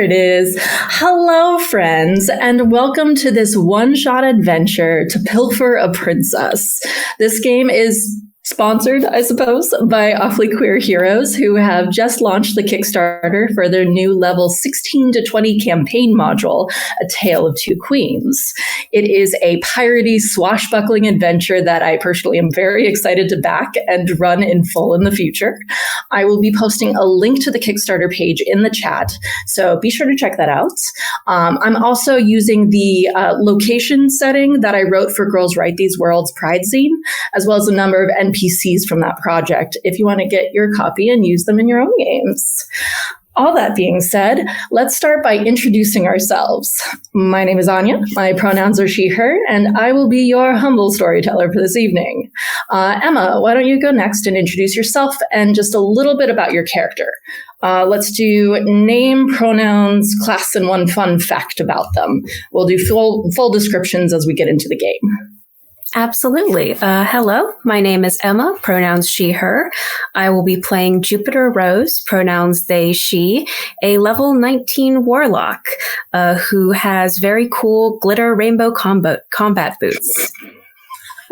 There it is. Hello, friends, and welcome to this one-shot adventure to Pilfer a Princess. This game is sponsored, I suppose, by Awfully Queer Heroes, who have just launched the Kickstarter for their new level 16 to 20 campaign module, A Tale of Two Queens. It is a piratey, swashbuckling adventure that I personally am very excited to back and run in full in the future. I will be posting a link to the Kickstarter page in the chat, so be sure to check that out. I'm also using the location setting that I wrote for Girls Write These Worlds Pride Zine, as well as a number of NPCs from that project if you want to get your copy and use them in your own games. All that being said, let's start by introducing ourselves. My name is Anya, my pronouns are she, her, and I will be your humble storyteller for this evening. Emma, why don't you go next and introduce yourself and just a little bit about your character. Let's do name, pronouns, class, and one fun fact about them. We'll do full descriptions as we get into the game. Absolutely. Hello, my name is Emma, pronouns she, her. I will be playing Jupiter Rose, pronouns they, she, a level 19 warlock who has very cool glitter rainbow combat boots.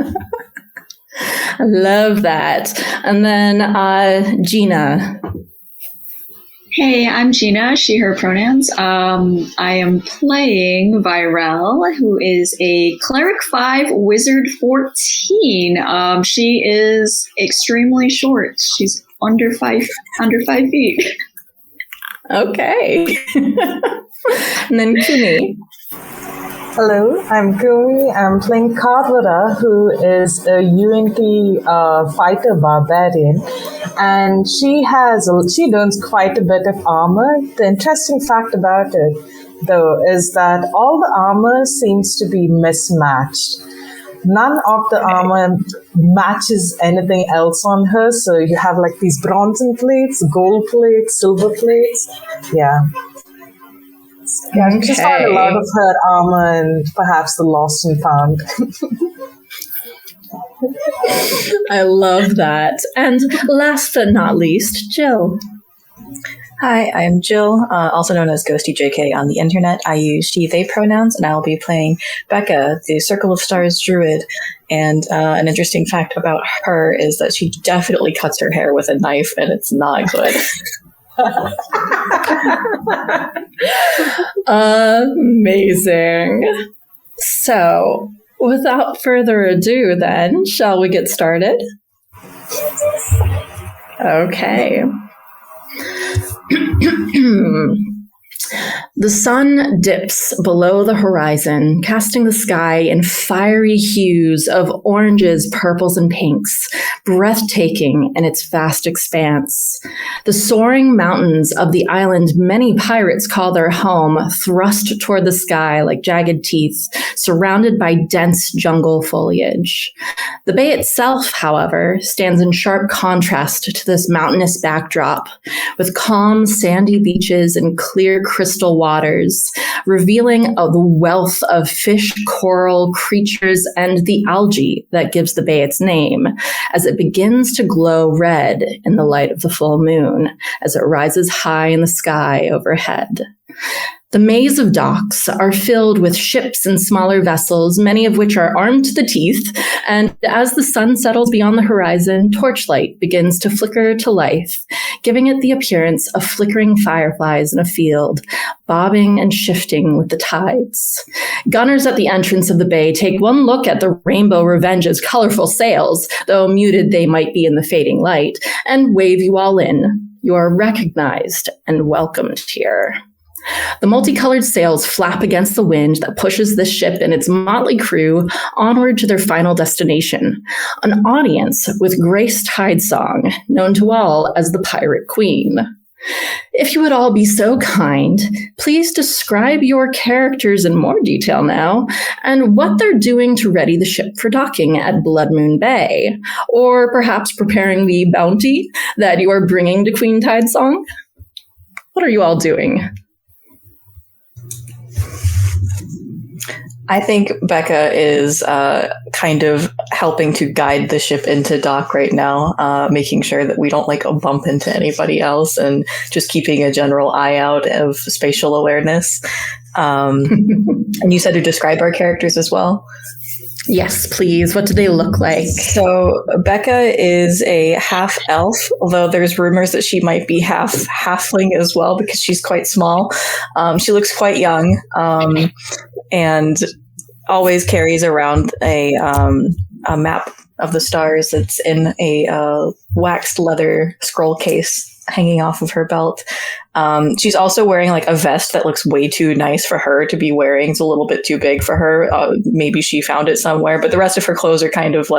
I love that. And then Gena. Hey, I'm Gena, she, her pronouns. I am playing Vyrelle, who is a Cleric 5, Wizard 14. She is extremely short. She's under 5 feet. Okay. And then Kumi. Hello, I'm Kumi. I'm playing Karbara, who is a UNT fighter barbarian, and she learns quite a bit of armor. The interesting fact about it, though, is that all the armor seems to be mismatched. None of the armor matches anything else on her, so you have like these bronzen plates, gold plates, silver plates. Yeah, just found a lot of her armor and perhaps the lost and found. I love that. And last but not least, Jill. Hi, I'm Jill, also known as Ghosty JK on the internet. I use she, they pronouns, and I'll be playing Becca, the Circle of Stars druid. And an interesting fact about her is that she definitely cuts her hair with a knife, and it's not good. Amazing. So, without further ado, then, shall we get started? Okay. The sun dips below the horizon, casting the sky in fiery hues of oranges, purples, and pinks, breathtaking in its vast expanse. The soaring mountains of the island many pirates call their home thrust toward the sky like jagged teeth, surrounded by dense jungle foliage. The bay itself, however, stands in sharp contrast to this mountainous backdrop, with calm, sandy beaches and clear crystal waters, revealing the wealth of fish, coral, creatures, and the algae that gives the bay its name, as it begins to glow red in the light of the full moon as it rises high in the sky overhead. The maze of docks are filled with ships and smaller vessels, many of which are armed to the teeth, and as the sun settles beyond the horizon, torchlight begins to flicker to life, giving it the appearance of flickering fireflies in a field, bobbing and shifting with the tides. Gunners at the entrance of the bay take one look at the Rainbow Revenge's colorful sails, though muted they might be in the fading light, and wave you all in. You are recognized and welcomed here. The multicolored sails flap against the wind that pushes the ship and its motley crew onward to their final destination, an audience with Grace Tidesong, known to all as the Pirate Queen. If you would all be so kind, please describe your characters in more detail now, and what they're doing to ready the ship for docking at Blood Moon Bay, or perhaps preparing the bounty that you are bringing to Queen Tidesong. What are you all doing? I think Becca is kind of helping to guide the ship into dock right now, making sure that we don't bump into anybody else, and just keeping a general eye out of spatial awareness. And you said to describe our characters as well? Yes, please. What do they look like? So Becca is a half elf, although there's rumors that she might be half halfling as well because she's quite small. She looks quite young, and always carries around a map of the stars that's in a waxed leather scroll case hanging off of her belt. She's also wearing a vest that looks way too nice for her to be wearing. It's a little bit too big for her. Maybe she found it somewhere, but the rest of her clothes are kind of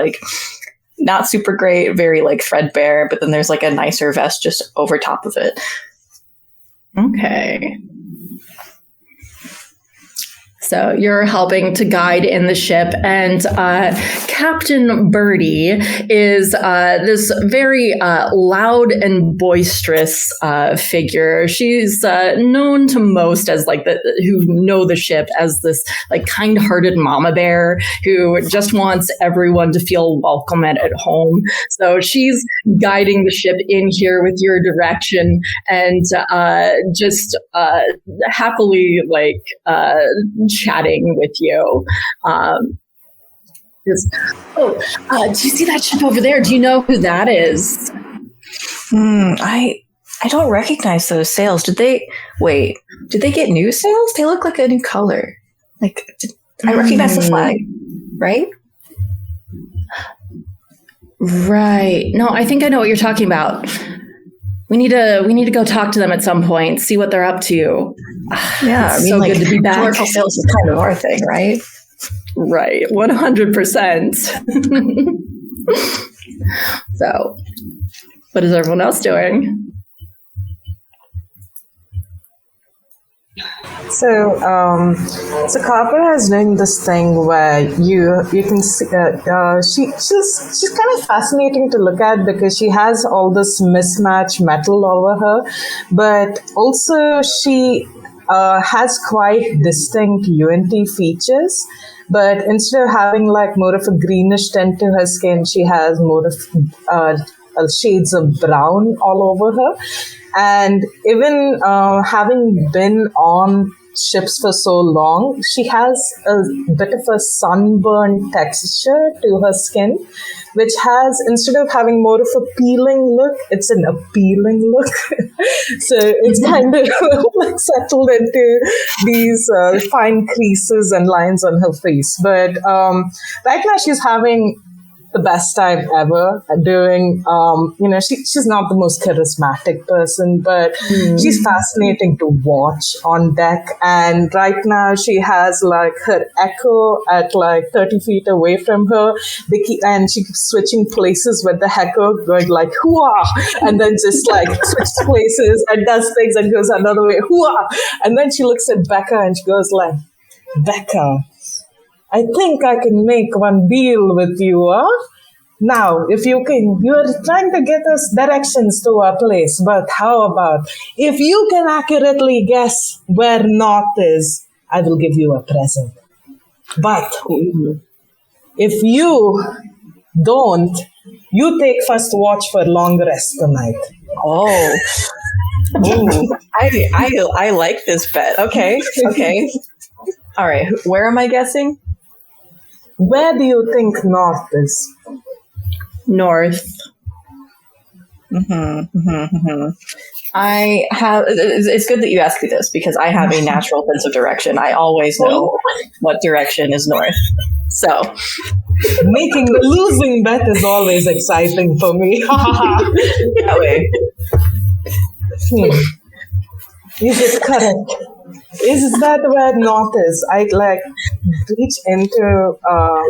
not super great, very threadbare, but then there's a nicer vest just over top of it. Okay. So you're helping to guide in the ship, and Captain Birdie is this very loud and boisterous figure. She's known to most as who know the ship as this kind-hearted mama bear who just wants everyone to feel welcome at home. So she's guiding the ship in here with your direction, and just happily chatting with you. Do you see that ship over there? Do you know who that is? I don't recognize those sails. Did they get new sails? They look like a new color. I recognize the flag, right? Right. No, I think I know what you're talking about. We need to go talk to them at some point, see what they're up to. Yeah, it's so good to be back. Colorful sales is kind of our thing, right? Right, 100%. So, what is everyone else doing? So Karbara is doing this thing where you can see she's kind of fascinating to look at because she has all this mismatched metal over her, but also she has quite distinct UNT features. But instead of having more of a greenish tint to her skin, she has more of shades of brown all over her. And even having been on ships for so long, she has a bit of a sunburned texture to her skin, which has, instead of having more of a peeling look, it's an appealing look. So it's kind of settled into these fine creases and lines on her face. But right now she's having the best time ever doing, she's not the most charismatic person, but she's fascinating to watch on deck. And right now she has her echo at 30 feet away from her. And she keeps switching places with the echo, going hooah, and then just switches places and does things and goes another way, hooah. And then she looks at Becca and she goes Becca, I think I can make one deal with you, huh? Now, if you're trying to get us directions to our place, but how about if you can accurately guess where north is, I will give you a present. But if you don't, you take first watch for long rest tonight. Oh. Ooh, I like this bet. Okay. All right. Where am I guessing? Where do you think north is? North. I have. It's good that you asked me this because I have a natural sense of direction. I always know what direction is north. So, making the losing bet is always exciting for me. That way. Is it correct? Is that where north is? I reach into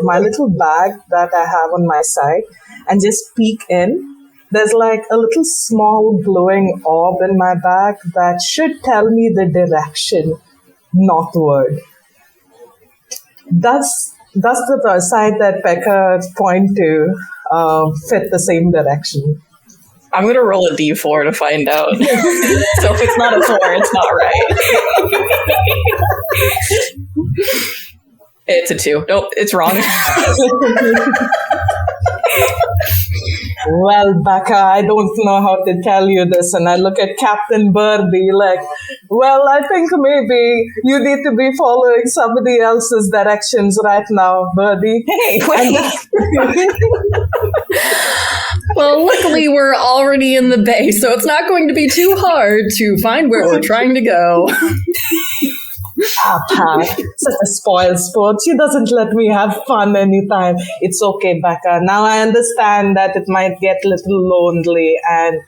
my little bag that I have on my side and just peek in. There's a little small glowing orb in my bag that should tell me the direction northward. That's the side that Becca point to fit the same direction. I'm going to roll a d4 to find out. So if it's not a 4, it's not right. It's a 2. Nope, it's wrong. Well, Becca, I don't know how to tell you this. And I look at Captain Birdie like, well, I think maybe you need to be following somebody else's directions right now, Birdie. Hey, wait. Well, luckily we're already in the bay, so it's not going to be too hard to find where we're trying to go. Pat, such a spoiled sport. She doesn't let me have fun anytime. It's okay, Becca. Now I understand that it might get a little lonely and,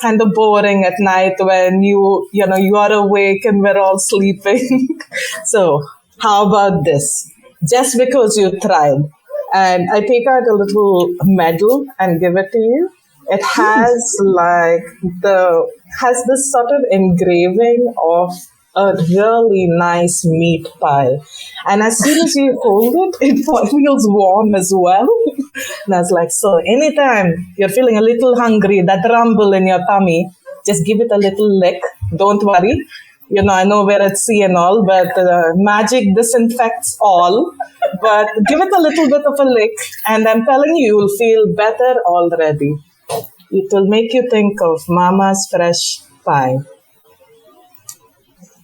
kind of boring at night when you are awake and we're all sleeping. So how about this? Just because you tried. And I take out a little medal and give it to you. It has has this sort of engraving of a really nice meat pie. And as soon as you hold it, it feels warm as well. And I was like, so anytime you're feeling a little hungry, that rumble in your tummy, just give it a little lick. Don't worry. I know we're at sea and all, but magic disinfects all. But give it a little bit of a lick, and I'm telling you, you'll feel better already. It will make you think of Mama's fresh pie.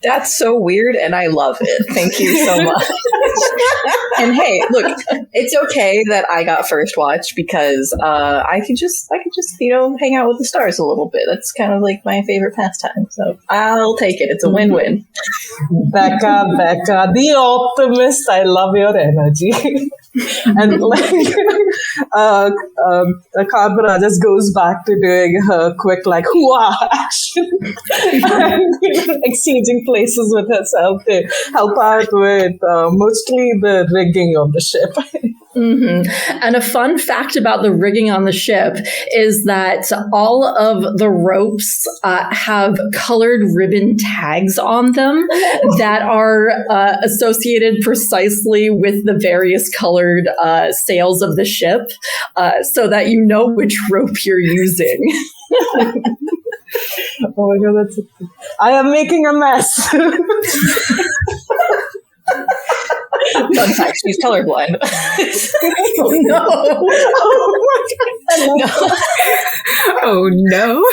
That's so weird, and I love it. Thank you so much. And hey, look, it's okay that I got first watch because I could just hang out with the stars a little bit. That's kind of like my favorite pastime. So I'll take it. It's a win-win. Becca, the optimist. I love your energy. And Karbara just goes back to doing her quick hoo-ah action and exchanging places with herself to help out with mostly the rigging of the ship. Mm-hmm. And a fun fact about the rigging on the ship is that all of the ropes have colored ribbon tags on them that are associated precisely with the various colored sails of the ship, so that you know which rope you're using. Oh my god, I am making a mess. Fun fact, she's colorblind. Oh no. Oh my god. No. Oh no.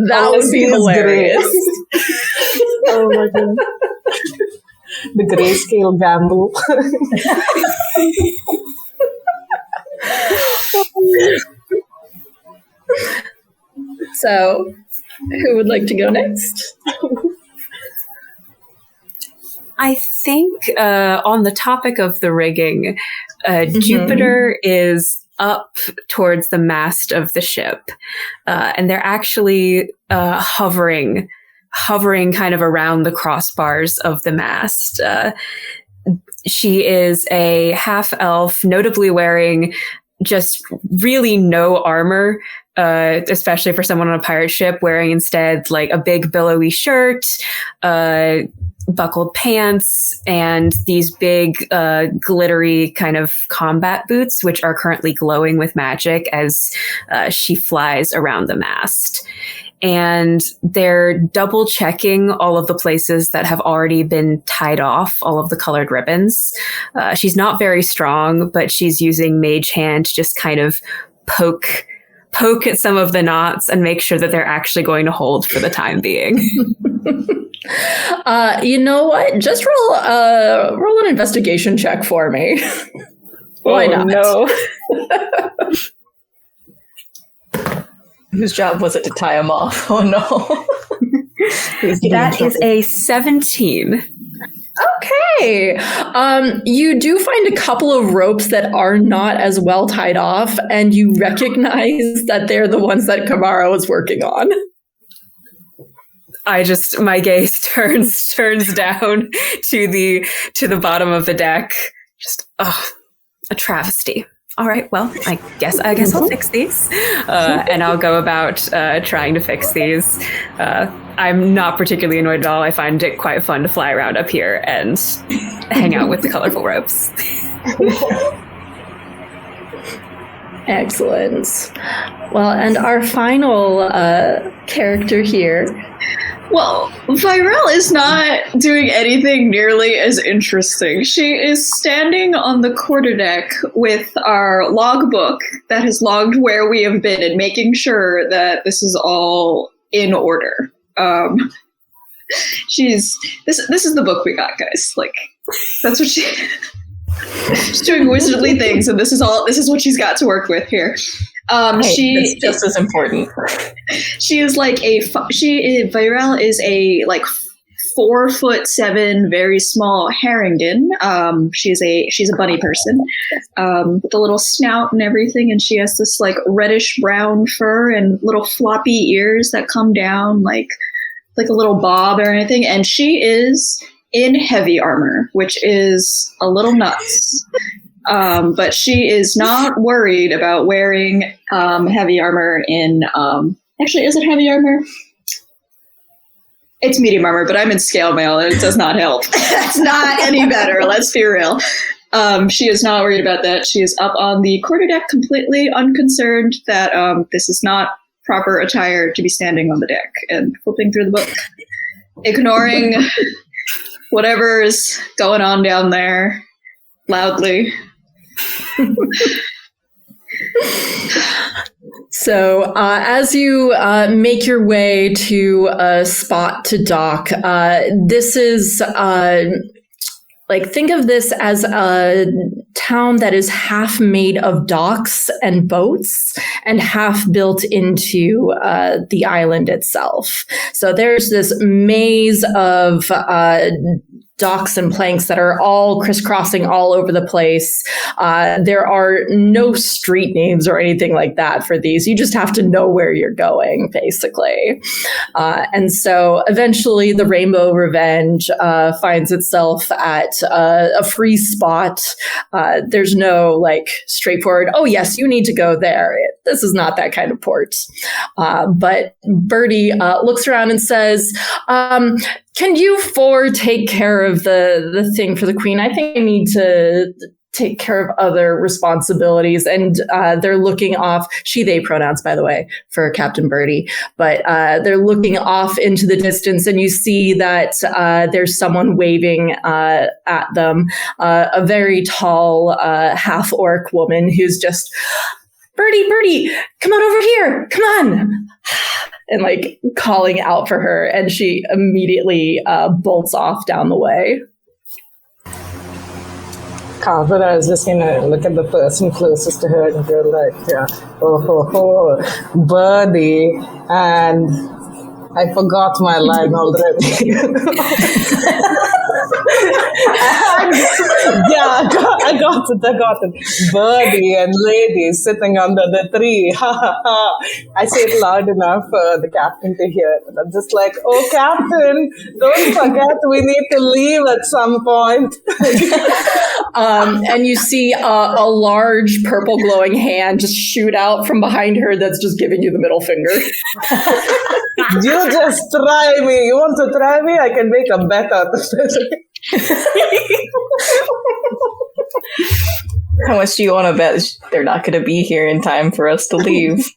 That would be hilarious. Oh my god. The grayscale gamble. So, who would like to go next? I think on the topic of the rigging, Jupiter is up towards the mast of the ship, and they're actually hovering kind of around the crossbars of the mast. She is a half-elf, notably wearing just really no armor, especially for someone on a pirate ship, wearing instead a big billowy shirt, buckled pants, and these big glittery kind of combat boots, which are currently glowing with magic as she flies around the mast. And they're double checking all of the places that have already been tied off, all of the colored ribbons. She's not very strong, but she's using Mage Hand to just kind of poke at some of the knots and make sure that they're actually going to hold for the time being. You know what? Just roll an investigation check for me. Why not? No. Whose job was it to tie him off? Oh no. That is a 17. Okay. You do find a couple of ropes that are not as well tied off, and you recognize that they're the ones that Karbara was working on. My gaze turns down to the bottom of the deck. Just a travesty. All right, well, I guess I'll fix these, and I'll go about trying to fix these. I'm not particularly annoyed at all. I find it quite fun to fly around up here and hang out with the colorful ropes. Excellent. Well, and our final character here Well, Vyrelle is not doing anything nearly as interesting. She is standing on the quarterdeck with our logbook that has logged where we have been and making sure that this is all in order. This is the book we got, guys. Like, that's what she's doing wizardly things, and this is what she's got to work with here. It's just as important. She is like Vyrelle is a like 4'7", very small Harrington. She's a bunny person, with a little snout and everything, and she has this like reddish brown fur and little floppy ears that come down like a little bob or anything. And she is in heavy armor, which is a little nuts. But she is not worried about wearing heavy armor in... actually, is it heavy armor? It's medium armor, but I'm in scale mail, and it does not help. It's not any better, let's be real. She is not worried about that. She is up on the quarterdeck completely unconcerned that this is not proper attire to be standing on the deck and flipping through the book, ignoring whatever is going on down there loudly. So as you make your way to a spot to dock, this is think of this as a town that is half made of docks and boats and half built into the island itself. So there's this maze of docks and planks that are all crisscrossing all over the place. There are no street names or anything like that for these. You just have to know where you're going, basically. And so eventually the Rainbow Revenge finds itself at a free spot. There's no straightforward, oh yes, you need to go there. This is not that kind of port. But Birdie looks around and says, can you four take care of the thing for the queen? I think I need to take care of other responsibilities. And they're looking off, she, they pronouns, by the way, for Captain Birdie. But they're looking off into the distance, and you see that there's someone waving at them, a very tall half-orc woman who's just, Birdie, come on over here, come on. And calling out for her, and she immediately bolts off down the way. Karbara is just gonna look at the person closest to her and go Birdie, and I forgot my line already. Yeah, I got it. Birdie and lady sitting under the tree. I say it loud enough for the captain to hear. And I'm just like, oh, Captain, don't forget we need to leave at some point. And you see a large purple glowing hand just shoot out from behind her that's just giving you the middle finger. You just try me. You want to try me? I can make a bet out of it. How much do you want to bet they're not going to be here in time for us to leave?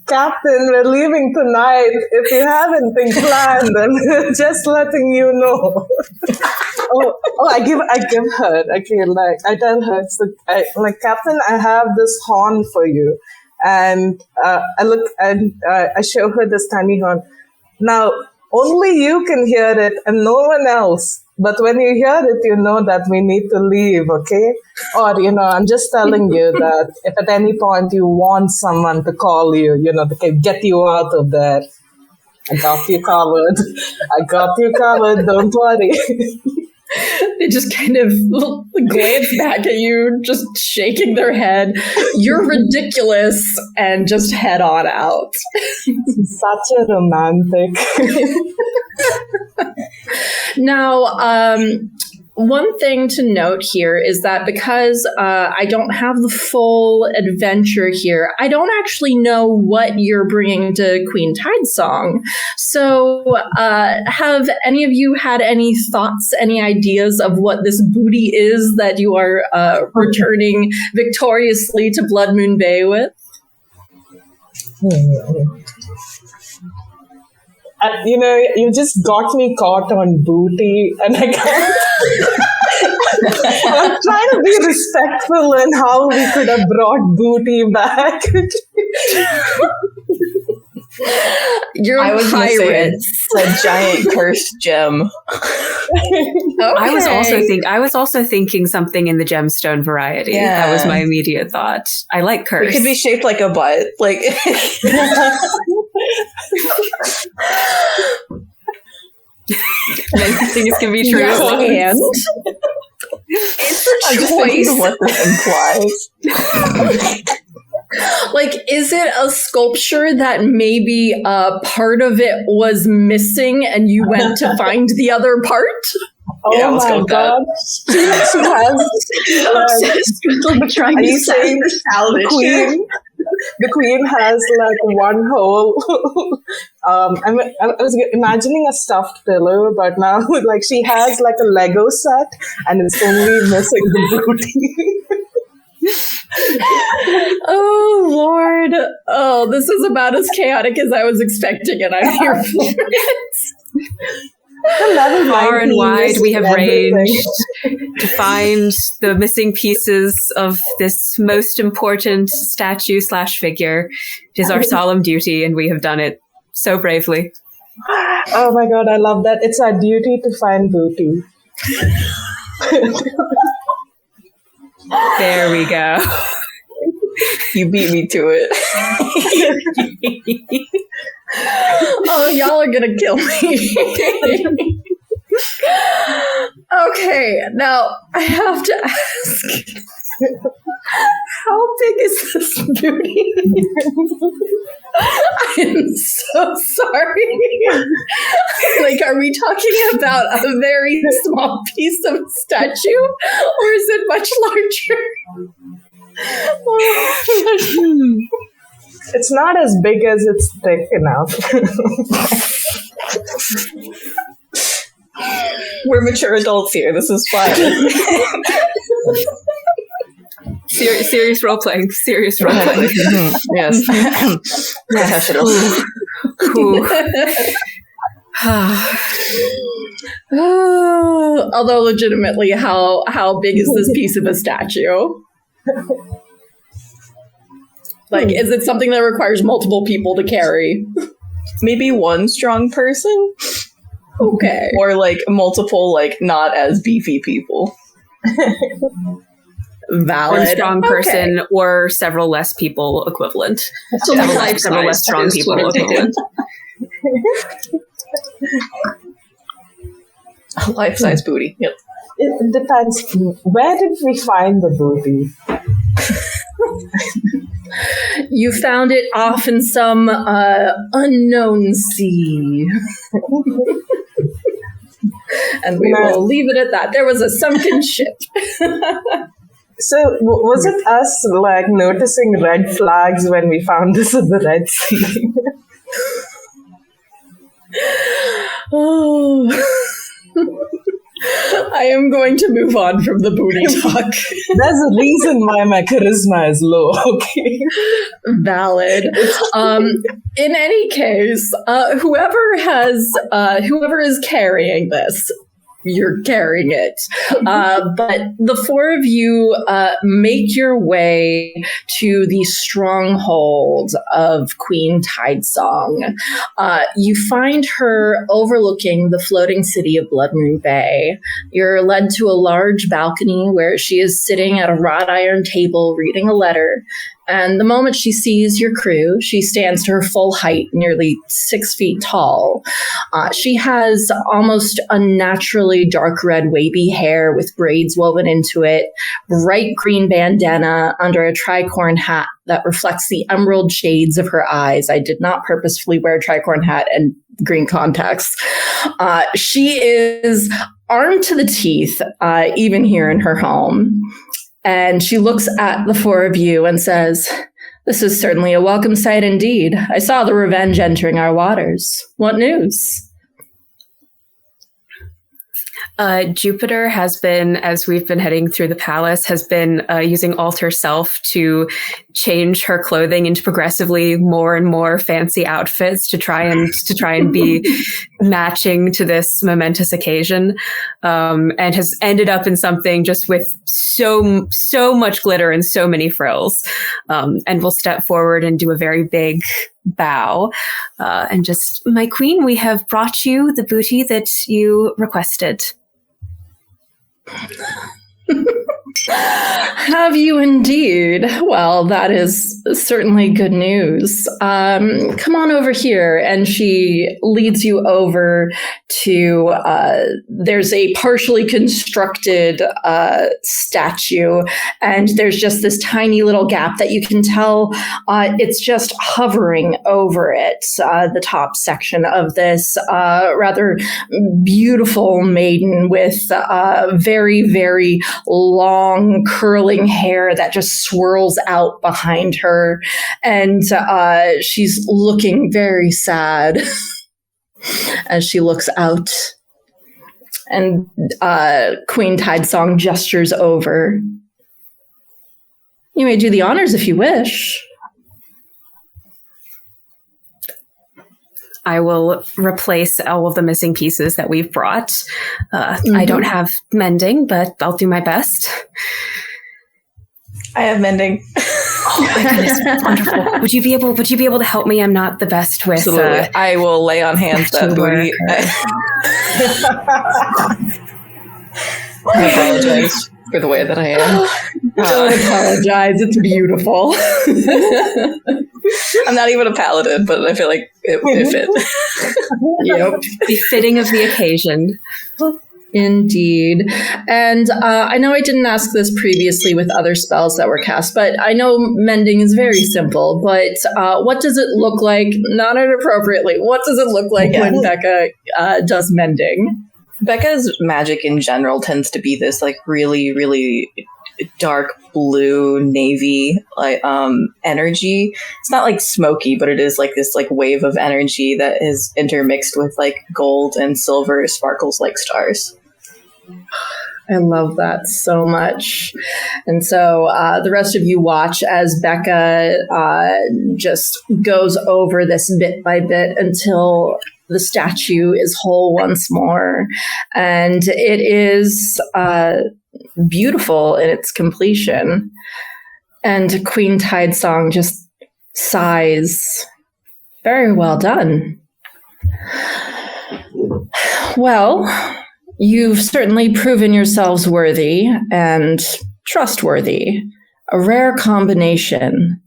Captain, we're leaving tonight. If you have anything planned, then just letting you know. I give her. Okay, I tell her, Captain, I have this horn for you, and I look and I show her this tiny horn. Now, only you can hear it, and no one else. But when you hear it, you know that we need to leave, okay? Or, I'm just telling you that if at any point you want someone to call you, to get you out of there, I got you covered. Don't worry. They just kind of glance back at you, just shaking their head. You're ridiculous, and just head on out. Such a romantic. Now, one thing to note here is that because I don't have the full adventure here, I don't actually know what you're bringing to Queen Tidesong. So have any of you had any thoughts, any ideas of what this booty is that you are returning victoriously to Blood Moon Bay with? You just got me caught on booty, and I can't. I'm trying to be respectful in how we could have brought booty back. You're I was pirates. a giant cursed gem. Okay. I was also thinking something in the gemstone variety. Yeah. That was my immediate thought. I like curse. It could be shaped like a butt. Like Many things can be true. Yes, at once. and it's I'm a just thinking of choice. what this implies. Like, is it a sculpture that maybe part of it was missing and you went to find the other part? Oh Yeah, let's go my with god. She has. Obsessed with like trying Are to you saying salvage it. The queen has like one whole. I was imagining a stuffed pillow, but now like she has like a Lego set, and it's only missing the booty. Oh, Lord. Oh, this is about as chaotic as I was expecting, and I'm here for it. Far and wide, we have everything. ranged to find the missing pieces of this most important statue / figure. It is our solemn duty, and we have done it so bravely. Oh my god, I love that. It's our duty to find booty. There we go. You beat me to it. Oh, y'all are gonna kill me. Okay, now I have to ask, how big is this booty? I'm so sorry. Like, are we talking about a very small piece of statue, or is it much larger? It's not as big as it's thick enough. We're mature adults here. This is fine. Serious role playing. Serious role playing. Yes. Professional. Although legitimately, how big is this piece of a statue? Like, is it something that requires multiple people to carry? Maybe one strong person, Okay. or like multiple, like not as beefy people. Valid. One strong Okay. person or several less people equivalent. So Several life several less size strong is people what it equivalent. Life-size booty. Yep. It depends. Where did we find the booty? You found it off in some unknown sea. And we will leave it at that. There was a sunken ship. So was it us like noticing red flags when we found this in the Red Sea? Oh. I am going to move on from the booty talk. There's a reason why my charisma is low, okay? Valid. In any case, whoever is carrying this, you're carrying it. But the four of you make your way to the stronghold of Queen Tidesong. You find her overlooking the floating city of Blood Moon Bay. You're led to a large balcony where she is sitting at a wrought iron table reading a letter. And the moment she sees your crew, she stands to her full height, nearly 6 feet tall. She has almost unnaturally dark red wavy hair with braids woven into it, bright green bandana under a tricorn hat that reflects the emerald shades of her eyes. I did not purposefully wear a tricorn hat and green contacts. She is armed to the teeth, even here in her home. And she looks at the four of you and says, "This is certainly a welcome sight indeed. I saw the Revenge entering our waters. What news?" Jupiter has been, as we've been heading through the palace, has been using Alter Self to change her clothing into progressively more and more fancy outfits to try and be matching to this momentous occasion, and has ended up in something just with so much glitter and so many frills, and will step forward and do a very big bow, and just, my queen, we have brought you the booty that you requested. Have you indeed? Well, that is certainly good news. Come on over here. And she leads you over to, there's a partially constructed statue, and there's just this tiny little gap that you can tell it's just hovering over it, the top section of this rather beautiful maiden with very, very long curling hair that just swirls out behind her, and she's looking very sad as she looks out, and Queen Tidesong gestures over. You may do the honors if you wish. I will replace all of the missing pieces that we've brought. I don't have mending, but I'll do my best. I have mending. Oh my goodness, wonderful. Would you be able to help me? I'm not the best with. Absolutely. I will lay on hands that booty. I apologize for the way that I am. Don't apologize. It's beautiful. I'm not even a paladin, but I feel like it fit. Yep. Befitting of the occasion. Indeed. And I know I didn't ask this previously with other spells that were cast, but I know mending is very simple. But what does it look like, not inappropriately, what does it look like when Becca does mending? Becca's magic in general tends to be this like really, really dark blue navy energy. It's not like smoky, but it is like this like wave of energy that is intermixed with like gold and silver sparkles like stars. I love that so much. And so the rest of you watch as Becca just goes over this bit by bit until the statue is whole once more. And it is beautiful in its completion. And Queen Tidesong just sighs. Very well done. Well, you've certainly proven yourselves worthy and trustworthy. A rare combination.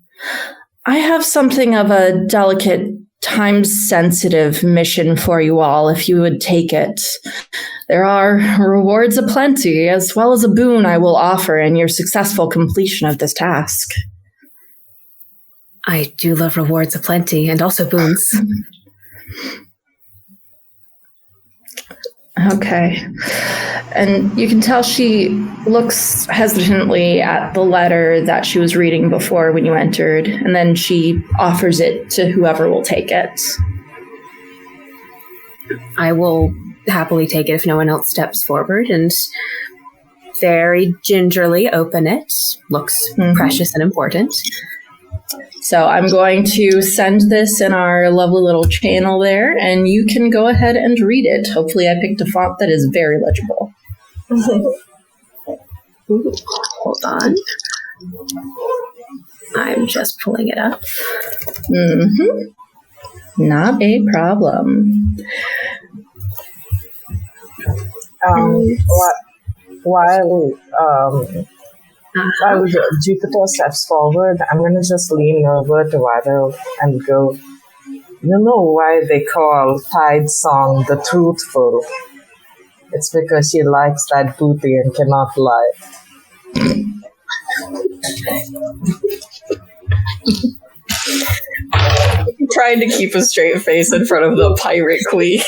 I have something of a delicate, time-sensitive mission for you all, if you would take it. There are rewards aplenty, as well as a boon I will offer in your successful completion of this task. I do love rewards aplenty, and also boons. Okay. And you can tell she looks hesitantly at the letter that she was reading before when you entered, and then she offers it to whoever will take it. I will happily take it if no one else steps forward, and very gingerly open it. Looks precious and important. So I'm going to send this in our lovely little channel there, and you can go ahead and read it. Hopefully I picked a font that is very legible. Ooh, hold on. I'm just pulling it up. Not a problem. While Jupiter steps forward, I'm going to just lean over to Vyrelle and go, you know why they call Tidesong the Truthful? It's because she likes that booty and cannot lie. I'm trying to keep a straight face in front of the pirate queen.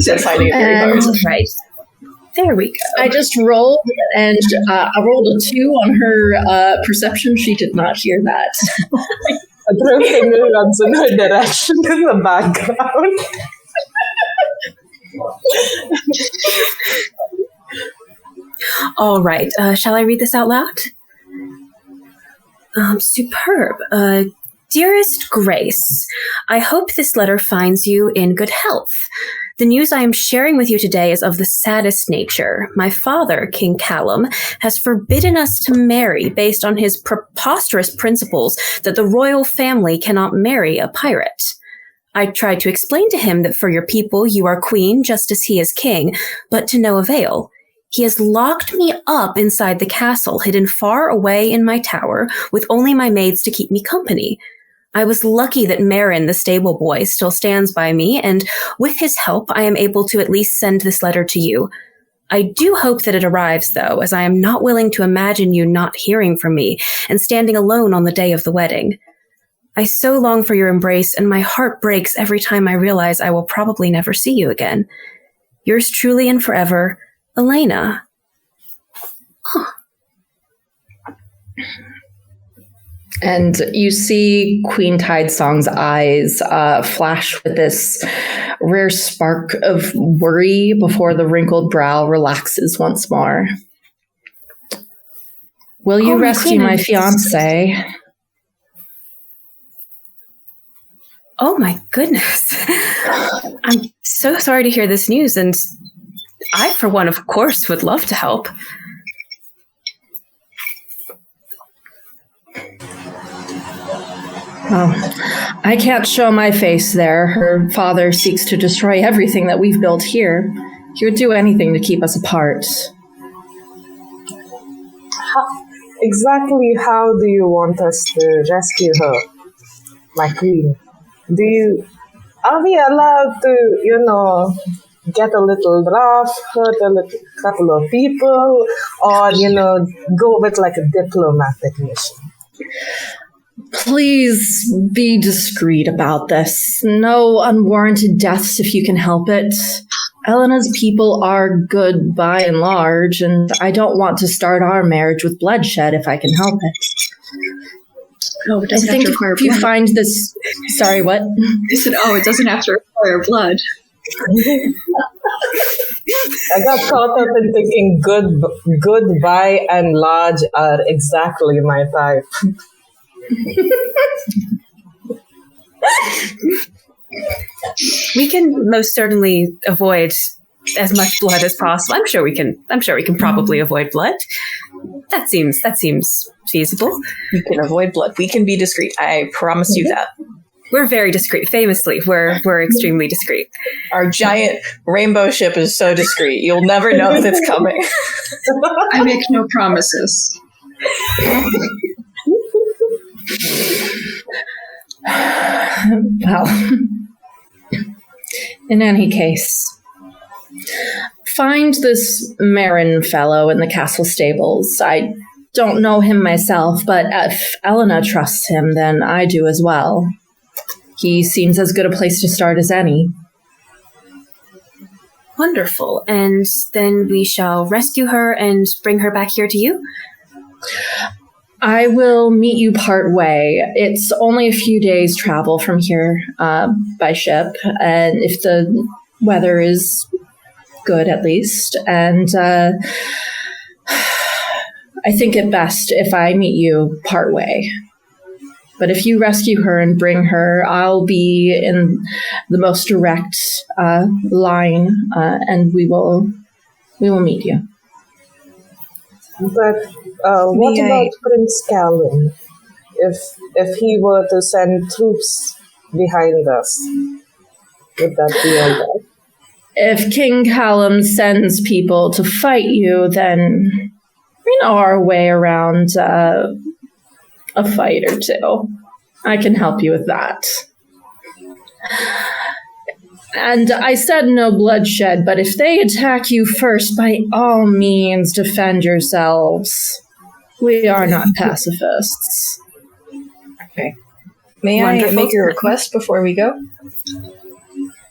She's finding it very hard. Right. There we go. I just rolled, and I rolled a 2 on her perception. She did not hear that. A throw finger runs in her direction in the background. All right. Shall I read this out loud? Superb. Dearest Grace, I hope this letter finds you in good health. The news I am sharing with you today is of the saddest nature. My father, King Callum, has forbidden us to marry based on his preposterous principles that the royal family cannot marry a pirate. I tried to explain to him that for your people you are queen just as he is king, but to no avail. He has locked me up inside the castle, hidden far away in my tower, with only my maids to keep me company. I was lucky that Marin, the stable boy, still stands by me, and with his help, I am able to at least send this letter to you. I do hope that it arrives, though, as I am not willing to imagine you not hearing from me and standing alone on the day of the wedding. I so long for your embrace, and my heart breaks every time I realize I will probably never see you again. Yours truly and forever, Elena. Huh. And you see Queen Tidesong's eyes flash with this rare spark of worry before the wrinkled brow relaxes once more. Will you rescue my fiancé? Oh my goodness. I'm so sorry to hear this news, and I, for one, of course, would love to help. Well, I can't show my face there. Her father seeks to destroy everything that we've built here. He would do anything to keep us apart. Exactly how do you want us to rescue her, my queen? Are we allowed to, get a little rough, hurt a couple of people, or, go with like a diplomatic mission? Please be discreet about this. No unwarranted deaths if you can help it. Elena's people are good by and large, and I don't want to start our marriage with bloodshed if I can help it. Oh, it doesn't I think have to require if you blood. find this... Sorry, what? I said, it doesn't have to require blood. I got caught up in thinking good by and large are exactly my type. We can most certainly avoid as much blood as possible. I'm sure we can probably avoid blood. That seems feasible. You can avoid blood. We can be discreet. I promise you that. We're very discreet. Famously, we're extremely discreet. Our giant rainbow ship is so discreet. You'll never know that it's coming. I make no promises. Well, in any case, find this Marin fellow in the castle stables. I don't know him myself, but if Elena trusts him, then I do as well. He seems as good a place to start as any. Wonderful. And then we shall rescue her and bring her back here to you? I will meet you part way. It's only a few days' travel from here by ship, and if the weather is good, at least. And I think it best if I meet you part way. But if you rescue her and bring her, I'll be in the most direct line, and we will meet you. But what about Prince Callum? If he were to send troops behind us, would that be all right? If King Callum sends people to fight you, then we know our way around a fight or two. I can help you with that. And I said no bloodshed, but if they attack you first, by all means defend yourselves. We are not pacifists. Okay. May I make a request before we go?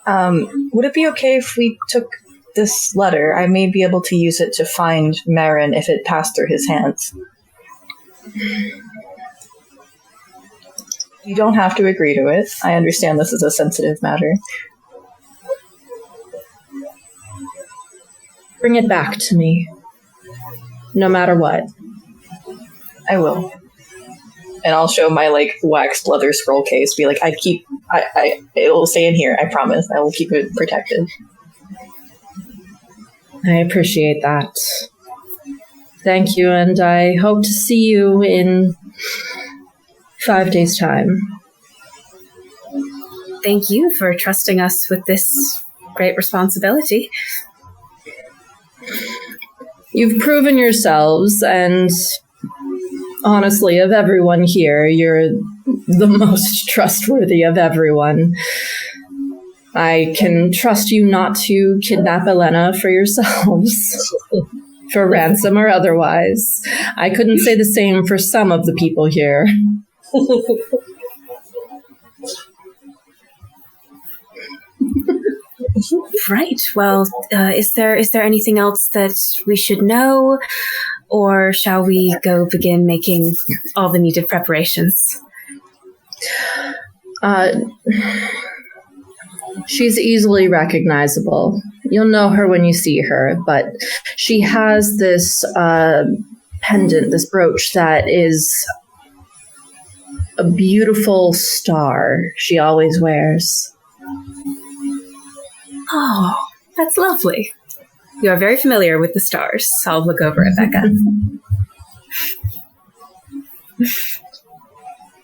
Would it be okay if we took this letter? I may be able to use it to find Marin if it passed through his hands. You don't have to agree to it. I understand this is a sensitive matter. Bring it back to me, no matter what. I will. and I'll show my like wax leather scroll case. Be like, it will stay in here. I promise. I will keep it protected. I appreciate that. Thank you, and I hope to see you in 5 days' time. Thank you for trusting us with this great responsibility. You've proven yourselves, and honestly, of everyone here, you're the most trustworthy of everyone. I can trust you not to kidnap Elena for yourselves, for ransom or otherwise. I couldn't say the same for some of the people here. Right. Well, is there anything else that we should know, or shall we go begin making all the needed preparations? She's easily recognizable. You'll know her when you see her, but she has this pendant, this brooch that is a beautiful star she always wears. Oh, that's lovely. You are very familiar with the stars. I'll look over at Becca.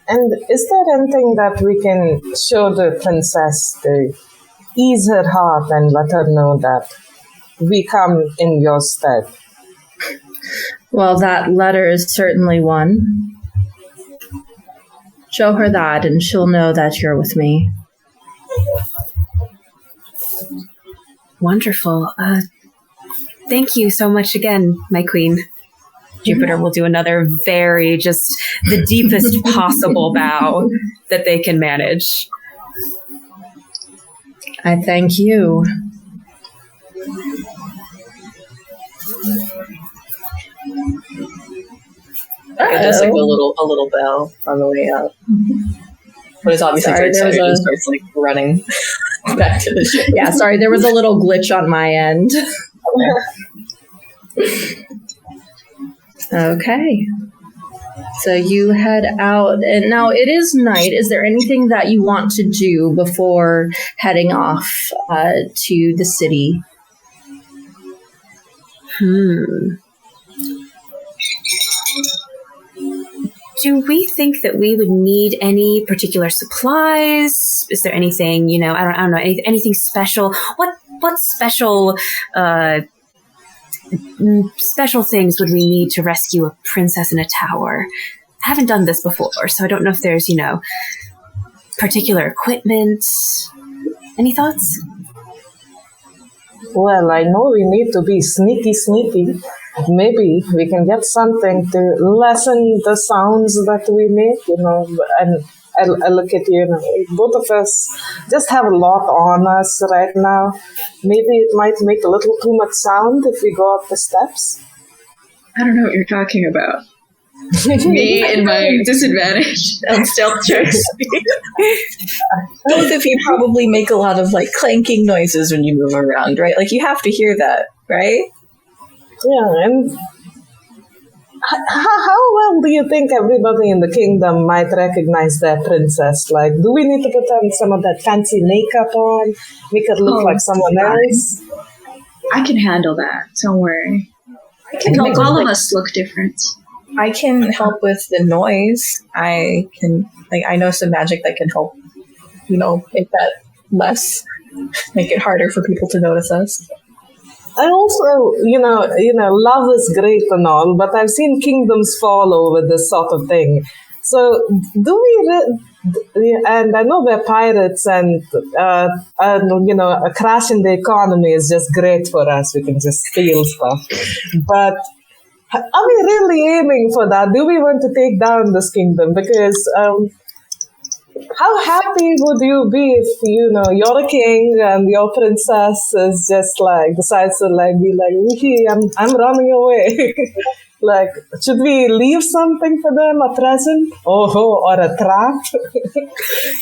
And is there anything that we can show the princess to ease her heart and let her know that we come in your stead? Well, that letter is certainly one. Show her that, and she'll know that you're with me. Wonderful. Thank you so much again, my queen. Jupiter will do another the deepest possible bow that they can manage. I thank you. Just like a little bell on the way out. But it's obviously very excited and starts like running back to the ship. Yeah, sorry, there was a little glitch on my end. Okay. So you head out, and now it is night. Is there anything that you want to do before heading off to the city? Do we think that we would need any particular supplies? Is there anything, I don't know, anything special? What special things would we need to rescue a princess in a tower? I haven't done this before, so I don't know if there's, particular equipment. Any thoughts? Well, I know we need to be sneaky. Maybe we can get something to lessen the sounds that we make, and I look at you, both of us just have a lot on us right now. Maybe it might make a little too much sound if we go up the steps. I don't know what you're talking about. Me and my disadvantage on stealth checks. Both of you probably make a lot of like clanking noises when you move around, right? Like you have to hear that, right? Yeah, and how well do you think everybody in the kingdom might recognize their princess? Like, do we need to put on some of that fancy makeup on, make her look like someone else? I can handle that. Don't worry. I can make all of us look different. I can help with the noise. I know some magic that can help, make that less, make it harder for people to notice us. I also, love is great and all, but I've seen kingdoms fall over this sort of thing. So, and I know we're pirates, and a crash in the economy is just great for us. We can just steal stuff. But are we really aiming for that? Do we want to take down this kingdom? Because how happy would you be if, you're a king and your princess is just decides to be like, I'm running away. Should we leave something for them, a present? Or a trap?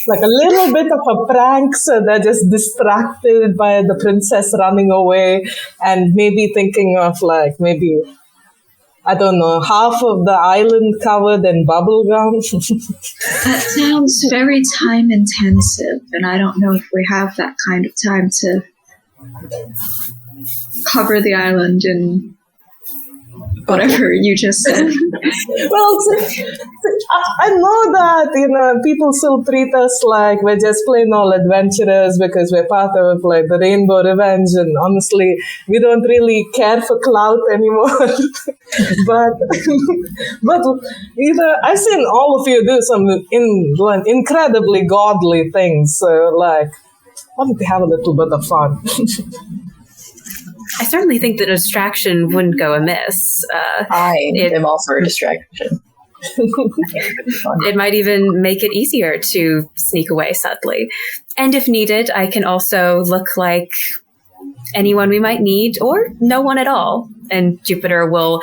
Like a little bit of a prank so they're just distracted by the princess running away and maybe thinking of maybe I don't know, half of the island covered in bubble gum. That sounds very time intensive, and I don't know if we have that kind of time to cover the island in whatever you just said. Well, I know that, people still treat us like we're just plain old adventurers because we're part of like the Rainbow Revenge, and honestly, we don't really care for clout anymore. but I've seen all of you do some incredibly godly things. So, like, why don't we have a little bit of fun? I certainly think that a distraction wouldn't go amiss. I am all for a distraction. It might even make it easier to sneak away subtly. And if needed, I can also look like anyone we might need or no one at all. And Jupiter will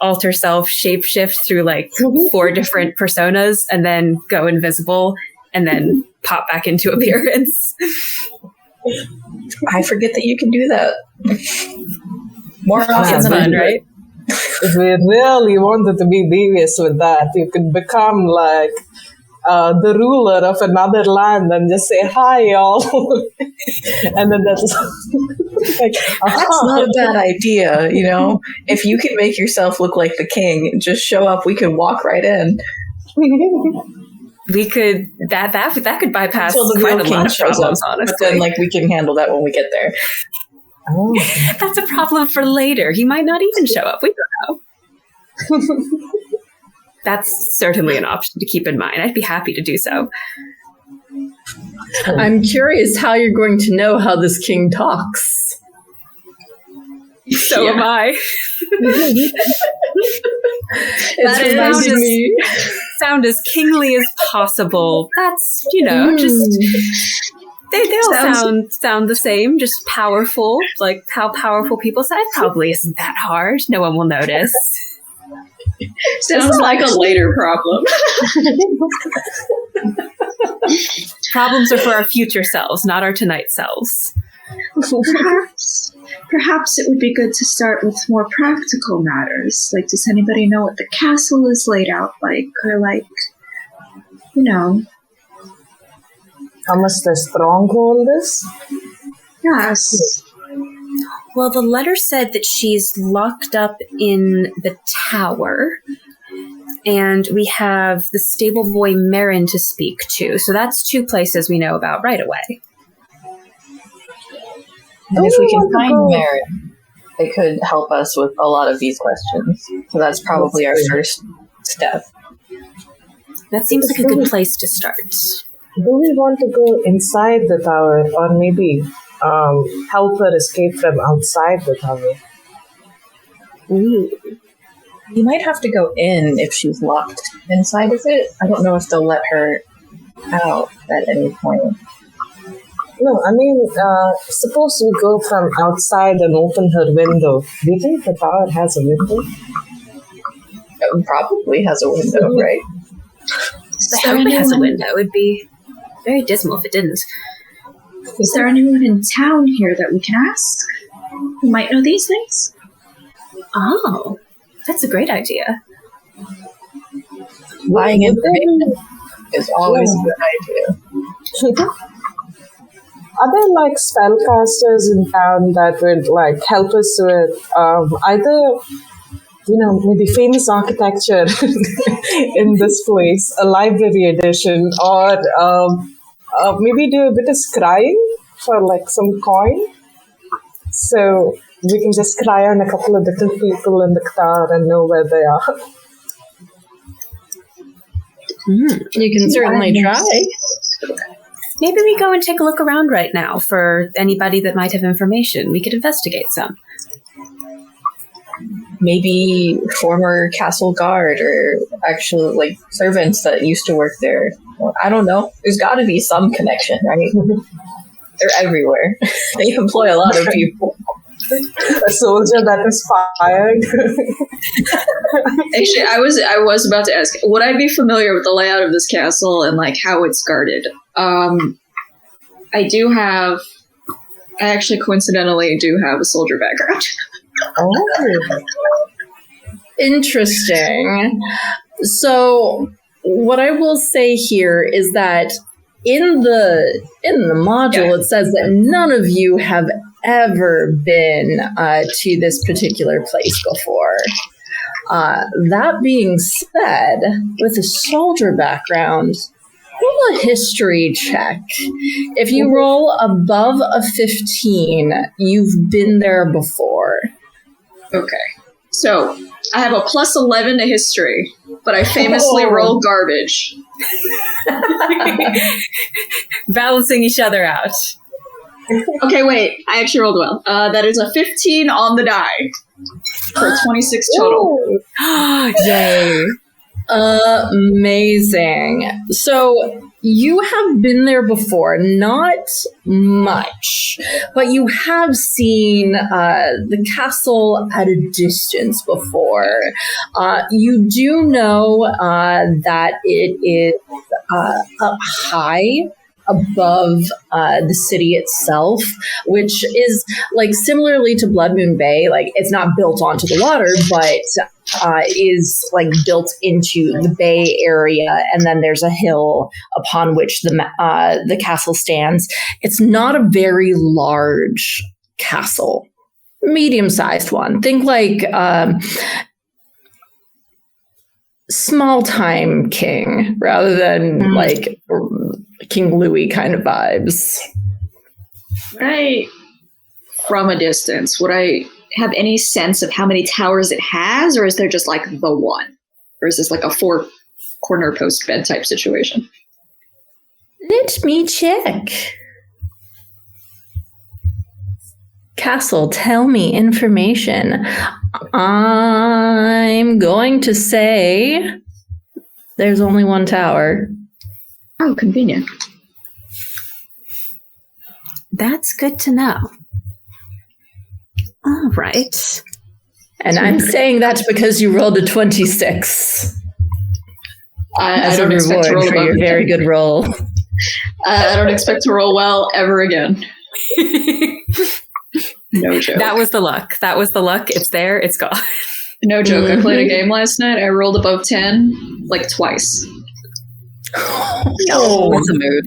alter self, shapeshift through like 4 different personas and then go invisible and then pop back into appearance. I forget that you can do that. More often than fun, right? If we really wanted to be devious with that, you could become like the ruler of another land and just say, "Hi, y'all." And then that's like, That's not a bad idea, If you can make yourself look like the king, just show up, we can walk right in. We could that could bypass Until the quite real a lot king of shows problems, up. honestly. But then, we can handle that when we get there. Oh. That's a problem for later. He might not even show up. We don't know. That's certainly an option to keep in mind. I'd be happy to do so. I'm curious how you're going to know how this king talks. So am I. It's reminding me. Sound as kingly as possible. That's, just... They all sound the same, just powerful, like how powerful people say. It probably isn't that hard. No one will notice. Sounds like a later problem. Problems are for our future selves, not our tonight selves. Perhaps it would be good to start with more practical matters. Like, does anybody know what the castle is laid out like? Or how much the stronghold is? Yes. Well, the letter said that she's locked up in the tower, and we have the stable boy Marin to speak to. So that's 2 places we know about right away. And if we can find Marin, it could help us with a lot of these questions. So that's probably our first step. That seems like a good place to start. Do we want to go inside the tower, or maybe help her escape from outside the tower? Ooh. You might have to go in if she's locked inside of it. I don't know if they'll let her out at any point. No, I mean, suppose we go from outside and open her window. Do you think the tower has a window? It probably has a window, right? I hope it has a window. It'd be very dismal if it didn't. Is there anyone in town here that we can ask who might know these things? Oh, that's a great idea. Buying information is always a good idea. Are there spellcasters in town that would help us with either maybe famous architecture in this place, a library edition, or maybe do a bit of scrying for some coin? So we can just scry on a couple of different people in the Qatar and know where they are. You can certainly try. Maybe we go and take a look around right now for anybody that might have information. We could investigate some. Maybe former castle guard or actual servants that used to work there. Well, I don't know. There's got to be some connection, right? They're everywhere. They employ a lot of people. A soldier that is fired. Actually, I was about to ask, would I be familiar with the layout of this castle and how it's guarded? I actually coincidentally do have a soldier background. Oh. Interesting. So what I will say here is that in the module, it says that none of you have ever been to this particular place before. That being said, with a soldier background, roll a history check. If you roll above a 15, you've been there before. Okay. So I have a plus 11 to history, but I famously roll garbage. Balancing each other out. Okay, wait. I actually rolled well. That is a 15 on the die for 26 total. Yay. Amazing. So you have been there before, not much, but you have seen the castle at a distance before. You do know that it is up high above the city itself, which is like similarly to Blood Moon Bay. Like it's not built onto the water, but is like built into the bay area, and then there's a hill upon which the castle stands. It's not a very large castle, medium-sized one. Think like small-time king rather than like King Louis kind of vibes. Right. From a distance, would I have any sense of how many towers it has, or is there just like the one? Or is this like a 4-corner post bed type situation? Let me check. Castle, tell me information. I'm going to say there's only one tower. Oh, convenient. That's good to know. All right. And I'm saying that because you rolled a 26. I don't expect to roll for your very good roll. I don't expect to roll well ever again. No joke. That was the luck. It's there. It's gone. No joke. I played a game last night. I rolled above 10 like twice. No, that's a mood.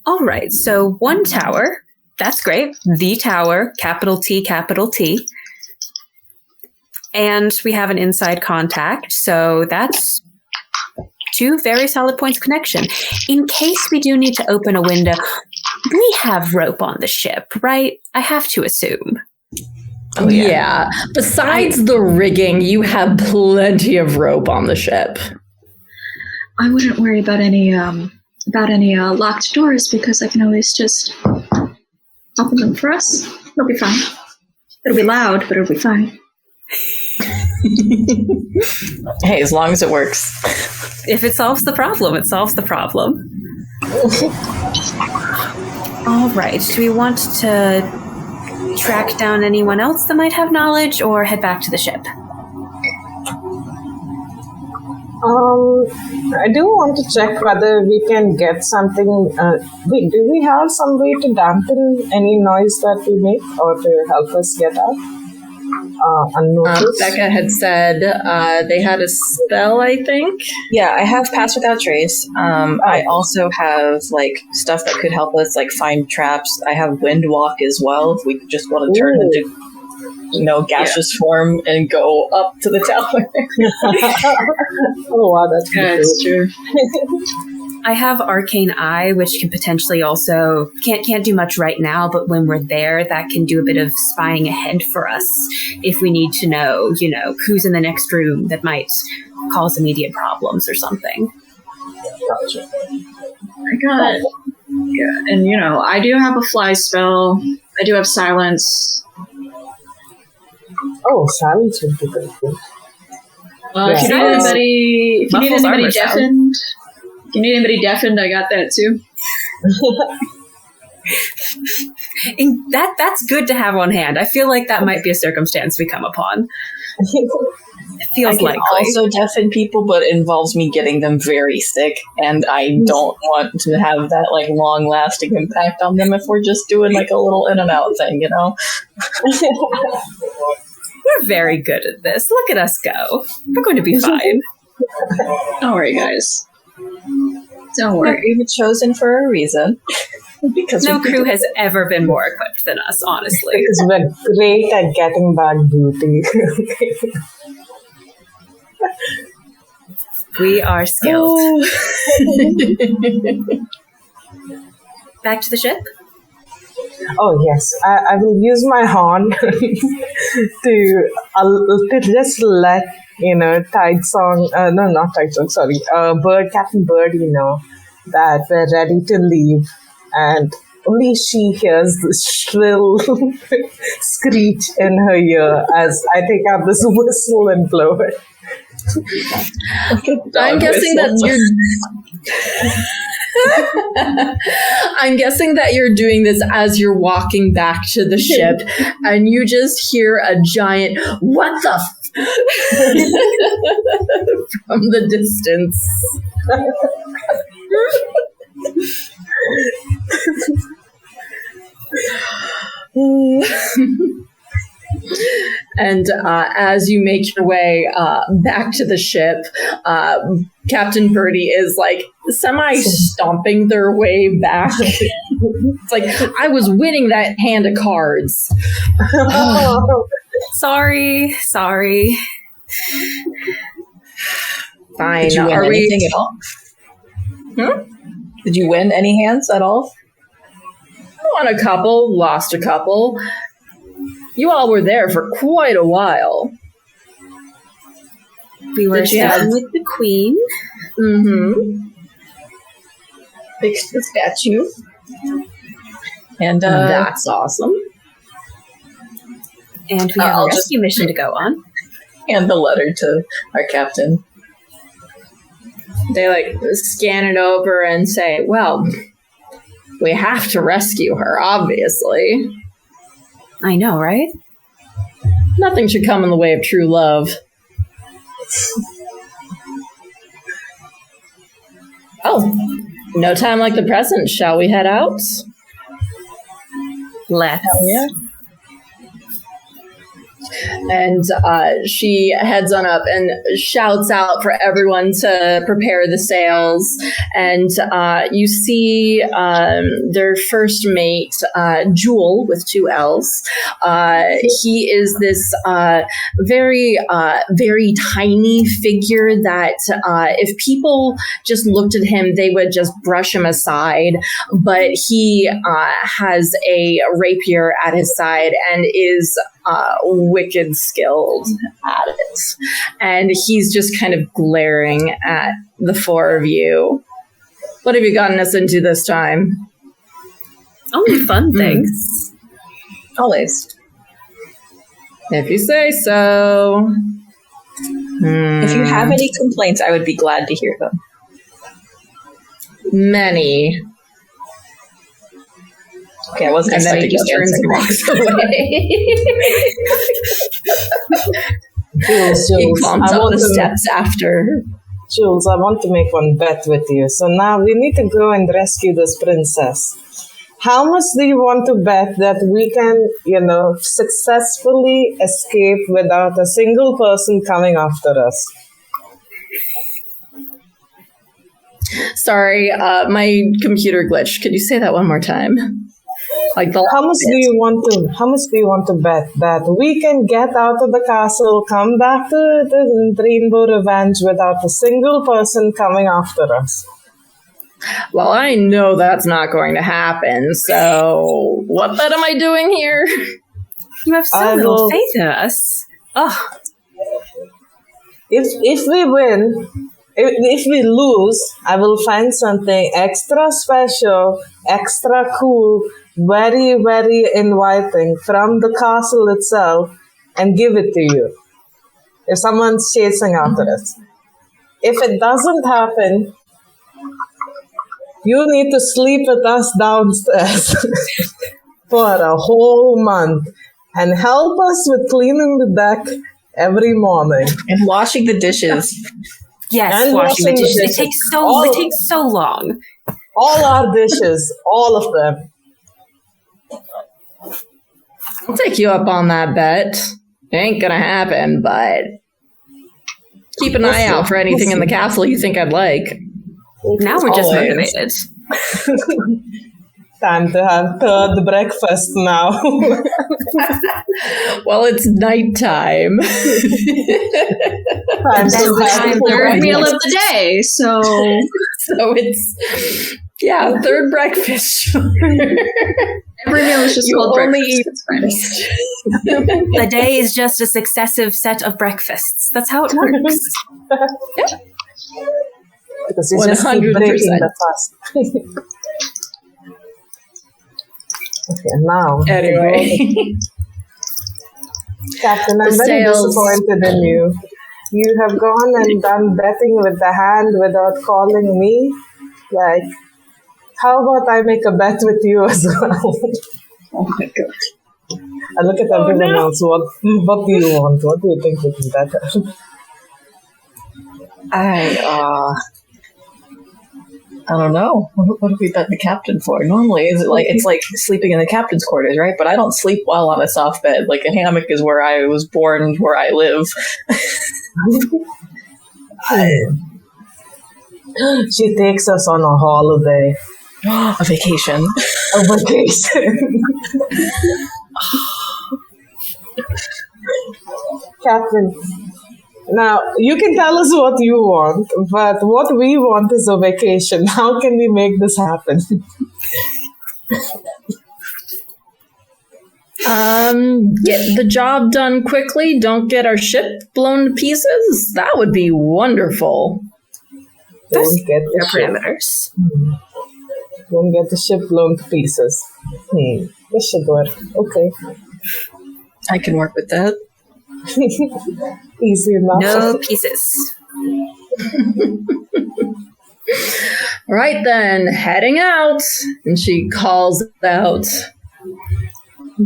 All right. So one tower. That's great. The tower, capital T, capital T. And we have an inside contact. So that's 2 very solid points of connection. In case we do need to open a window, we have rope on the ship, right? I have to assume. Oh, yeah. Besides the rigging, you have plenty of rope on the ship. I wouldn't worry about any locked doors because I can always just open them for us. It'll be fine. It'll be loud, but it'll be fine. Hey, as long as it works. If it solves the problem, it solves the problem. All right. Do we want to track down anyone else that might have knowledge or head back to the ship? I do want to check whether we can get something. Do we have some way to dampen any noise that we make or to help us get out unnoticed? Becca had said they had a spell, I think. Yeah, I have Pass Without Trace. I also have like stuff that could help us like find traps. I have Wind Walk as well if we just want to turn into gaseous form and go up to the tower. Oh wow, that's good. That's true. I have Arcane Eye, which can potentially also can't do much right now, but when we're there, that can do a bit of spying ahead for us if we need to know, who's in the next room that might cause immediate problems or something. Gotcha. I got it. Yeah, and I do have a fly spell. I do have silence. Oh, silence would be good. If you need anybody deafened, I got that too. And that's good to have on hand. I feel like that might be a circumstance we come upon. It feels I can likely. also deafen people, but it involves me getting them very sick, and I don't want to have that like long-lasting impact on them if we're just doing like a little in and out thing, We're very good at this. Look at us go. We're going to be fine. Don't worry, guys. Don't worry. We were chosen for a reason. Because no crew has ever been more equipped than us, honestly. Because we're great at getting back booty. We are skilled. Back to the ship? Oh yes, I will use my horn to just let Tide Song. No, not Tide Song. Sorry, Captain Bird. That we're ready to leave, and only she hears this shrill screech in her ear as I take out this whistle and blow it. I'm guessing that I'm guessing that you're doing this as you're walking back to the ship, and you just hear a giant "What the?" from the distance. And as you make your way back to the ship, Captain Birdie is like semi-stomping their way back. It's like, I was winning that hand of cards. Sorry. Fine. Did you win anything at all? Did you win any hands at all? Won a couple, lost a couple. You all were there for quite a while. We were standing with the queen. Mm-hmm. Fixed the statue. And that's awesome. And we have a rescue mission to go on. Hand the letter to our captain. They scan it over and say, well, we have to rescue her, obviously. I know, right? Nothing should come in the way of true love. Oh, no time like the present. Shall we head out? Let's. Yeah. And she heads on up and shouts out for everyone to prepare the sails. And you see their first mate, Jewel, with 2 L's. He is this very, very tiny figure that if people just looked at him, they would just brush him aside. But he has a rapier at his side and is wicked skilled at it. And he's just kind of glaring at the 4 of you. What have you gotten us into this time? Only fun things. Always. If you say so. If you have any complaints, I would be glad to hear them. Many. Okay, I wasn't And then he expecting just turns and walks away. Jules, He climbs up the steps after. Jules, I want to make one bet with you. So now we need to go and rescue this princess. How much do you want to bet that we can, successfully escape without a single person coming after us? Sorry, my computer glitched. Could you say that one more time? How much do you want to bet that we can get out of the castle, come back to the Rainbow Revenge without a single person coming after us? Well, I know that's not going to happen, so what bet am I doing here? You have so little faith in us. Oh. If we win, if we lose, I will find something extra special, extra cool, very, very inviting from the castle itself and give it to you. If someone's chasing after us. If it doesn't happen, you need to sleep with us downstairs for a whole month and help us with cleaning the deck every morning. And washing the dishes. Yes, and washing the dishes. It takes so long. All our dishes, all of them. I'll take you up on that bet. It ain't gonna happen, but keep an eye out for anything in the castle you think I'd like. Now we're just motivated. Time to have third breakfast now. Well, it's nighttime. That's the third meal of the day, so it's third breakfast. Every meal is just called breakfast. The day is just a successive set of breakfasts. That's how it works. Because it's just keep breaking the fast. Okay, now. Anyway. Captain, I'm very disappointed in you. You have gone and done betting with the hand without calling me. Like, how about I make a bet with you as well? Oh my god. I look at everyone else. What do you want? What do you think would be better? I don't know. What do we bet the captain for? Normally, it's like sleeping in the captain's quarters, right? But I don't sleep well on a soft bed. Like a hammock is where I was born, where I live. She takes us on a holiday. A vacation. A vacation. Captain, now you can tell us what you want, but what we want is a vacation. How can we make this happen? Get the job done quickly. Don't get our ship blown to pieces. That would be wonderful. Don't get the parameters. Don't get the ship blown to pieces. This should work. Okay. I can work with that. Easy enough. No pieces. Right then, heading out. And she calls out.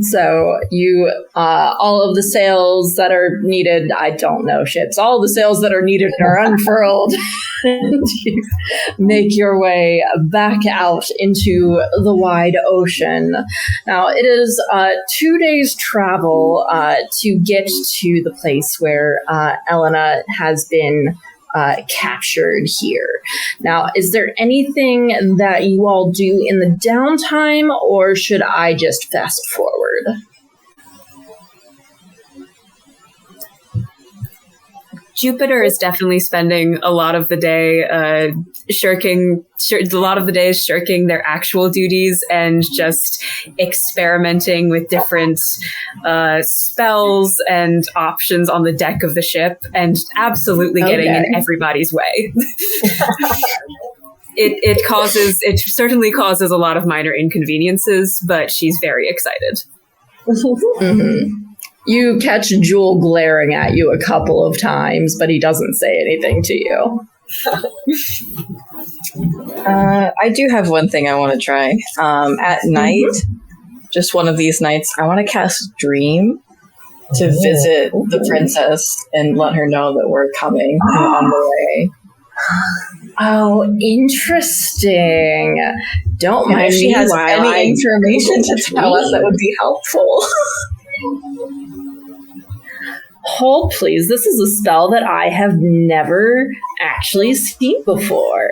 So you, all of the sails that are needed, I don't know ships, all the sails that are needed are unfurled. And you make your way back out into the wide ocean. Now, it is 2 days travel to get to the place where Elena has been captured here. Now, is there anything that you all do in the downtime, or should I just fast forward? Jupiter is definitely spending a lot of the day shirking their actual duties and just experimenting with different spells and options on the deck of the ship, and absolutely getting in everybody's way. It certainly causes a lot of minor inconveniences, but she's very excited. Mm-hmm. You catch Jewel glaring at you a couple of times, but he doesn't say anything to you. I do have one thing I want to try. At night, just one of these nights, I want to cast Dream to visit the princess and let her know that we're coming on the way. Oh, interesting. Don't mind if she me has while any information to tell us, that would be helpful. Hold, please. This is a spell that I have never actually seen before.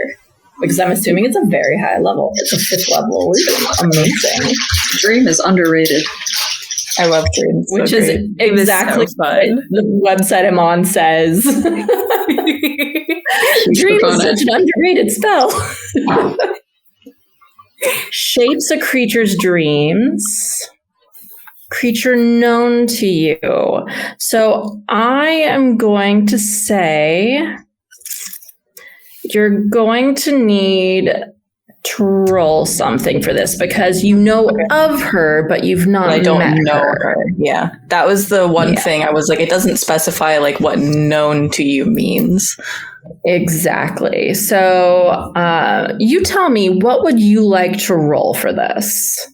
Because I'm assuming it's a very high level. It's a 5th level illusion. Amazing. Dream is underrated. I love Dream. Which is exactly what the website I'm on says. Dream is such an underrated spell. Shapes a creature's dreams. Creature known to you. So I am going to say you're going to need to roll something for this because you know of her, but you've not met her. I don't know her. Yeah. That was the one thing I was like, it doesn't specify like what known to you means. Exactly. So you tell me, what would you like to roll for this?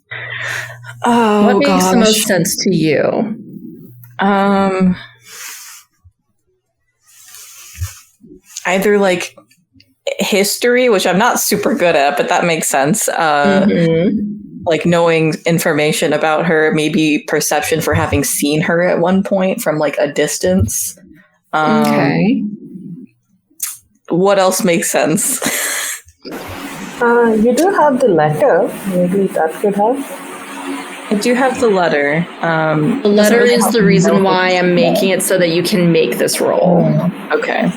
What makes the most sense to you? Either like history, which I'm not super good at, but that makes sense. like knowing information about her, maybe perception for having seen her at one point from like a distance. Okay. What else makes sense? You do have the letter. Maybe that could help. I do have the letter. The letter is the reason why I'm making it so that you can make this roll. Okay.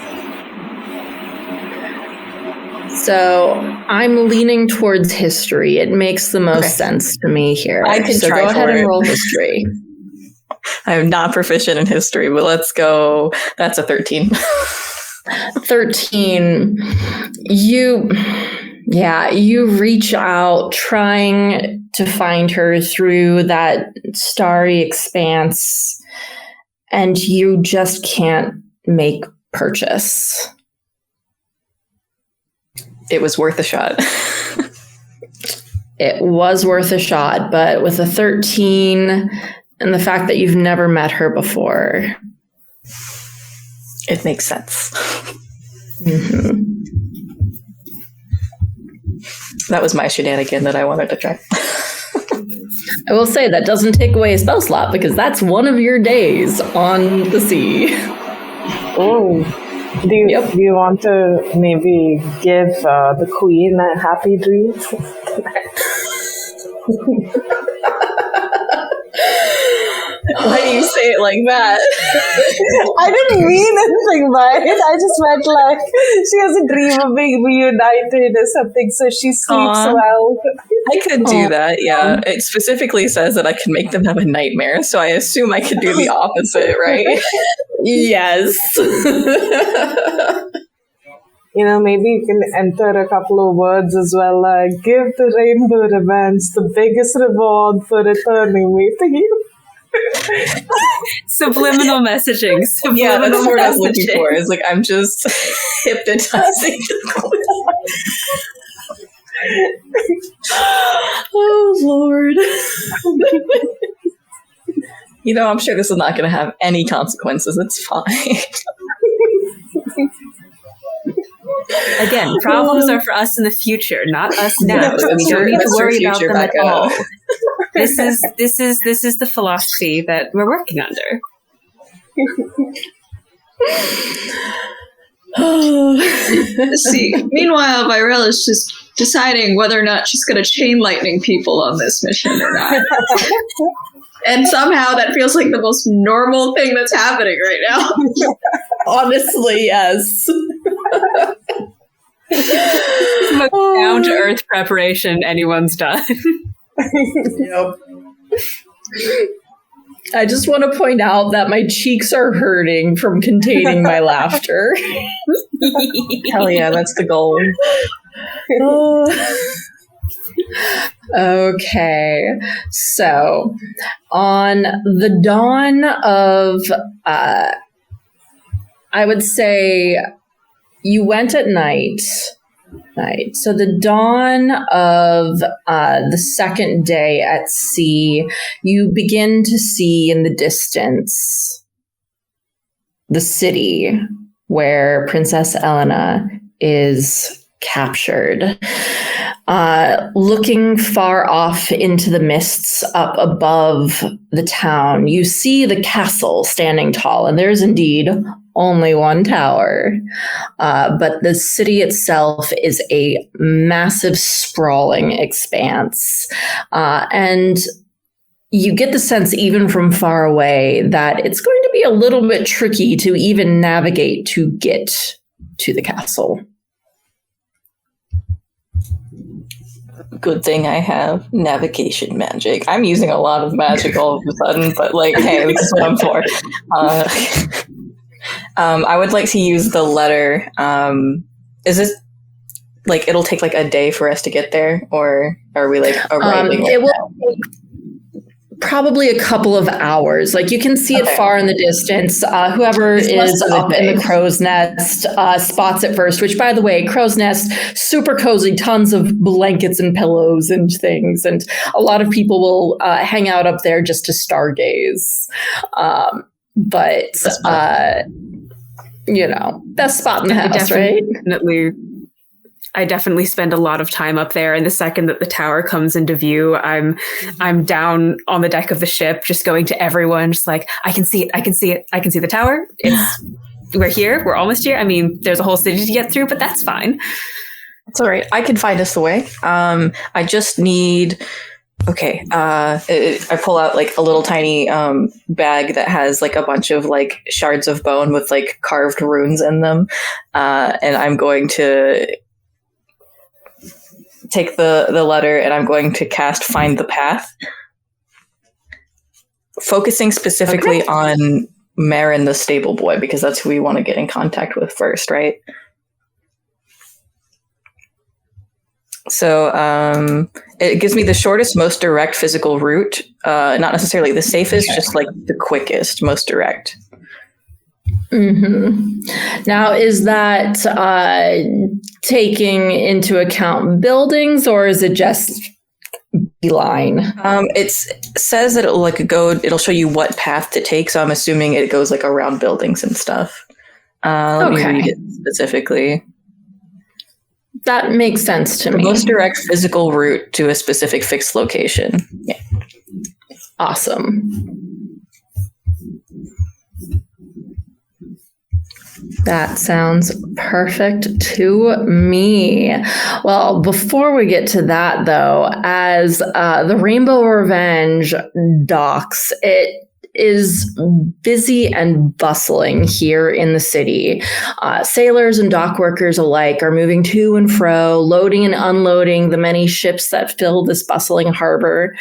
So I'm leaning towards history. It makes the most sense to me here. I can so try go ahead for and it. roll history. I'm not proficient in history, but let's go. That's a 13. 13. You reach out trying to find her through that starry expanse, and you just can't make purchase. It was worth a shot. It was worth a shot, but with a 13 and the fact that you've never met her before, it makes sense. Mm-hmm. That was my shenanigan that I wanted to try. I will say that doesn't take away a spell slot because that's one of your days on the sea. Oh, do you want to maybe give the queen a happy dream? Why do you say it like that? I didn't mean anything by it. I just meant like she has a dream of being reunited or something, so she sleeps well. I could do that, yeah. It specifically says that I can make them have a nightmare, so I assume I could do the opposite, right? Yes. Maybe you can enter a couple of words as well, like, give the rainbow romance the biggest reward for returning me to you. Subliminal messaging. Yeah, that's what I was looking for. It's like, I'm just hypnotizing the queen. Oh, Lord. I'm sure this is not going to have any consequences. It's fine. Again, problems are for us in the future, not us now. So we don't need to worry about them at all. This is the philosophy that we're working under. See, meanwhile, Vyrelle is just deciding whether or not she's going to chain lightning people on this mission or not. And somehow that feels like the most normal thing that's happening right now. Honestly, yes. Most down to earth preparation anyone's done. Yep. I just want to point out that my cheeks are hurting from containing my laughter. Hell yeah, that's the goal. Okay, so on the dawn of, I would say you went at night. So the dawn of the second day at sea, you begin to see in the distance the city where Princess Elena is captured. Looking far off into the mists up above the town, you see the castle standing tall, and there's indeed only one tower. But the city itself is a massive, sprawling expanse. And you get the sense, even from far away, that it's going to be a little bit tricky to even navigate to get to the castle. Good thing I have navigation magic. I'm using a lot of magic all of a sudden, but hey, this is what I'm for. I would like to use the letter. Is this it'll take a day for us to get there, or are we arriving? It will take probably a couple of hours. You can see it far in the distance. Whoever is up in the crow's nest spots it first, which, by the way, crow's nest, super cozy, tons of blankets and pillows and things. And a lot of people will hang out up there just to stargaze. Best spot in the house, right? Definitely I definitely spend a lot of time up there. And the second that the tower comes into view, I'm down on the deck of the ship, just going to everyone, just like, I can see it. I can see it. I can see the tower. We're here. We're almost here. I mean, there's a whole city to get through, but that's fine. It's all right. I can find us the way. I just need. Okay. I pull out like a little tiny bag that has like a bunch of like shards of bone with like carved runes in them, and I'm going to take the letter and I'm going to cast Find the Path, focusing specifically on Marin the stable boy because that's who we want to get in contact with first, right? So it gives me the shortest, most direct physical route. Not necessarily the safest, just like the quickest, most direct. Mm-hmm. Now, is that taking into account buildings, or is it just beeline? It says that it'll show you what path to take. So I'm assuming it goes like around buildings and stuff. Let me read it specifically. That makes sense to me. The most direct physical route to a specific fixed location. Yeah. Awesome. That sounds perfect to me. Well, before we get to that, though, as the Rainbow Revenge docks, it is busy and bustling here in the city. Sailors and dock workers alike are moving to and fro, loading and unloading the many ships that fill this bustling harbor.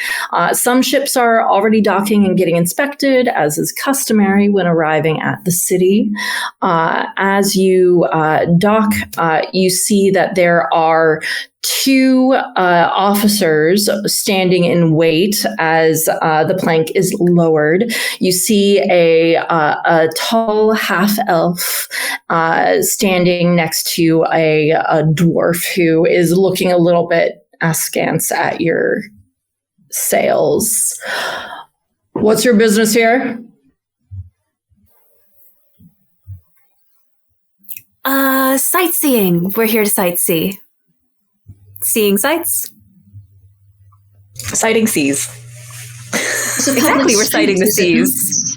Some ships are already docking and getting inspected, as is customary when arriving at the city. As you dock, you see that there are two officers standing in wait as the plank is lowered. You see a tall half-elf standing next to a dwarf who is looking a little bit askance at your sails. What's your business here? Sightseeing. We're here to sightsee. Seeing sights? Sighting seas. Exactly, we're sighting the seas.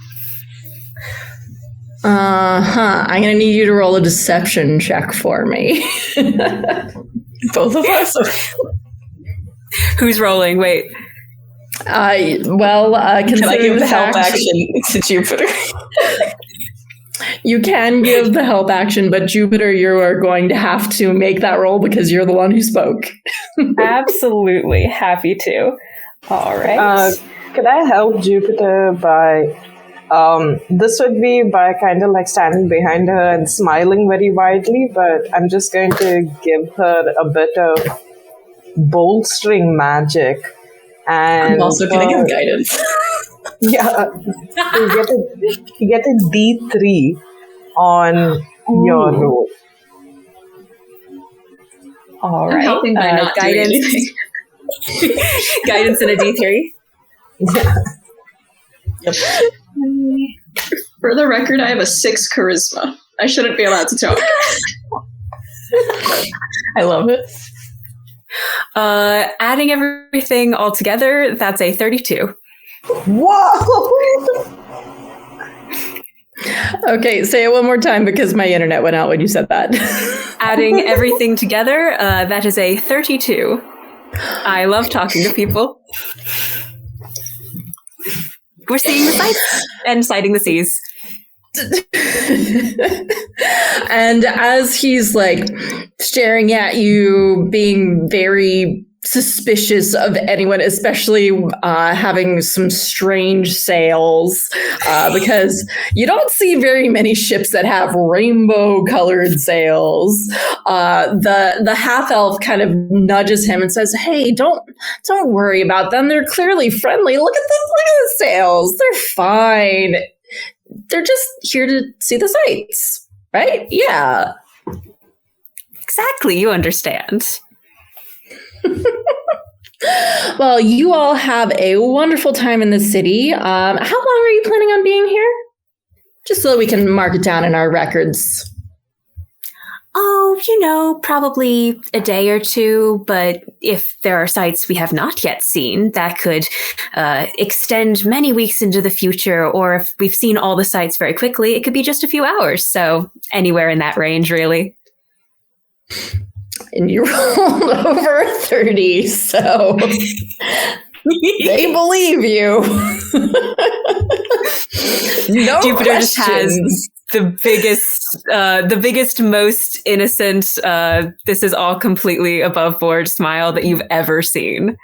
I'm going to need you to roll a deception check for me. Both of us? Who's rolling? Wait. Can I give the help action to Jupiter? You can give the help action, but Jupiter, you are going to have to make that roll because you're the one who spoke. Absolutely. Happy to. All right. Could I help Jupiter by... this would be by kind of like standing behind her and smiling very widely, but I'm just going to give her a bit of bolstering magic. And I'm also going to give guidance. Yeah, you get a D3 on your roll. All I'm right. helping by not guidance. doing anything. Guidance and a D3. Yeah. Yep. For the record, I have a 6 charisma. I shouldn't be allowed to talk. I love it. Adding everything all together, that's a 32. Whoa! Okay, say it one more time because my internet went out when you said that. Adding everything together, that is a 32. I love talking to people. We're seeing the sights and sighting the seas. And as he's like staring at you, being very suspicious of anyone, especially having some strange sails, because you don't see very many ships that have rainbow colored sails. The half elf kind of nudges him and says, "Hey, don't worry about them. They're clearly friendly. Look at the sails. They're fine. They're just here to see the sights, right? Yeah." Exactly, you understand. Well, you all have a wonderful time in the city. How long are you planning on being here? Just so that we can mark it down in our records. Probably a day or two, but if there are sites we have not yet seen, that could extend many weeks into the future, or if we've seen all the sites very quickly, it could be just a few hours. So anywhere in that range, really. And you rolled over 30, so they believe you. No Jupiter questions. just has the biggest, most innocent, this is all completely above board smile that you've ever seen.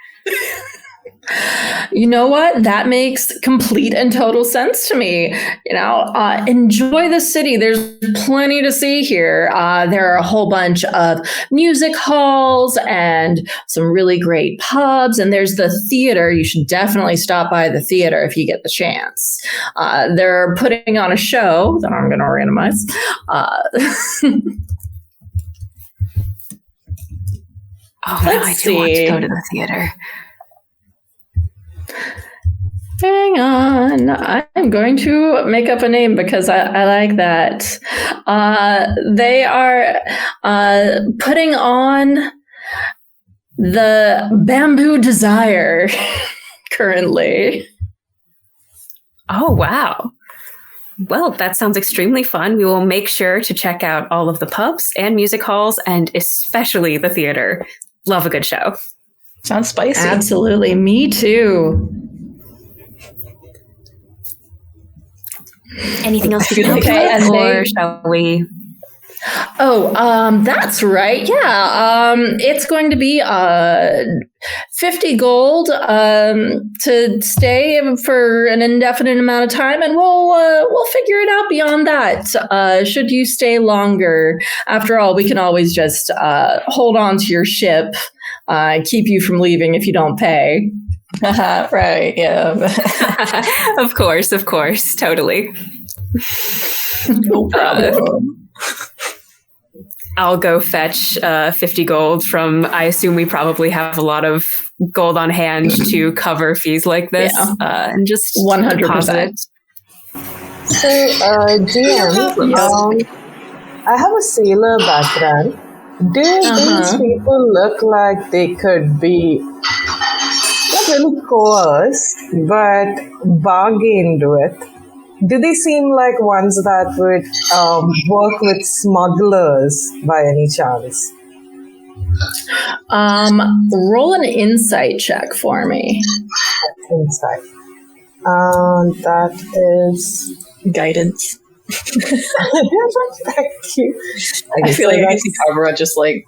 You know what? That makes complete and total sense to me. Enjoy the city. There's plenty to see here. There are a whole bunch of music halls and some really great pubs. And there's the theater. You should definitely stop by the theater if you get the chance. They're putting on a show that I'm going to randomize. I do want to go to the theater. Hang on. I'm going to make up a name because I like that. They are putting on the Bamboo Desire currently. Oh, wow. Well, that sounds extremely fun. We will make sure to check out all of the pubs and music halls, and especially the theater. Love a good show. Sounds spicy. Absolutely. Me too. Anything else we can help with, or shall we? Oh, that's right. Yeah. It's going to be 50 gold to stay for an indefinite amount of time, and we'll figure it out beyond that. Should you stay longer, after all, we can always just hold on to your ship, keep you from leaving if you don't pay. Right, yeah. Of course, totally. No problem. I'll go fetch 50 gold from, I assume we probably have a lot of gold on hand to cover fees like this, and just 100%. So, GM, I have a sailor background. Do these people look like they could be not really coerced, but bargained with? Do they seem like ones that would work with smugglers by any chance? Roll an insight check for me. Insight. That is Guidance. Thank you. I feel like I see Karbara just like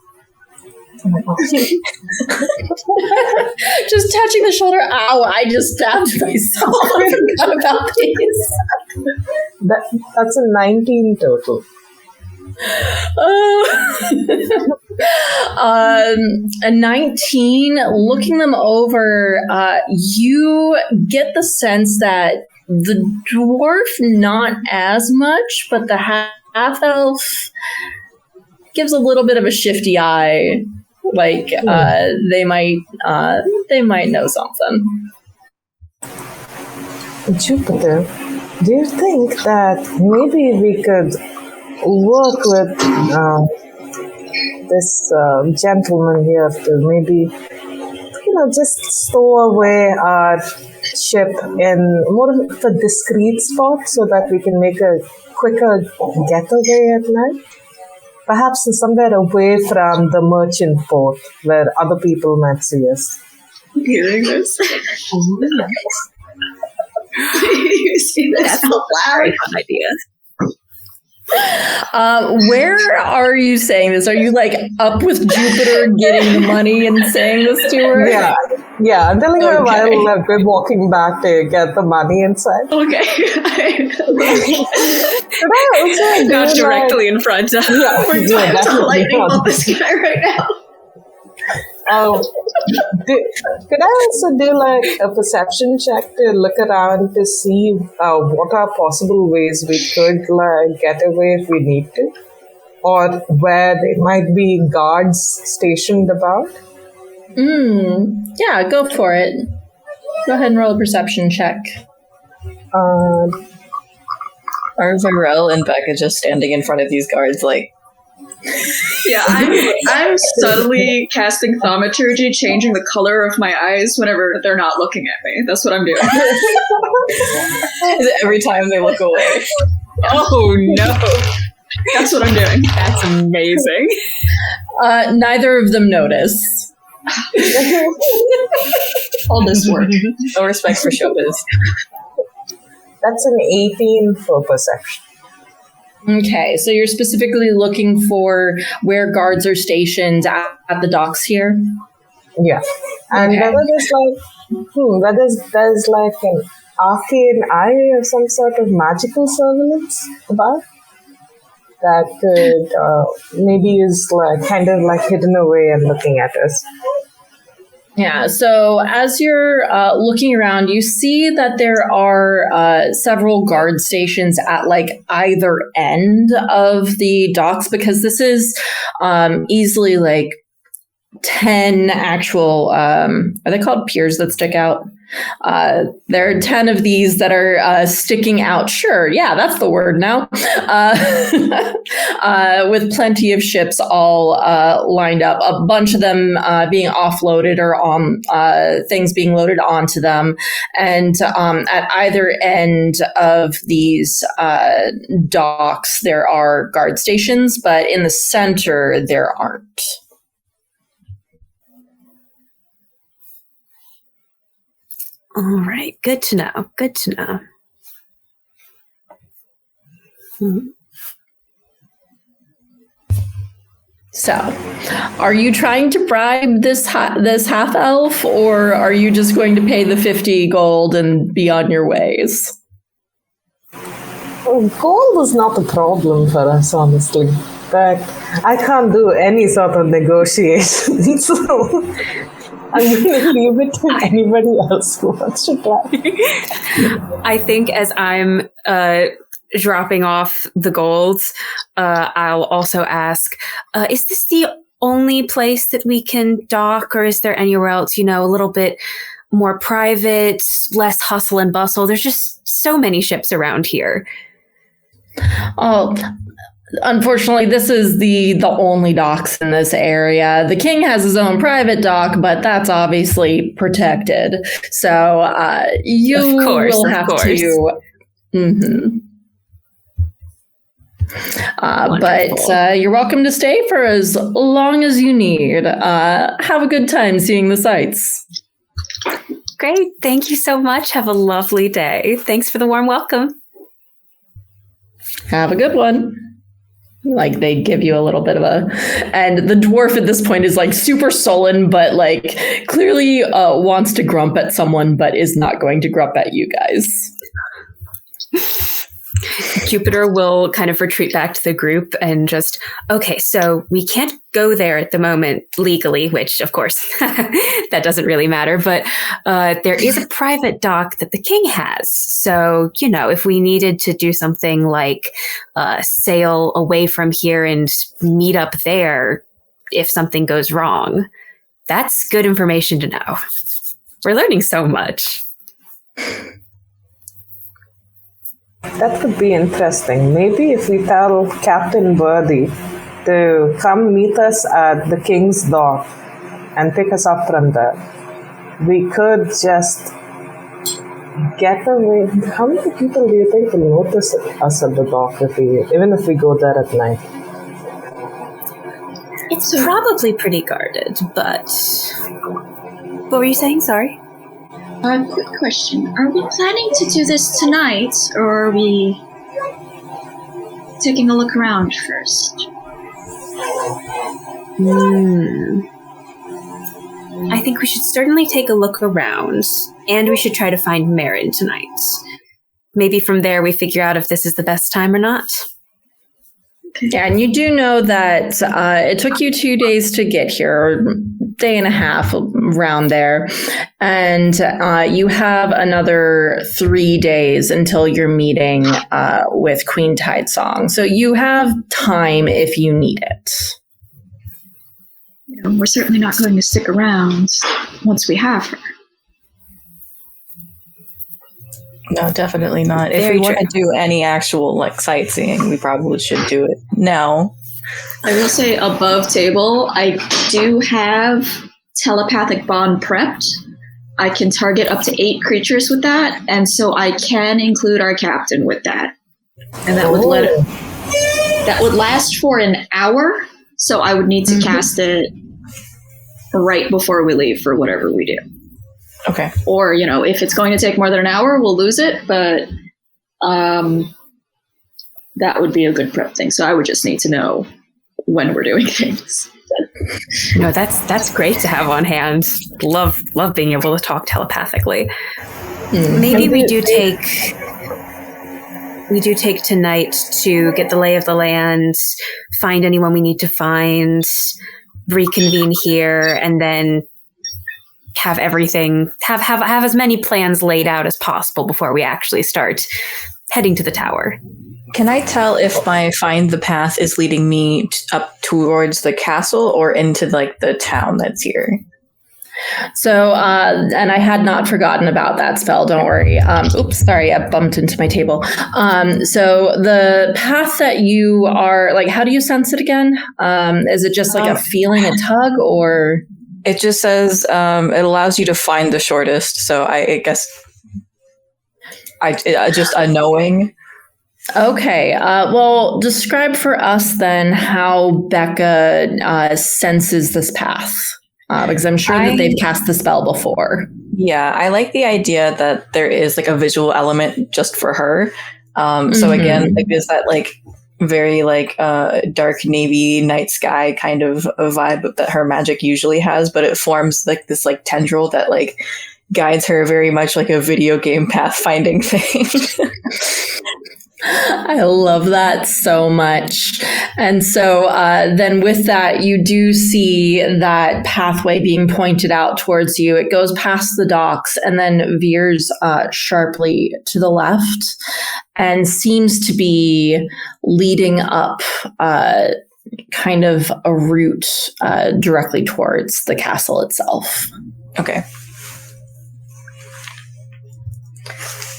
Just touching the shoulder. Ow, I just stabbed myself. I forgot about these. That's a 19 total. A 19, looking them over, you get the sense that the dwarf, not as much, but the half-elf gives a little bit of a shifty eye. Like, they might know something. Jupiter, do you think that maybe we could work with this gentleman here to maybe, just stow away our ship in more of a discreet spot so that we can make a quicker getaway at night? Perhaps somewhere away from the merchant port where other people might see us. I'm hearing this. You see this out loud? Fun idea. Where are you saying this? Are you like up with Jupiter getting the money and saying this to her? Yeah. I'm telling her while we're walking back to get the money inside. Okay. Could I also Not directly in front of. We're definitely lightning not. on this guy right now. Could I also do like a perception check to look around to see what are possible ways we could get away if we need to? Or where there might be guards stationed about? Yeah, go for it. Go ahead and roll a perception check. are Vyrelle and Becca just standing in front of these guards like, Yeah, I'm subtly casting thaumaturgy, changing the color of my eyes whenever they're not looking at me. That's what I'm doing. Every time they look away. Oh no. That's what I'm doing. That's amazing. Neither of them notice. All this work. No respect for showbiz. That's an 18 for perception. Okay, so you're specifically looking for where guards are stationed at the docks here? Yeah. And Okay. whether there's like an arcane eye or some sort of magical surveillance about that could maybe is like kind of like hidden away and looking at us. Yeah, so as you're looking around, you see that there are several guard stations at like either end of the docks, because this is easily like 10 actual, are they called piers that stick out? There are 10 of these that are sticking out. Sure, yeah, that's the word now. With plenty of ships all lined up, a bunch of them being offloaded or on things being loaded onto them. And at either end of these docks, there are guard stations, but in the center, there aren't. All right. Good to know. Good to know. So, are you trying to bribe this half elf, or are you just going to pay the 50 gold and be on your ways? Gold is not a problem for us, honestly. But I can't do any sort of negotiation, so I'm going to leave it to anybody else who wants to try. I think as I'm dropping off the gold, I'll also ask, is this the only place that we can dock, or is there anywhere else, a little bit more private, less hustle and bustle? There's just so many ships around here. Oh, unfortunately, this is the only docks in this area. The king has his own private dock, but that's obviously protected. So you will have to. Mm-hmm. But you're welcome to stay for as long as you need. Have a good time seeing the sights. Great. Thank you so much. Have a lovely day. Thanks for the warm welcome. Have a good one. Like, they give you a little bit of and the dwarf at this point is like super sullen, but like clearly wants to grump at someone, but is not going to grump at you guys. Jupiter will kind of retreat back to the group and just, okay, so we can't go there at the moment legally, which of course that doesn't really matter, but there is a private dock that the king has. So, if we needed to do something like sail away from here and meet up there if something goes wrong, that's good information to know. We're learning so much. That could be interesting. Maybe if we tell Captain Worthy to come meet us at the King's Dock and pick us up from there, we could just get away. How many people do you think will notice us at the dock even if we go there at night? It's probably pretty guarded, but... What were you saying? Sorry? Quick question. Are we planning to do this tonight, or are we taking a look around first? I think we should certainly take a look around, and we should try to find Marin tonight. Maybe from there we figure out if this is the best time or not. Yeah, and you do know that it took you 2 days to get here, or day and a half around there. And you have another 3 days until your meeting with Queen Tidesong. So you have time if you need it. We're certainly not going to stick around once we have her. No, definitely not. If Very we want true. to do any actual sightseeing, we probably should do it now. I will say above table, I do have telepathic bond prepped. I can target up to 8 creatures with that, and so I can include our captain with that. And that would last for an hour, so I would need to cast it right before we leave for whatever we do. Okay. Or, if it's going to take more than an hour, we'll lose it, but that would be a good prep thing. So I would just need to know when we're doing things. No, that's great to have on hand. Love being able to talk telepathically. Maybe we do take tonight to get the lay of the land, find anyone we need to find, reconvene here, and then have everything have as many plans laid out as possible before we actually start heading to the tower. Can I tell if my find the path is leading me up towards the castle or into the town that's here? So, and I had not forgotten about that spell. Don't worry. Oops, sorry, I bumped into my table. So the path that you are how do you sense it again? Is it just a feeling, a tug, or? It just says it allows you to find the shortest. So I guess just a knowing. Okay. Well, describe for us then how Becca senses this path. Because I'm sure that they've cast the spell before. Yeah, I like the idea that there is a visual element just for her. So again, is that very dark navy night sky kind of a vibe that her magic usually has, but it forms this tendril that guides her very much like a video game pathfinding thing. I love that so much. And so then with that, you do see that pathway being pointed out towards you. It goes past the docks and then veers sharply to the left and seems to be leading up kind of a route directly towards the castle itself. Okay.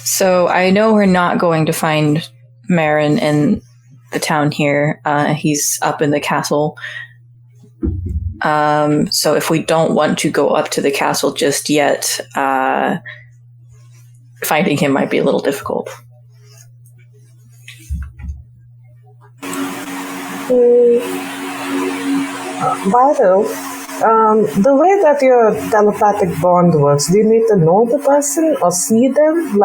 So I know we're not going to find Marin in the town here. He's up in the castle. So if we don't want to go up to the castle just yet, finding him might be a little difficult. Vyrelle, the way that your telepathic bond works, do you need to know the person or see them?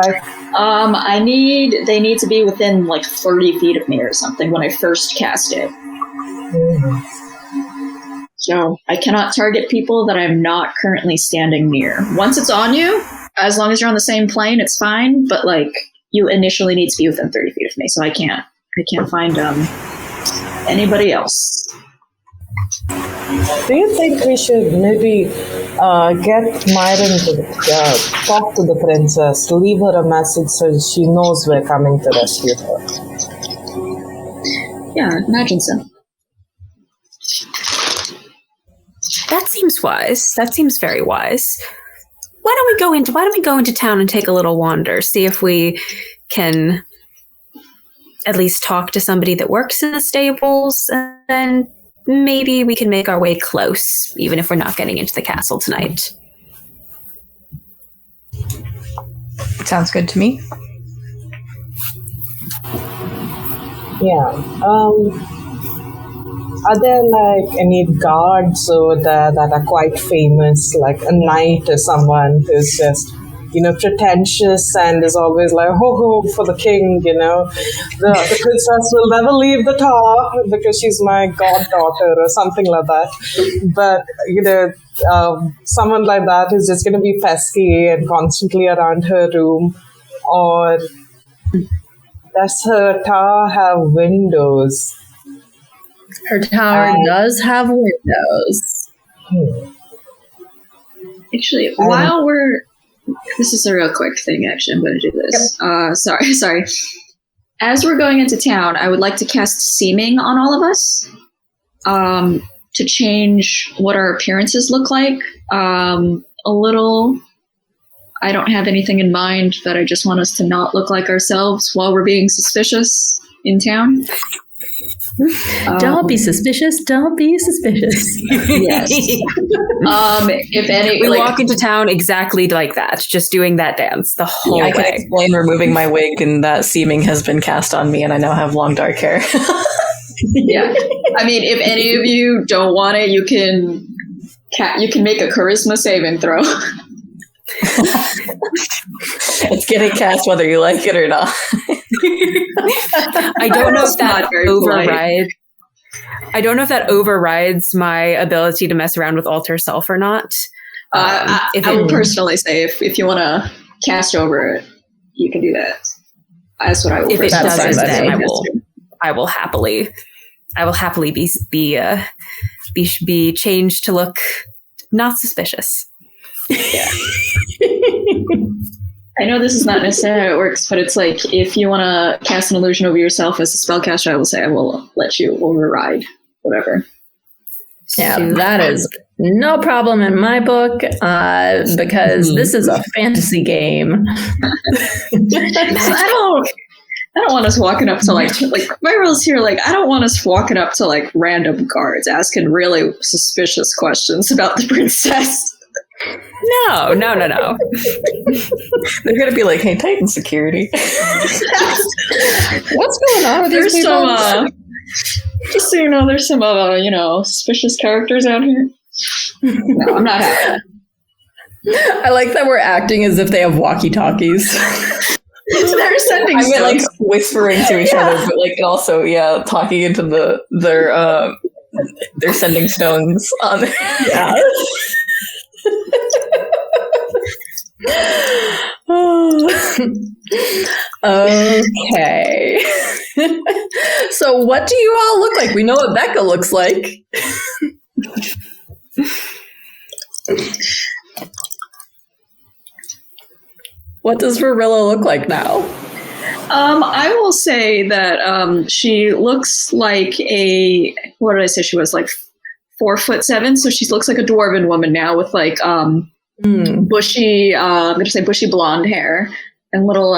They need to be within 30 feet of me or something when I first cast it. So I cannot target people that I'm not currently standing near. Once it's on you, as long as you're on the same plane, it's fine. But you initially need to be within 30 feet of me, so I can't find anybody else. Do you think we should maybe get Myron to talk to the princess, leave her a message so she knows we're coming to rescue her? Yeah, imagine so. That seems wise. That seems very wise. Why don't we go into town and take a little wander, see if we can at least talk to somebody that works in the stables, and then maybe we can make our way close, even if we're not getting into the castle tonight. Sounds good to me. Yeah. Are there any guards over there that are quite famous, like a knight or someone who's just, pretentious and is always ho ho for the king, The princess will never leave the tower because she's my goddaughter or something like that. But, someone like that is just going to be pesky and constantly around her room. Or does her tower have windows? Her tower does have windows. Actually, this is a real quick thing, actually. I'm going to do this. Yep. Sorry. As we're going into town, I would like to cast Seeming on all of us to change what our appearances look like a little. I don't have anything in mind, but I just want us to not look like ourselves while we're being suspicious in town. Don't be suspicious. Don't be suspicious. Yes. If any, We walk into town exactly like that, just doing that dance the whole I can way. explain removing my wig and that seeming has been cast on me and I now have long dark hair. yeah. I mean, if any of you don't want it, you can make a charisma saving throw. It's getting cast whether you like it or not. I don't know if That's that not very polite. overrides. I don't know if that overrides my ability to mess around with alter self or not. I will personally say if you want to cast over it, you can do that. That's what I will. If it personally doesn't, say. then I will happily be changed to look not suspicious. Yeah. I know this is not necessarily how it works, but it's like if you want to cast an illusion over yourself as a spellcaster, I will say I will let you override whatever. Yeah, that is no problem in my book because this is a fantasy game. I don't want us walking up to like Vyrelle's here. Like, I don't want us walking up to like random guards asking really suspicious questions about the princess. No. They're gonna be like, "Hey, Titan security, What's going on with There's these people? some, just so you know, there's some, suspicious characters out here. No, I'm not having it. I like that we're acting as if they have walkie-talkies. They're sending I mean, like stuff. whispering to each other, but like also, talking into they're sending stones on. Yeah. Okay. So what do you all look like? We know what Becca looks like. What does Vyrelle look like now? I will say that she looks like what did I say? She was like 4'7", so she looks like a dwarven woman now with like bushy, I'm gonna say bushy blonde hair and little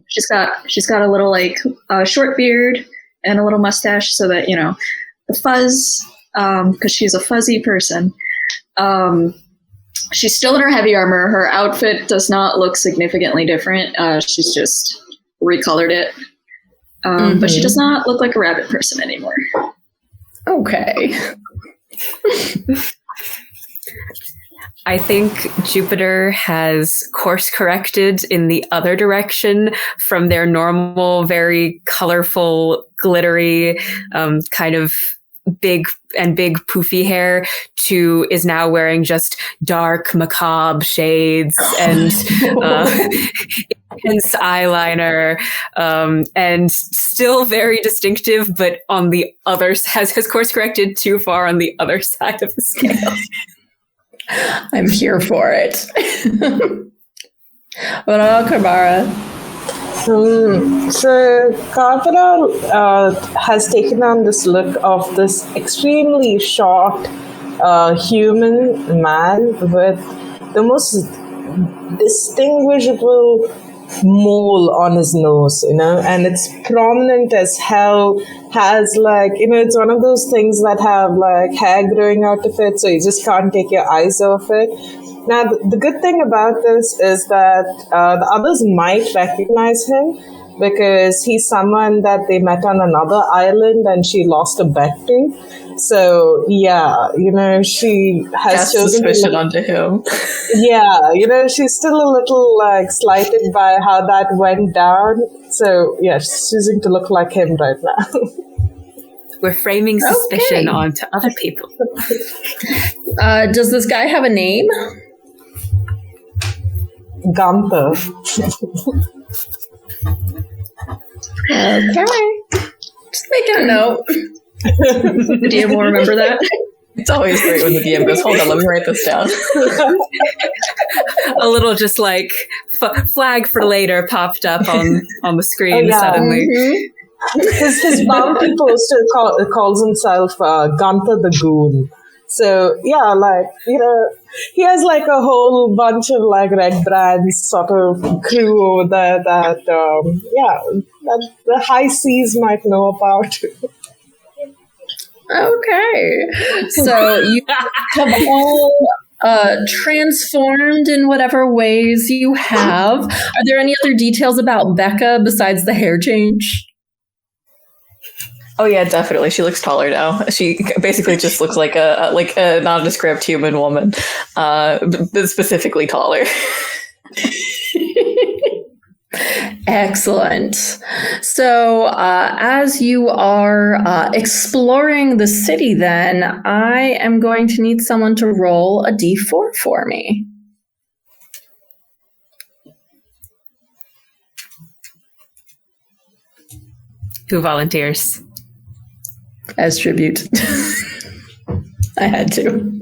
she's got a little like short beard and a little mustache so that the fuzz because she's a fuzzy person. She's still in her heavy armor. Her outfit does not look significantly different. She's just recolored it. But she does not look like a rabbit person anymore. Okay. I think Jupiter has course corrected in the other direction from their normal, very colorful, glittery, kind of big poofy hair is now wearing just dark macabre shades and intense eyeliner, and still very distinctive, but on the other has course corrected too far on the other side of the scale. I'm here for it. What about Karbara? So Karbara has taken on this look of this extremely short human man with the most distinguishable mole on his nose, and it's prominent as hell, has like, it's one of those things that have like hair growing out of it, so you just can't take your eyes off it. Now, the good thing about this is that the others might recognize him because he's someone that they met on another island and she lost a bet to. So, she has Cast chosen suspicion onto him. Yeah, she's still a little like slighted by how that went down. So, yeah, she's choosing to look like him right now. We're framing suspicion onto other people. Does this guy have a name? Gunther. Okay. Just making a note. The DM will remember that. It's always great when the DM goes, "Hold on, let me write this down." A little just like flag for later popped up on the screen suddenly. His bounty poster calls himself Gunther the Goon. So, he has like a whole bunch of like Red Brands sort of crew over there that the high seas might know about. Okay. So you have all transformed in whatever ways you have. Are there any other details about Becca besides the hair change? Oh yeah, definitely. She looks taller now. She basically just looks like a nondescript human woman, but specifically taller. Excellent. So, as you are exploring the city, then I am going to need someone to roll a d4 for me. Who volunteers? As tribute. I had to.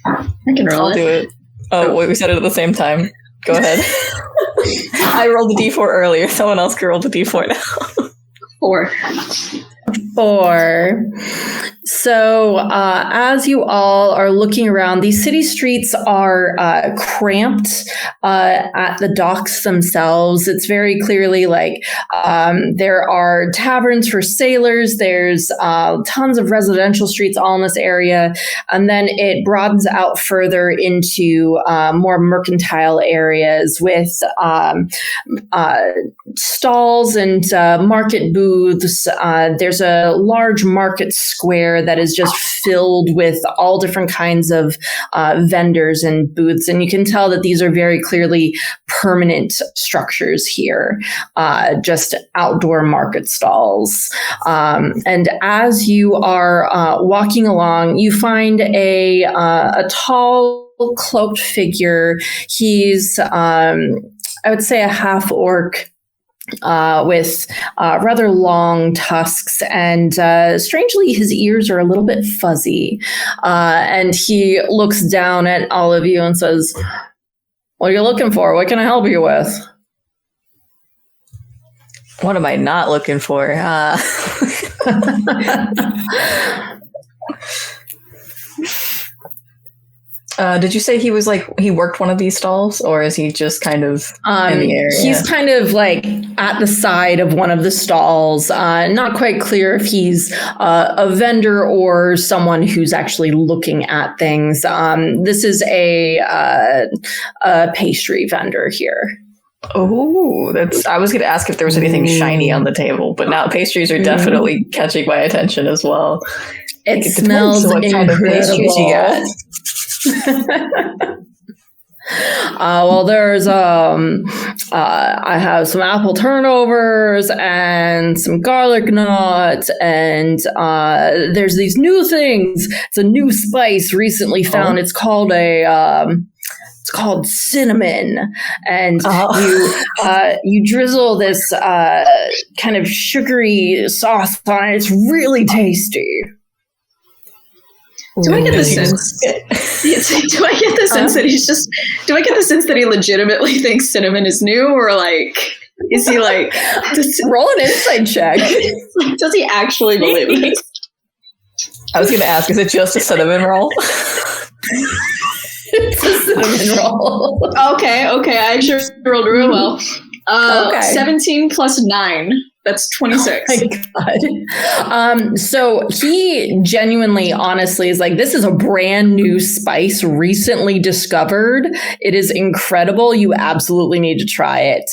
I can roll I'll it. do it. Oh, wait, we said it at the same time. Go ahead. I rolled the d4 earlier. Someone else can roll the d4 now. 4. 4. So, as you all are looking around, these city streets are cramped at the docks themselves. It's very clearly like there are taverns for sailors. There's tons of residential streets all in this area. And then it broadens out further into more mercantile areas with stalls and market booths. There's a large market square that is just filled with all different kinds of vendors and booths. And you can tell that these are very clearly permanent structures here, just outdoor market stalls. And as you are walking along, you find a tall, cloaked figure. He's, I would say, a half-orc, with rather long tusks, and strangely, his ears are a little bit fuzzy. And he looks down at all of you and says, "What are you looking for? What can I help you with?" What am I not looking for? Did you say he was he worked one of these stalls, or is he just kind of in the area? He's kind of like at the side of one of the stalls. Not quite clear if he's a vendor or someone who's actually looking at things. This is a pastry vendor here. Oh, I was going to ask if there was anything shiny on the table, but now pastries are definitely catching my attention as well. It smells incredible. Kind of pastries you got. Well, there's I have some apple turnovers and some garlic nuts, and there's these new things. It's a new spice recently found. It's called it's called cinnamon, and you drizzle this kind of sugary sauce on it. It's really tasty. Do I get the sense? Do I get the sense that he's just? Do I get the sense that he legitimately thinks cinnamon is new, or is he like? Roll an insight check. Does he actually believe it? I was going to ask, is it just a cinnamon roll? It's a cinnamon roll. Okay. I actually rolled real well. 17 plus 9. That's 26. Oh my God. So he genuinely, honestly is like, this is a brand new spice recently discovered. It is incredible. You absolutely need to try it.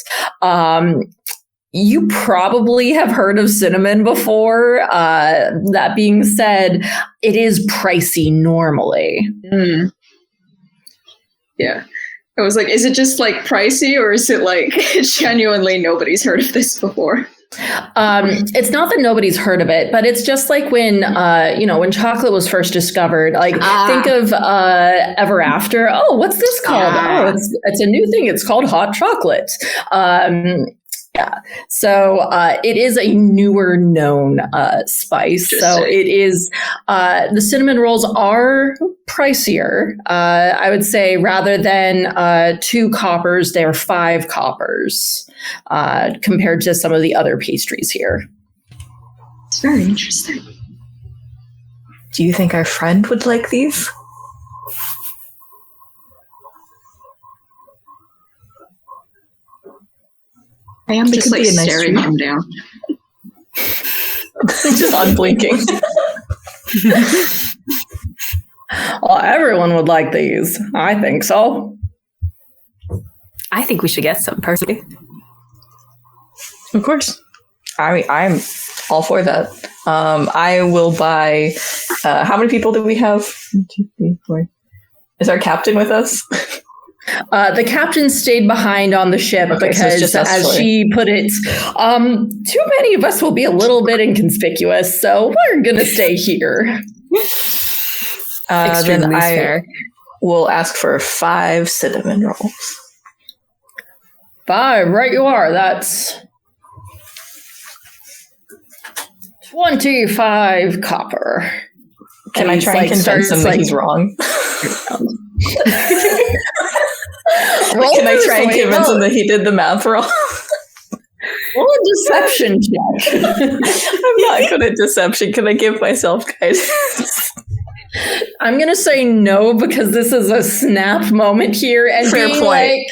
You probably have heard of cinnamon before. That being said, it is pricey normally. Mm. Yeah. I was like, is it just pricey, or is it genuinely nobody's heard of this before? It's not that nobody's heard of it, but it's just like when chocolate was first discovered. Think of Ever After. Oh, what's this called? Oh, it's a new thing. It's called hot chocolate. Yeah. So it is a newer known spice. So it is the cinnamon rolls are pricier. I would say rather than 2 coppers, they're 5 coppers compared to some of the other pastries here. It's very interesting. Do you think our friend would like these? I am just staring him down. Just unblinking. Well, everyone would like these. I think so. I think we should get some, personally. Of course. I'm all for that. I will buy. How many people do we have? 1, 2, 3, 4. Is our captain with us? The captain stayed behind on the ship because, as she put it, too many of us will be a little bit inconspicuous, so we're going to stay here. Extremely fair. Will ask for 5 cinnamon rolls. 5, right you are. That's 25 copper. Can I try and convince him that he's wrong? Can I try and convince him that he did the math wrong? Roll a deception check. I'm not good at deception. Can I give myself guidance? I'm going to say no because this is a snap moment here. And fair being point. Like,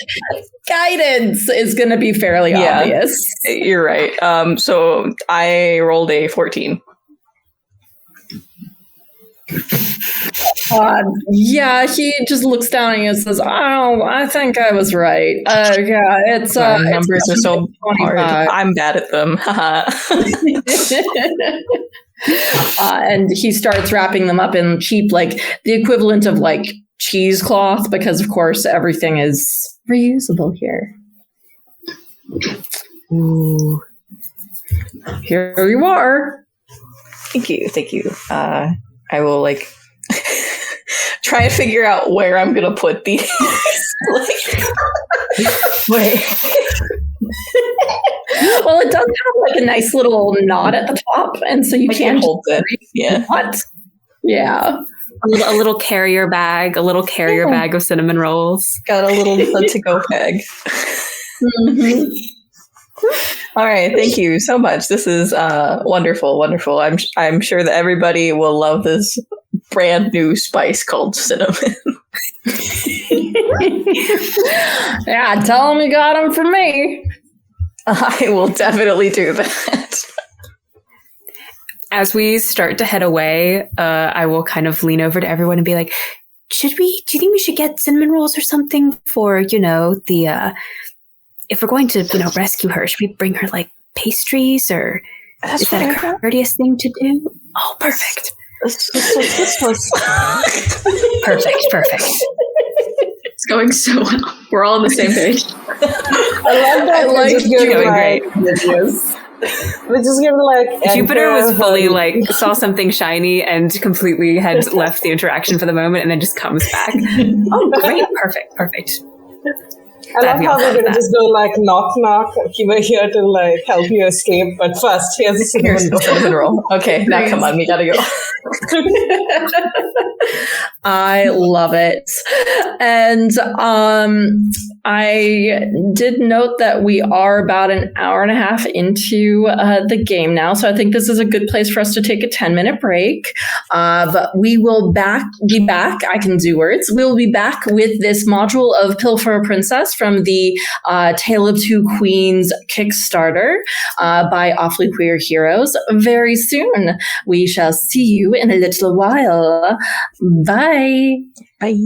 guidance is going to be fairly obvious. You're right. So I rolled a 14. Yeah, he just looks down and says, I think I was right. It's numbers it's are so 25. hard. I'm bad at them. And he starts wrapping them up in cheap, like the equivalent of like cheesecloth, because of course everything is reusable here. Ooh. Here you are. Thank you. I will like try and figure out where I'm gonna put these. Wait. Well, it does have like a nice little knot at the top, and so you can hold it. Yeah. What? Yeah. A little carrier bag, bag of cinnamon rolls. Got a little to-go bag. Mm-hmm. All right, thank you so much. This is wonderful. I'm sure that everybody will love this brand new spice called cinnamon. Yeah, tell them you got them from me. I will definitely do that. As we start to head away, I will kind of lean over to everyone and be like, do you think we should get cinnamon rolls or something for, the, if we're going to, rescue her, should we bring her like pastries or is that a courteous thing to do? Oh, perfect. This was perfect. It's going so well. We're all on the same page. I love that. Like you're doing great. We just give like Jupiter was fully like saw something shiny and completely had left the interaction for the moment and then just comes back. Oh, great. Perfect. I love how we're gonna just go like knock knock. We're here to like help you escape, but first here's a cinnamon roll. Okay, now come on, we gotta go. I love it. And I did note that we are about an hour and a half into the game now, so I think this is a good place for us to take a 10-minute break. But we will be back. I can do words. We'll be back with this module of Pilfer Princess from the Tale of Two Queens Kickstarter by Awfully Queer Heroes very soon. We shall see you in a little while. Bye. Bye.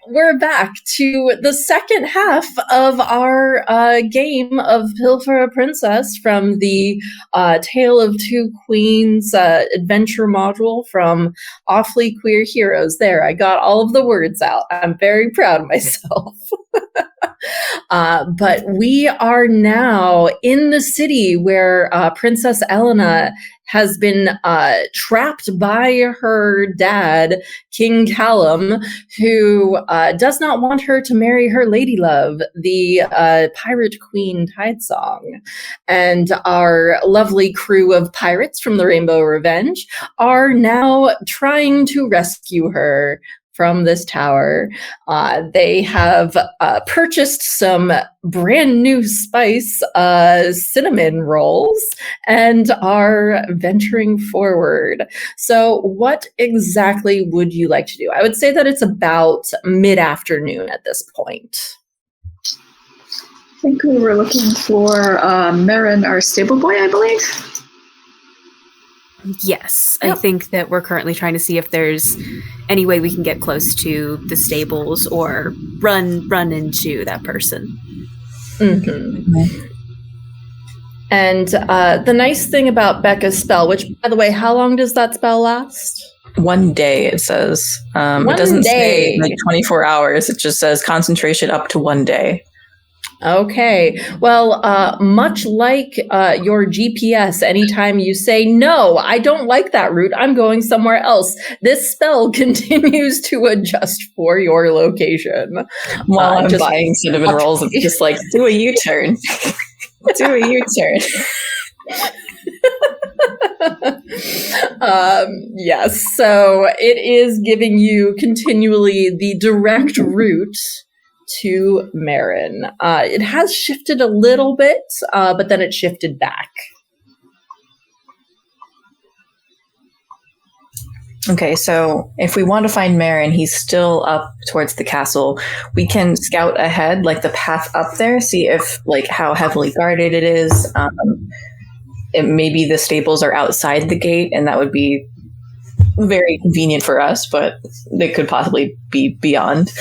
we're back to the second half of our game of Pilfer a Princess from the Tale of Two Queens adventure module from Awfully Queer Heroes. There, I got all of the words out. I'm very proud of myself. But we are now in the city where Princess Elena has been trapped by her dad, King Callum, who does not want her to marry her lady love, the pirate queen Tidesong. And our lovely crew of pirates from the Rainbow Revenge are now trying to rescue her from this tower. They have purchased some brand new spice cinnamon rolls and are venturing forward. So what exactly would you like to do? I would say that it's about mid-afternoon at this point. I think we were looking for Marin, our stable boy, I believe. Yes, yep. I think that we're currently trying to see if there's any way we can get close to the stables or run into that person. Mm-hmm. And the nice thing about Becca's spell, which, by the way, how long does that spell last? 1 day, it says. It doesn't say like 24 hours. It just says concentration up to 1 day. Okay. Well, much like your GPS, anytime you say, no, I don't like that route, I'm going somewhere else, this spell continues to adjust for your location. While I'm buying cinnamon rolls, it's just like, do a U-turn. Do a U-turn. Yes, so it is giving you continually the direct route to Marin. It has shifted a little bit, but then it shifted back. Okay, so if we want to find Marin, he's still up towards the castle. We can scout ahead, like the path up there, see if, like, how heavily guarded it is. Maybe the stables are outside the gate, and that would be very convenient for us, but they could possibly be beyond.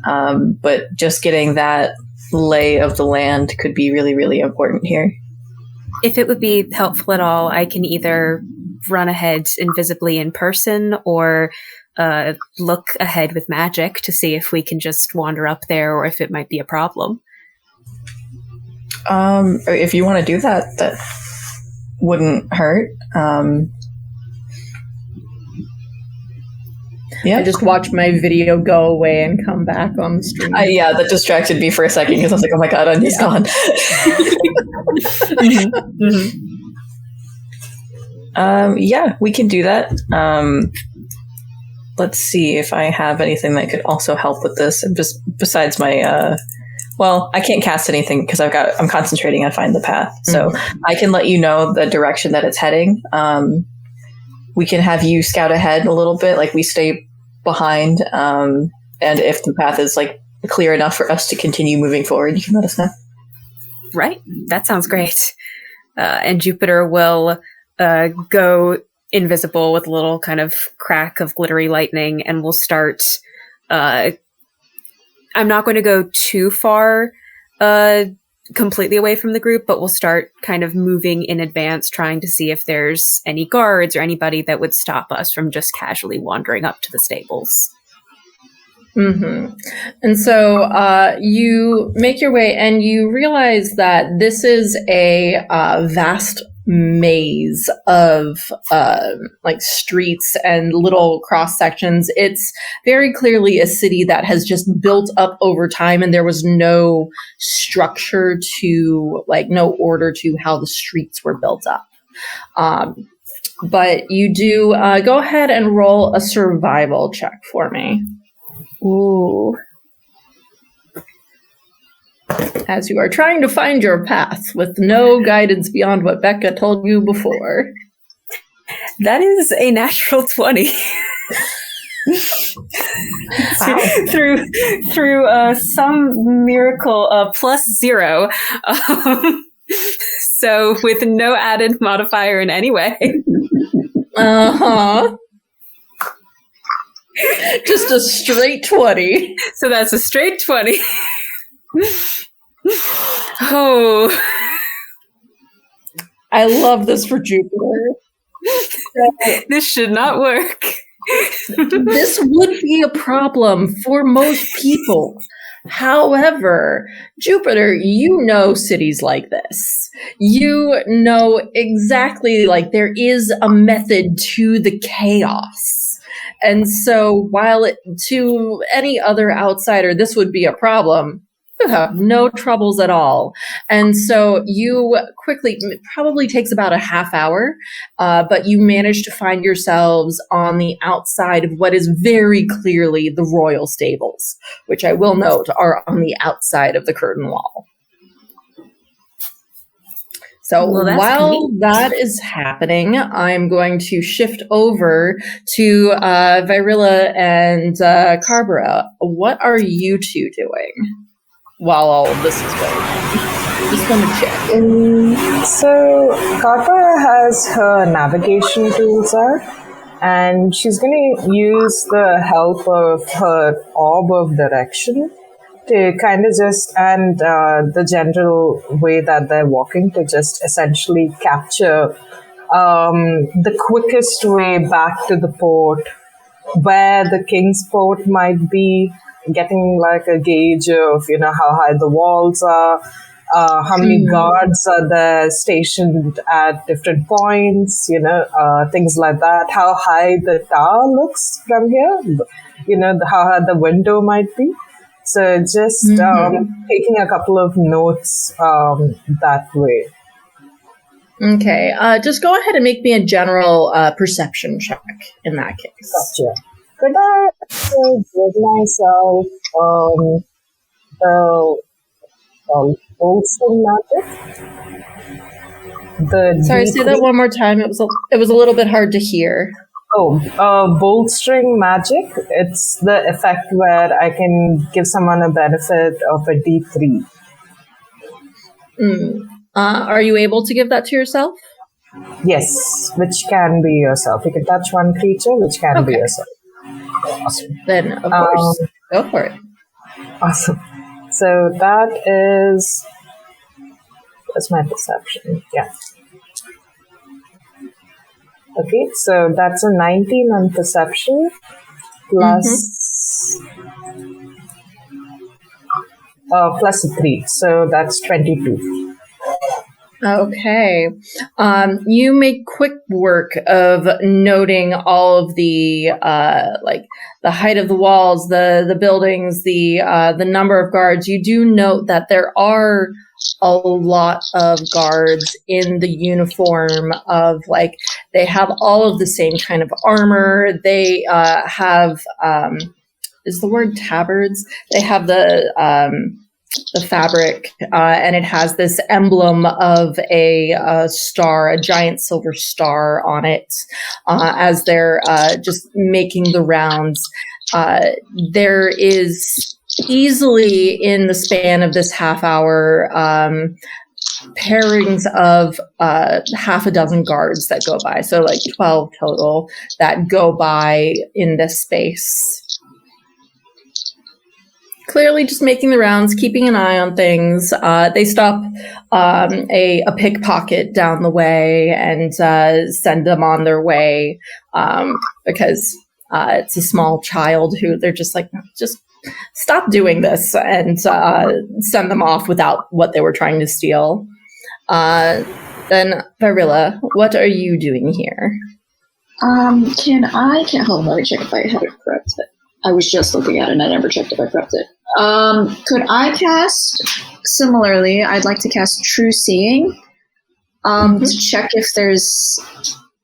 But just getting that lay of the land could be really, really important here. If it would be helpful at all, I can either run ahead invisibly in person or look ahead with magic to see if we can just wander up there or if it might be a problem. If you want to do that, that wouldn't hurt. Yeah, I just watched my video go away and come back on the stream. Yeah, that distracted me for a second because I was like, oh my god, Anya's gone. Yeah, we can do that. Let's see if I have anything that could also help with this. Just besides my, well, I can't cast anything because I'm concentrating on find the path. So I can let you know the direction that it's heading. We can have you scout ahead a little bit, like we stay behind. And if the path is like clear enough for us to continue moving forward, you can let us know. Right. That sounds great. And Jupiter will go invisible with a little kind of crack of glittery lightning, and we'll start. I'm not going to go too far completely away from the group, but we'll start kind of moving in advance, trying to see if there's any guards or anybody that would stop us from just casually wandering up to the stables. Mm-hmm. And so you make your way and you realize that this is a vast maze of like streets and little cross sections. It's very clearly a city that has just built up over time, and there was no structure to, like, no order to how the streets were built up. But you do go ahead and roll a survival check for me. Ooh. As you are trying to find your path with no guidance beyond what Becca told you before. That is a natural 20. Wow. through some miracle +0. So with no added modifier in any way. Uh-huh. Just a straight 20. So that's a straight 20. Oh. I love this for Jupiter. This should not work. This would be a problem for most people. However, Jupiter, you know cities like this. You know exactly, like, there is a method to the chaos. And so while to any other outsider, this would be a problem, you have no troubles at all. And so you quickly, it probably takes about a half hour, but you manage to find yourselves on the outside of what is very clearly the royal stables, which I will note are on the outside of the curtain wall. So while that is happening, I'm going to shift over to Vyrelle and Karbara. What are you two doing while all of this is going on? Just want to check. So Karbara has her navigation tools out, and she's going to use the help of her orb of direction to kind of just, and the general way that they're walking, to just essentially capture the quickest way back to the port, where the king's port might be, getting like a gauge of, how high the walls are, how many guards are there stationed at different points, things like that, how high the tower looks from here, how high the window might be. So just taking a couple of notes that way. Okay, just go ahead and make me a general perception check in that case. Gotcha. Could I give myself the bolstering magic? Sorry, say that one more time. It was a little bit hard to hear. Bolstering magic. It's the effect where I can give someone a benefit of a D3. Are you able to give that to yourself? Yes, which can be yourself. You can touch one creature, which can be yourself. Awesome. Then, of course, go for it. Awesome. So that is... That's my perception. Yeah. Okay, so that's a 19 on perception, plus plus a 3, so that's 22. Okay. You make quick work of noting all of the the height of the walls, the buildings, the number of guards. You do note that there are a lot of guards in the uniform of, they have all of the same kind of armor. They have, is the word tabards? They have the fabric, and it has this emblem of a star, a giant silver star on it, as they're just making the rounds. There is easily, in the span of this half hour, pairings of half a dozen guards that go by. So 12 total that go by in this space. Clearly just making the rounds, keeping an eye on things. They stop a pickpocket down the way and send them on their way because it's a small child who they're just just stop doing this, and send them off without what they were trying to steal. Then Vyrelle, what are you doing here? Hold on, let me check if I have it correct. I was just looking at it and I never checked if I prepped it. Could I cast, similarly, I'd like to cast True Seeing, to check if there's,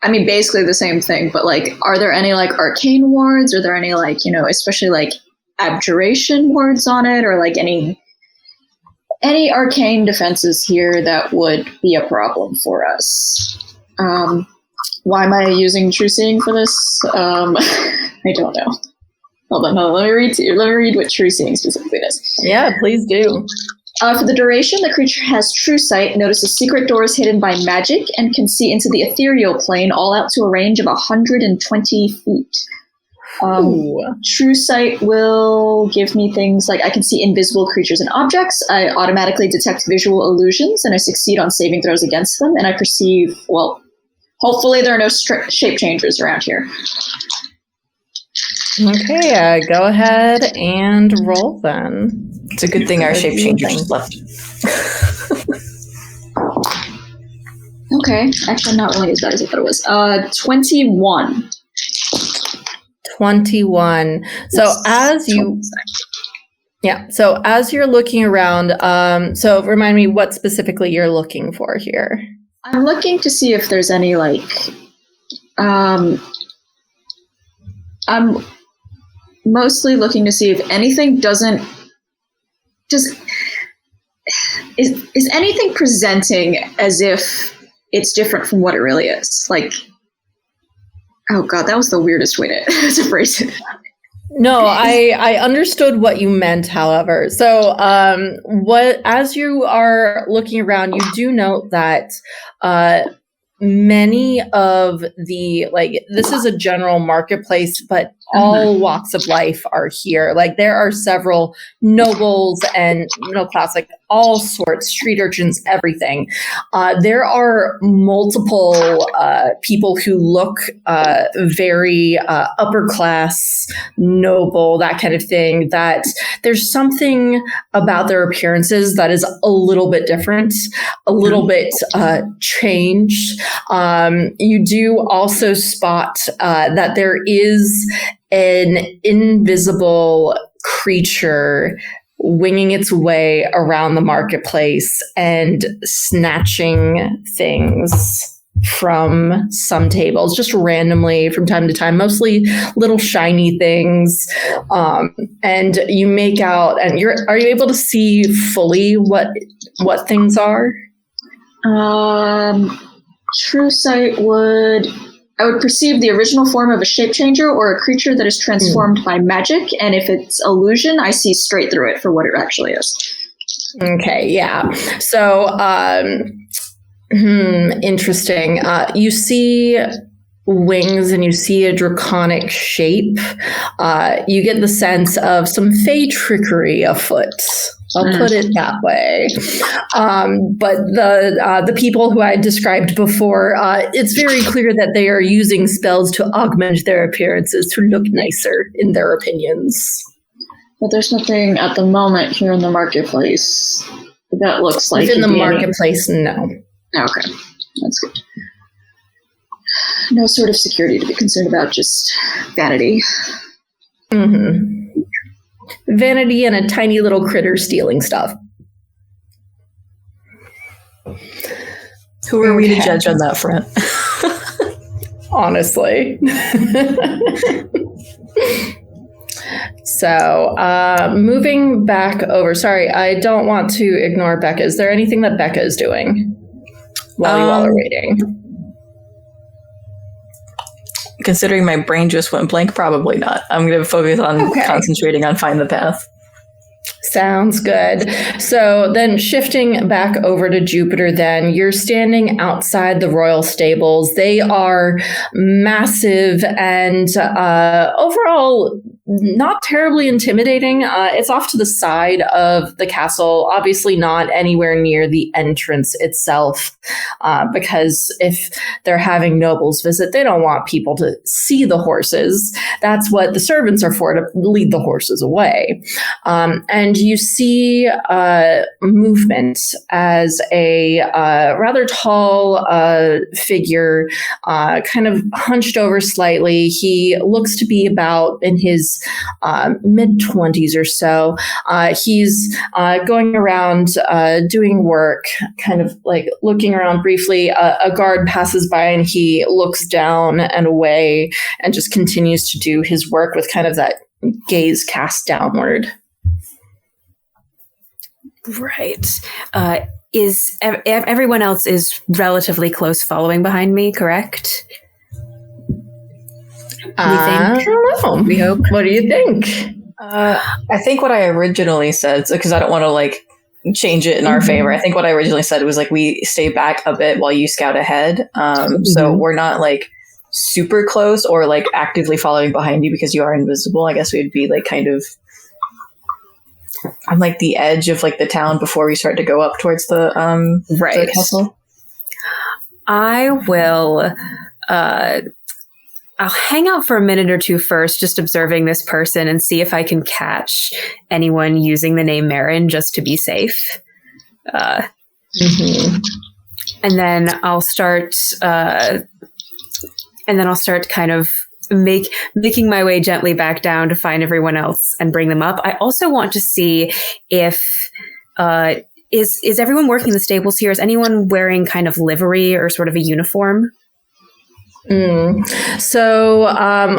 basically the same thing, but are there any arcane wards? Are there any especially abjuration wards on it, or any arcane defenses here that would be a problem for us? Why am I using True Seeing for this? I don't know. Hold on. Let me read what True Seeing specifically does. Yeah, please do. For the duration, the creature has True Sight, notices secret doors hidden by magic, and can see into the ethereal plane, all out to a range of 120 feet. True Sight will give me things like I can see invisible creatures and objects. I automatically detect visual illusions, and I succeed on saving throws against them. And I perceive, well, hopefully there are no shape changers around here. Okay, go ahead and roll then. It's a good thing our shape changers left. Okay, actually not really as bad as I thought it was. 21. 21. So as you're looking around, so remind me what specifically you're looking for here. I'm looking to see if there's any I'm mostly looking to see if anything is anything presenting as if it's different from what it really is. Like, oh god, that was the weirdest way to phrase it. No, I understood what you meant, however. So as you are looking around, you do note that many of this is a general marketplace, but all walks of life are here. Like, there are several nobles and middle class, like all sorts, street urchins, everything. There are multiple people who look very upper class, noble, that kind of thing, that there's something about their appearances that is a little bit different, a little bit changed. You do also spot that there is an invisible creature winging its way around the marketplace and snatching things from some tables just randomly from time to time, mostly little shiny things. And you make out, and are you able to see fully what things are? True Sight I would perceive the original form of a shape changer or a creature that is transformed by magic, and if it's illusion, I see straight through it for what it actually is. Okay, yeah. So, interesting. You see wings and you see a draconic shape. You get the sense of some fey trickery afoot. I'll put it that way. But the people who I described before, it's very clear that they are using spells to augment their appearances to look nicer, in their opinions. But there's nothing at the moment here in the marketplace that looks like in the marketplace. No. Okay, that's good. No sort of security to be concerned about, just vanity. Mm-hmm. Vanity and a tiny little critter stealing stuff. Who are we to judge on that front? Honestly. So, moving back over. Sorry, I don't want to ignore Becca. Is there anything that Becca is doing while you all are waiting? Considering my brain just went blank, probably not. I'm going to focus on concentrating on Find the Path. Sounds good. So then shifting back over to Jupiter, then you're standing outside the royal stables. They are massive and overall not terribly intimidating. It's off to the side of the castle, obviously not anywhere near the entrance itself, because if they're having nobles visit, they don't want people to see the horses. That's what the servants are for, to lead the horses away. And you see movement as a rather tall figure, kind of hunched over slightly. He looks to be about in his mid-20s or so. He's going around doing work, kind of like looking around briefly. A guard passes by and he looks down and away and just continues to do his work with kind of that gaze cast downward. Right. Everyone else is relatively close following behind me, correct? I don't know. We hope. What do you think? I think what I originally said, because I don't want to change it in our favor. I think what I originally said was we stay back a bit while you scout ahead. So we're not super close or like actively following behind you because you are invisible. I guess we'd be like kind of on like the edge of like the town before we start to go up towards the the castle. I will I'll hang out for a minute or two first, just observing this person and see if I can catch anyone using the name Marin just to be safe. And then I'll start kind of making my way gently back down to find everyone else and bring them up. I also want to see if is everyone working the stables here? Is anyone wearing kind of livery or sort of a uniform? So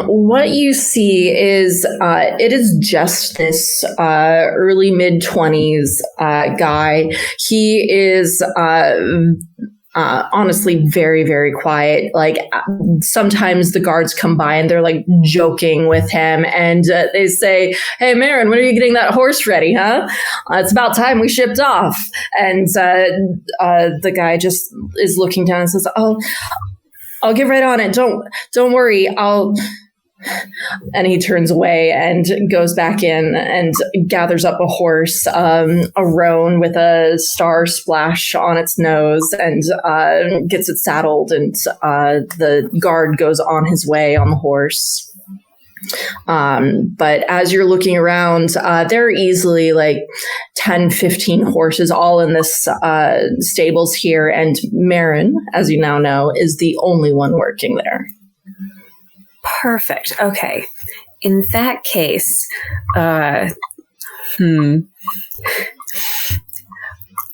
what you see is it is just this early mid-20s guy. He is honestly very, very quiet. Like sometimes the guards come by and they're like joking with him and they say, "Hey, Marin, when are you getting that horse ready, huh? It's about time we shipped off." And the guy just is looking down and says, I'll get right on it. Don't worry. And he turns away and goes back in and gathers up a horse, a roan with a star splash on its nose, and gets it saddled. And the guard goes on his way on the horse. But as you're looking around, there are easily like 10, 15 horses all in this stables here. And Marin, as you now know, is the only one working there. Perfect. Okay. In that case,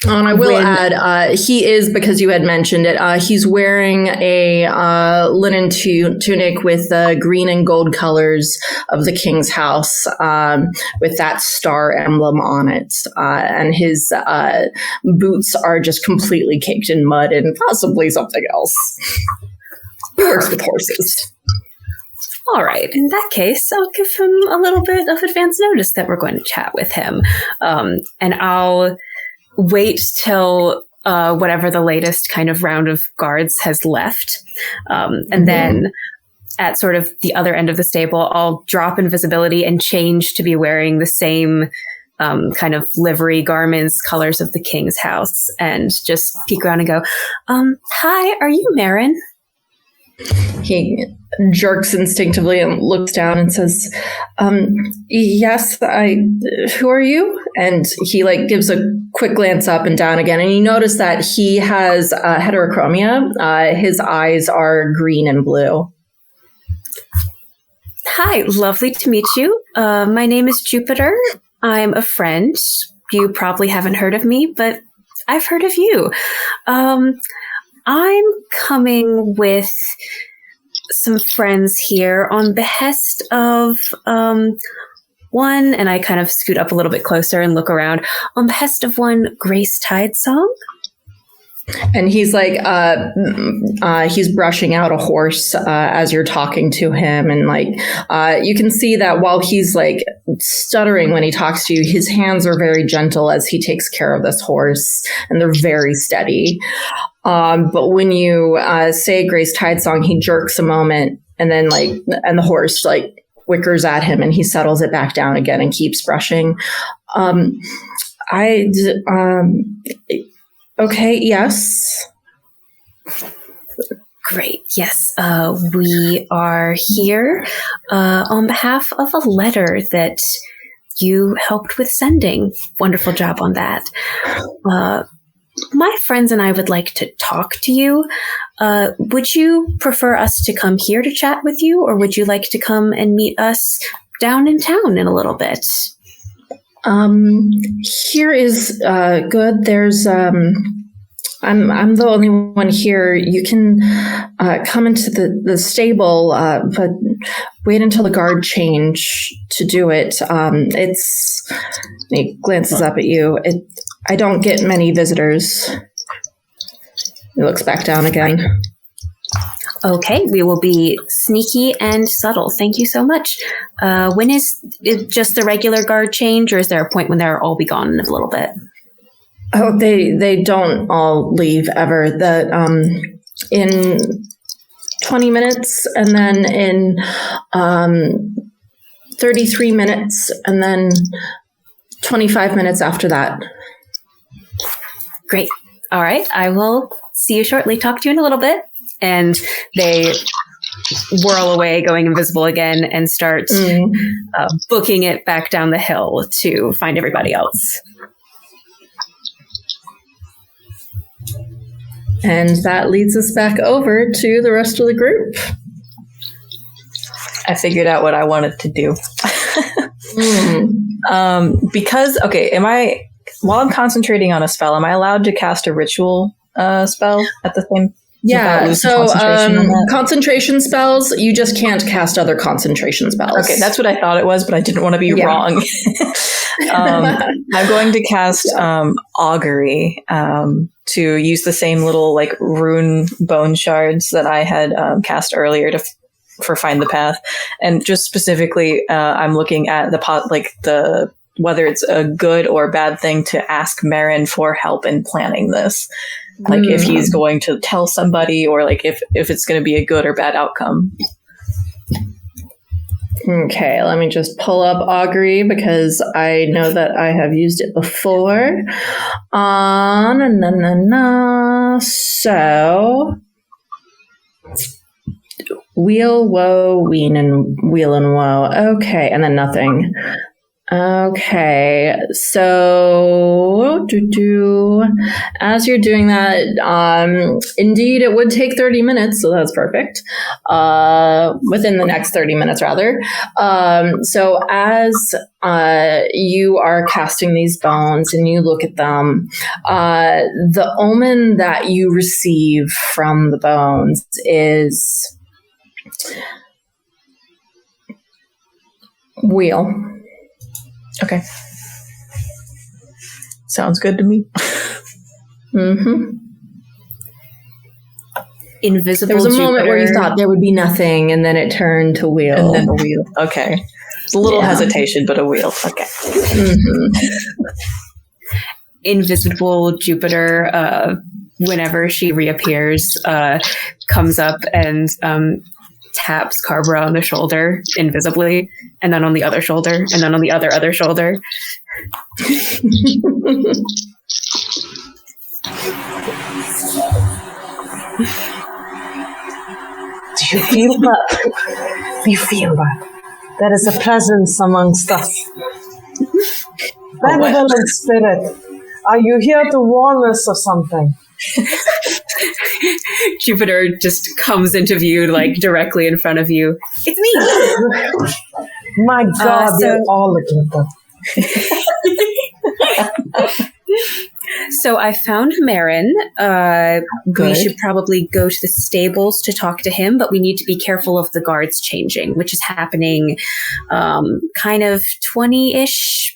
And I will add, he is, because you had mentioned it, he's wearing a linen tunic with green and gold colors of the king's house, with that star emblem on it. And his boots are just completely caked in mud and possibly something else. He works with horses. All right. In that case, I'll give him a little bit of advance notice that we're going to chat with him. And I'll wait till whatever the latest kind of round of guards has left. And then at sort of the other end of the stable, I'll drop invisibility and change to be wearing the same kind of livery garments, colors of the king's house, and just peek around and go, "Hi, are you Marin?" He jerks instinctively and looks down and says, "Yes, who are you?" And he like gives a quick glance up and down again. And you notice that he has heterochromia. His eyes are green and blue. Hi, lovely to meet you. My name is Jupiter. I'm a friend. You probably haven't heard of me, but I've heard of you. I'm coming with some friends here on behest of one, and I kind of scoot up a little bit closer and look around, on behest of one Grace Tidesong. And he's like, he's brushing out a horse as you're talking to him. And like, you can see that while he's like stuttering when he talks to you, his hands are very gentle as he takes care of this horse, and they're very steady. But when you say Grace Tidesong, he jerks a moment, and then and the horse like wickers at him, and he settles it back down again and keeps brushing. Okay, yes. Great, yes. We are here on behalf of a letter that you helped with sending. Wonderful job on that. My friends and I would like to talk to you. Would you prefer us to come here to chat with you, or would you like to come and meet us down in town in a little bit? Here is good. There's I'm the only one here. You can come into the stable, but wait until the guard change to do it. He glances up at you. I don't get many visitors. He looks back down again. Okay, we will be sneaky and subtle. Thank you so much. When is it just the regular guard change, or is there a point when they'll all be gone in a little bit? Oh, they don't all leave ever. In 20 minutes, and then in 33 minutes, and then 25 minutes after that. Great. All right. I will see you shortly. Talk to you in a little bit. And they whirl away, going invisible again, and start booking it back down the hill to find everybody else. And that leads us back over to the rest of the group. I figured out what I wanted to do. Because, while I'm concentrating on a spell, am I allowed to cast a ritual spell at the same time? Yeah, so concentration spells, you just can't cast other concentration spells. Okay, that's what I thought it was, but I didn't want to be wrong. I'm going to cast Augury to use the same little like rune bone shards that I had cast earlier for Find the Path. And just specifically, I'm looking at the whether it's a good or bad thing to ask Marin for help in planning this. Like if he's going to tell somebody, or like if it's going to be a good or bad outcome. Okay, let me just pull up Augury because I know that I have used it before. So wheel, woe, ween, and wheel and woe. Okay, and then nothing. Okay, so as you're doing that, indeed it would take 30 minutes, so that's perfect. Within the next 30 minutes, rather. So as you are casting these bones and you look at them, the omen that you receive from the bones is wheel. Okay. Sounds good to me. Invisible There was a Jupiter. moment where you thought there would be nothing, and then it turned to wheel. And then a wheel. Okay. It's a little hesitation, but a wheel. Okay. Invisible Jupiter, whenever she reappears, comes up and taps Karbara on the shoulder invisibly, and then on the other shoulder, and then on the other shoulder. Do you feel that? Do you feel that? There is a presence amongst us. Benevolent spirit, are you here to warn us of something? Jupiter just comes into view, like directly in front of you. It's me. My God, they're all together. So I found Marin. We should probably go to the stables to talk to him, but we need to be careful of the guards changing, which is happening kind of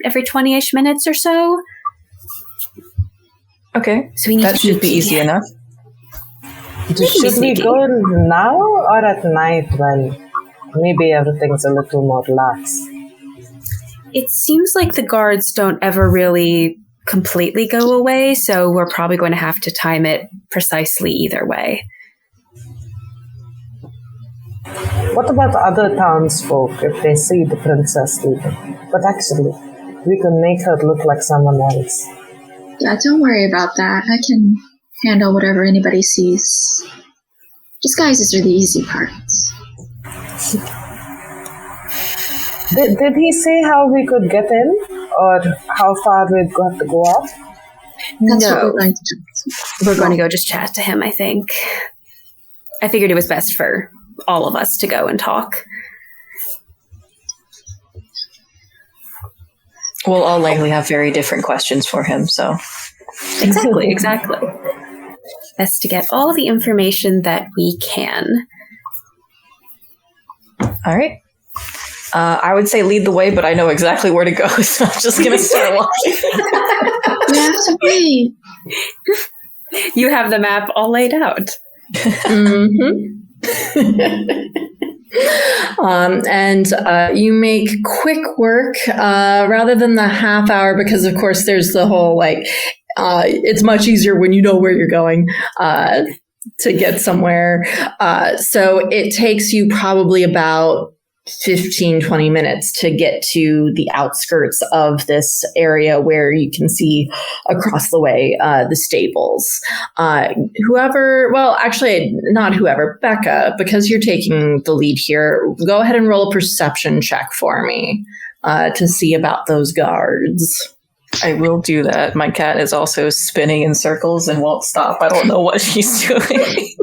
every 20-ish minutes or so. Okay. So we need that should be easy enough. Should we go now or at night when maybe everything's a little more relaxed? It seems like the guards don't ever really completely go away, so we're probably going to have to time it precisely either way. What about other townsfolk if they see the princess leaving? But actually, we can make her look like someone else. Yeah, don't worry about that. I can handle whatever anybody sees. Disguises are the easy part. Did he say how we could get in? Or how far we'd have to go up? That's what No, we're going to do. we're going to go just chat to him, I think. I figured it was best for all of us to go and talk. We'll all likely have very different questions for him, so. Exactly. Best to get all the information that we can. All right. I would say lead the way, but I know exactly where to go, so I'm just going to start walking. You have to wait. You have the map all laid out. And you make quick work rather than the half hour, because of course there's the whole it's much easier when you know where you're going. to get somewhere. So it takes you probably about 15, 20 minutes to get to the outskirts of this area where you can see across the way the stables. Becca, because you're taking the lead here, go ahead and roll a perception check for me to see about those guards. I will do that. My cat is also spinning in circles and won't stop. I don't know what she's doing.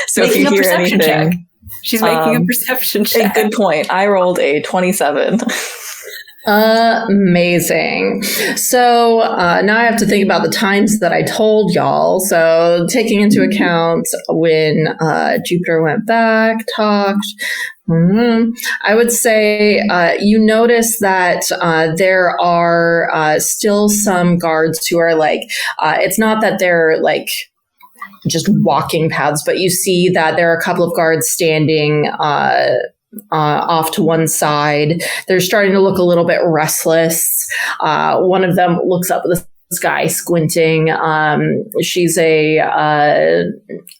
So if you hear anything... check. She's making a perception check. A good point. I rolled a 27. Amazing. So now I have to think about the times that I told y'all. So taking into account when Jupiter went back, talked, I would say you notice that there are still some guards who are like, it's not that they're like just walking paths, but you see that there are a couple of guards standing off to one side. They're starting to look a little bit restless. One of them looks up at the sky, squinting. She's a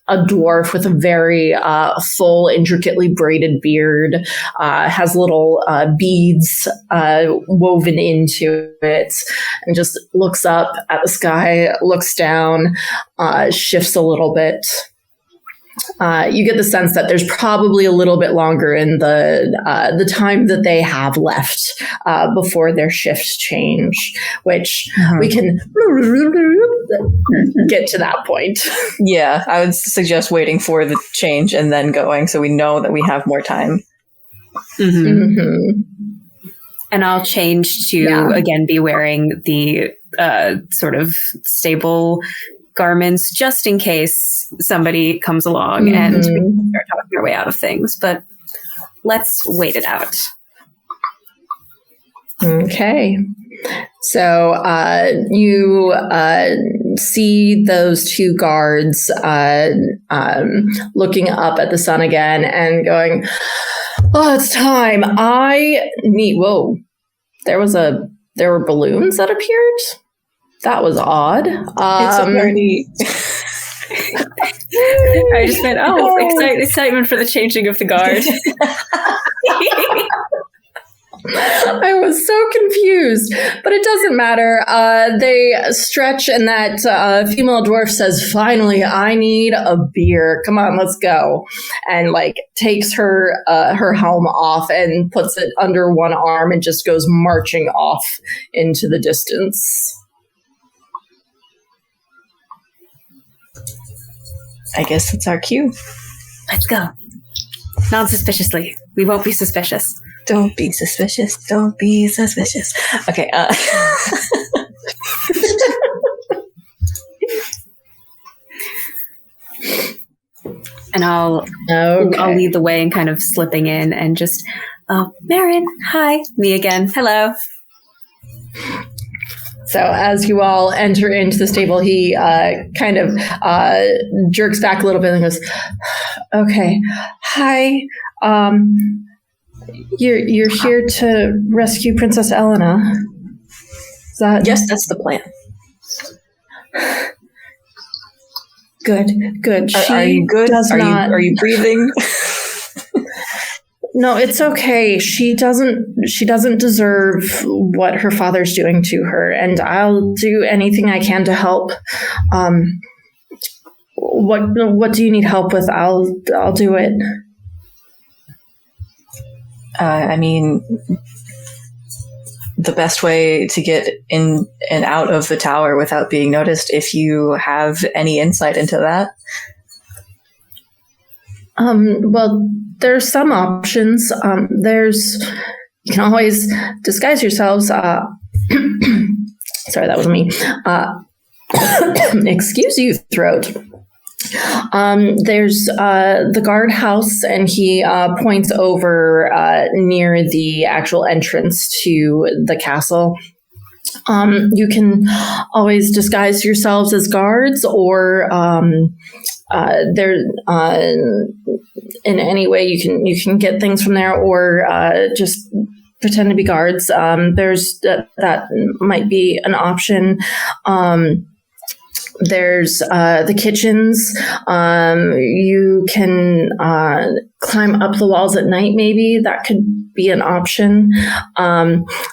dwarf with a very full, intricately braided beard. Has little beads woven into it, and just looks up at the sky, looks down, shifts a little bit. You get the sense that there's probably a little bit longer in the time that they have left before their shifts change, which we can get to that point. Yeah, I would suggest waiting for the change and then going, so we know that we have more time. And I'll change to again be wearing the sort of stable garments just in case somebody comes along and we can start talking our way out of things. But let's wait it out. Okay. So you see those two guards looking up at the sun again and going, "Oh, it's time. Whoa. There were balloons that appeared? That was odd. It's a party." I just meant, excitement for the changing of the guard. I was so confused, but it doesn't matter. They stretch, and that female dwarf says, "Finally, I need a beer. Come on, let's go." And takes her helm off and puts it under one arm and just goes marching off into the distance. I guess it's our cue. Let's go. Non-suspiciously. We won't be suspicious. Don't be suspicious. Don't be suspicious. Okay. And I'll lead the way and kind of slipping in and just, Marin, hi. Me again. Hello. So as you all enter into the stable, he kind of jerks back a little bit and goes, "Okay, hi. You're here to rescue Princess Elena. Is that?" Yes, that's the plan. Good. Are you good? Are you breathing? No, it's okay. She doesn't deserve what her father's doing to her, and I'll do anything I can to help. What do you need help with? I'll do it. I mean, the best way to get in and out of the tower without being noticed, if you have any insight into that. Well, there's some options. You can always disguise yourselves. Sorry, that was me. Excuse you, throat. There's the guardhouse, and he points over near the actual entrance to the castle. You can always disguise yourselves as guards, or in any way you can get things from there, or just pretend to be guards. There's that might be an option. There's the kitchens. You can climb up the walls at night, maybe. That could be an option.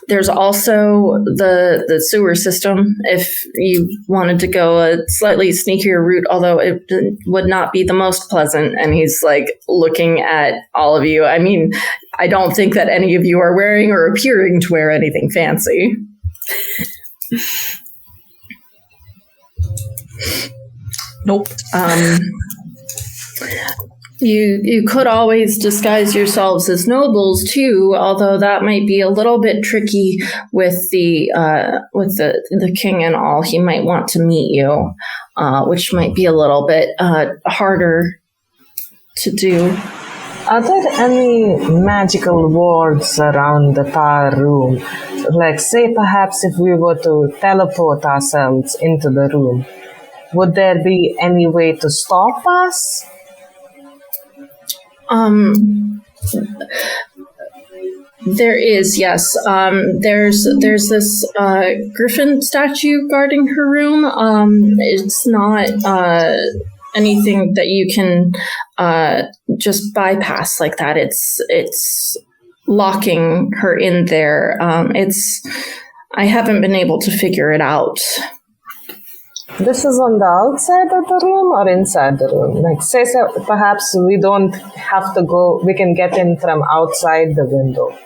There's also the sewer system if you wanted to go a slightly sneakier route, although it would not be the most pleasant. And he's like looking at all of you. I mean, I don't think that any of you are wearing or appearing to wear anything fancy. Nope. You could always disguise yourselves as nobles too, although that might be a little bit tricky with the king and all. He might want to meet you, which might be a little bit harder to do. Are there any magical wards around the power room? Like, say perhaps if we were to teleport ourselves into the room, would there be any way to stop us? There is, yes. There's this griffin statue guarding her room. It's not anything that you can just bypass like that. It's locking her in there. I haven't been able to figure it out. This is on the outside of the room or inside the room? Like, say perhaps we don't have to go, we can get in from outside the window.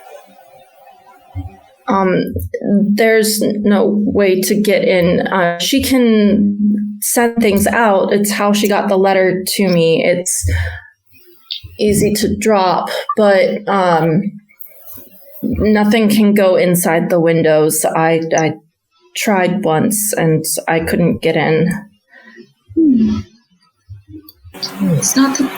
There's no way to get in. She can send things out. It's how she got the letter to me. It's easy to drop, but nothing can go inside the windows. I tried once and I couldn't get in. It's not the...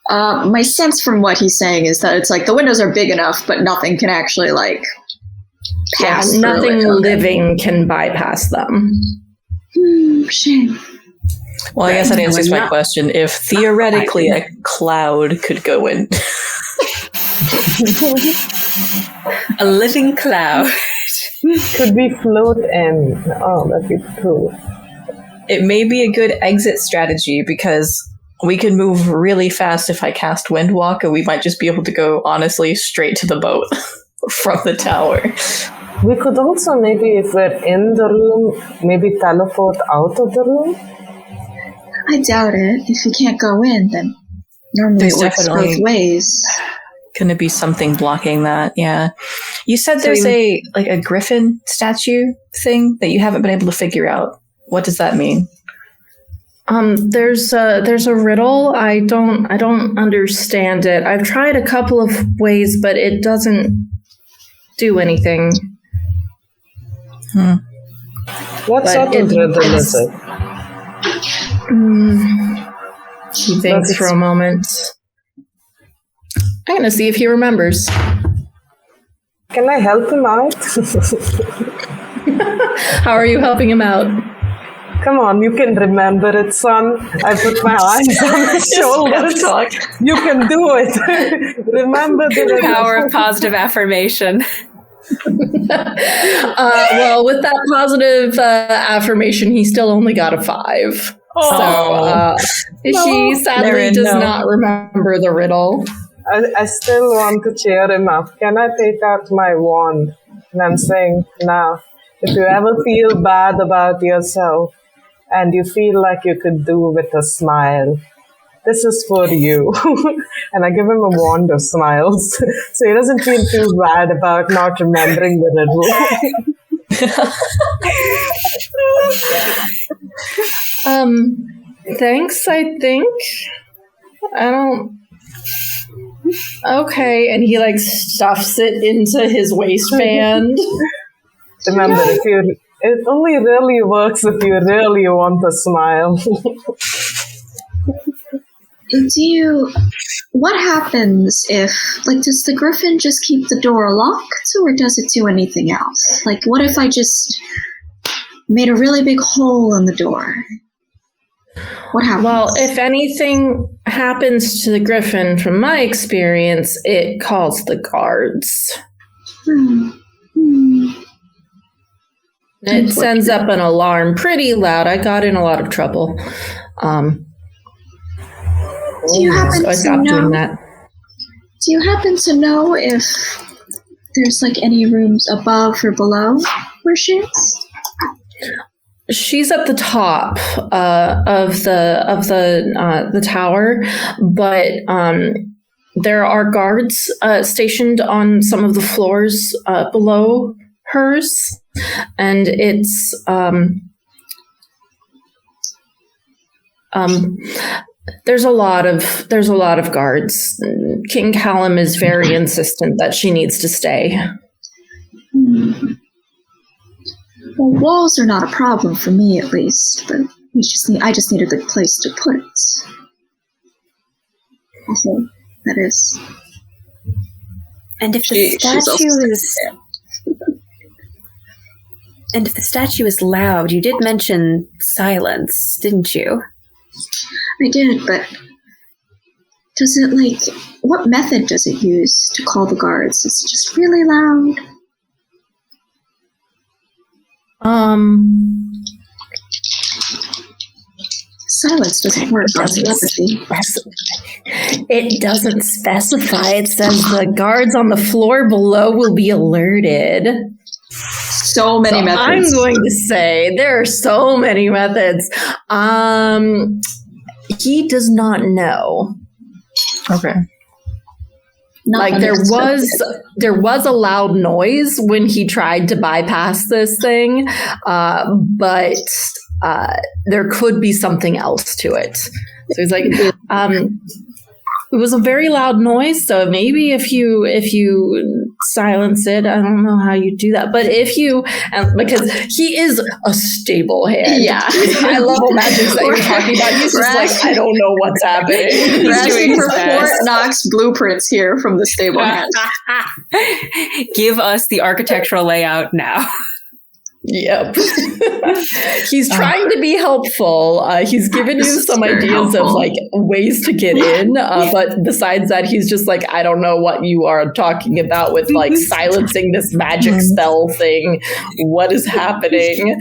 my sense from what he's saying is that it's like the windows are big enough, but nothing can actually like pass through nothing it. living can bypass them. Shame. Well, I guess that answers my question. If theoretically a cloud could go in. A living cloud. Could we float in? Oh, that'd be cool. It may be a good exit strategy because we can move really fast if I cast Windwalk, and we might just be able to go, honestly, straight to the boat from the tower. We could also maybe, if we're in the room, maybe teleport out of the room? I doubt it. If you can't go in, then normally There's it works definitely both ways. Going to be something blocking that, yeah. You said there's a griffin statue thing that you haven't been able to figure out. What does that mean? There's a riddle. I don't understand it. I've tried a couple of ways, but it doesn't do anything. What sort of riddle is it? He thinks for a moment. I'm going to see if he remembers. Can I help him out? How are you helping him out? Come on, you can remember it, son. I put my eyes on his shoulders. You can do it. Remember the power of positive affirmation. Well, with that positive affirmation, he still only got a 5. So he sadly does not remember the riddle. I still want to cheer him up. Can I take out my wand? And I'm saying, now, if you ever feel bad about yourself and you feel like you could do with a smile, this is for you. And I give him a wand of smiles. So he doesn't feel too bad about not remembering the riddle. Thanks, I think. I don't... Okay, and he stuffs it into his waistband. Remember, it only really works if you really want to smile. What happens if, does the griffin just keep the door locked, or does it do anything else? What if I just made a really big hole in the door? What happens? Well, if anything happens to the griffin, from my experience, it calls the guards. It sends up an alarm pretty loud. I got in a lot of trouble. Do you happen so I stopped doing that. Do you happen to know if there's like any rooms above or below where she is? She's at the top of the tower, but there are guards stationed on some of the floors below hers, and it's there's a lot of guards. King Callum is very insistent that she needs to stay. Well, walls are not a problem for me, at least, but I just need a good place to put it. Also, that is. And if the statue is loud, you did mention silence, didn't you? I did, but does it, what method does it use to call the guards? Is it just really loud? Silence doesn't work on telepathy. It doesn't specify. It says the guards on the floor below will be alerted. So many methods. I'm going to say there are so many methods. He does not know. Okay. There was a loud noise when he tried to bypass this thing, but there could be something else to it. So he's like, it was a very loud noise, so maybe if you silence it, I don't know how you do that, but if you, because he is a stable hand. Yeah. High level magic that you're talking about, he's just like, I don't know what's happening. We're asking for Fort Knox blueprints here from the stable hand. Give us the architectural layout now. Yep. He's trying to be helpful. He's given you some ideas of ways to get in, but besides that, he's just like, I don't know what you are talking about with silencing this magic spell thing. What is happening?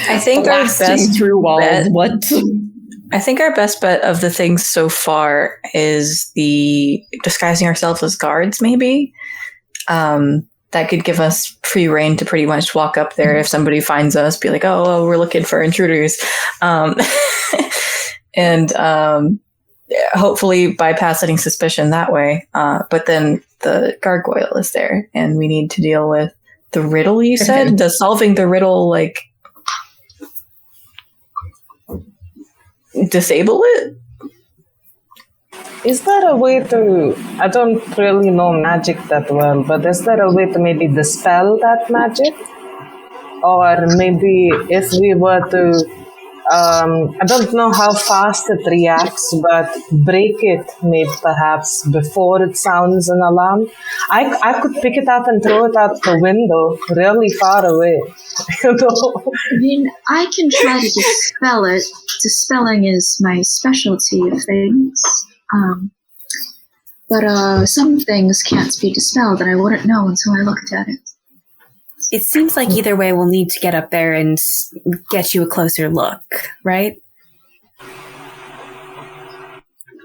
I think our best through walls. bet, what? I think our best bet of the things so far is the disguising ourselves as guards, maybe. That could give us free reign to pretty much walk up there if somebody finds us, be like, oh, we're looking for intruders. And hopefully bypass any suspicion that way. But then the gargoyle is there, and we need to deal with the riddle you said? Does solving the riddle, disable it? Is there a way to, I don't really know magic that well, but is there a way to maybe dispel that magic? Or maybe if we were to, I don't know how fast it reacts, but break it maybe perhaps before it sounds an alarm. I could pick it up and throw it out the window really far away. I mean, I can try to dispel it. Dispelling is my specialty of things. But some things can't be dispelled, and I wouldn't know until I looked at it. It seems like either way we'll need to get up there and get you a closer look, right?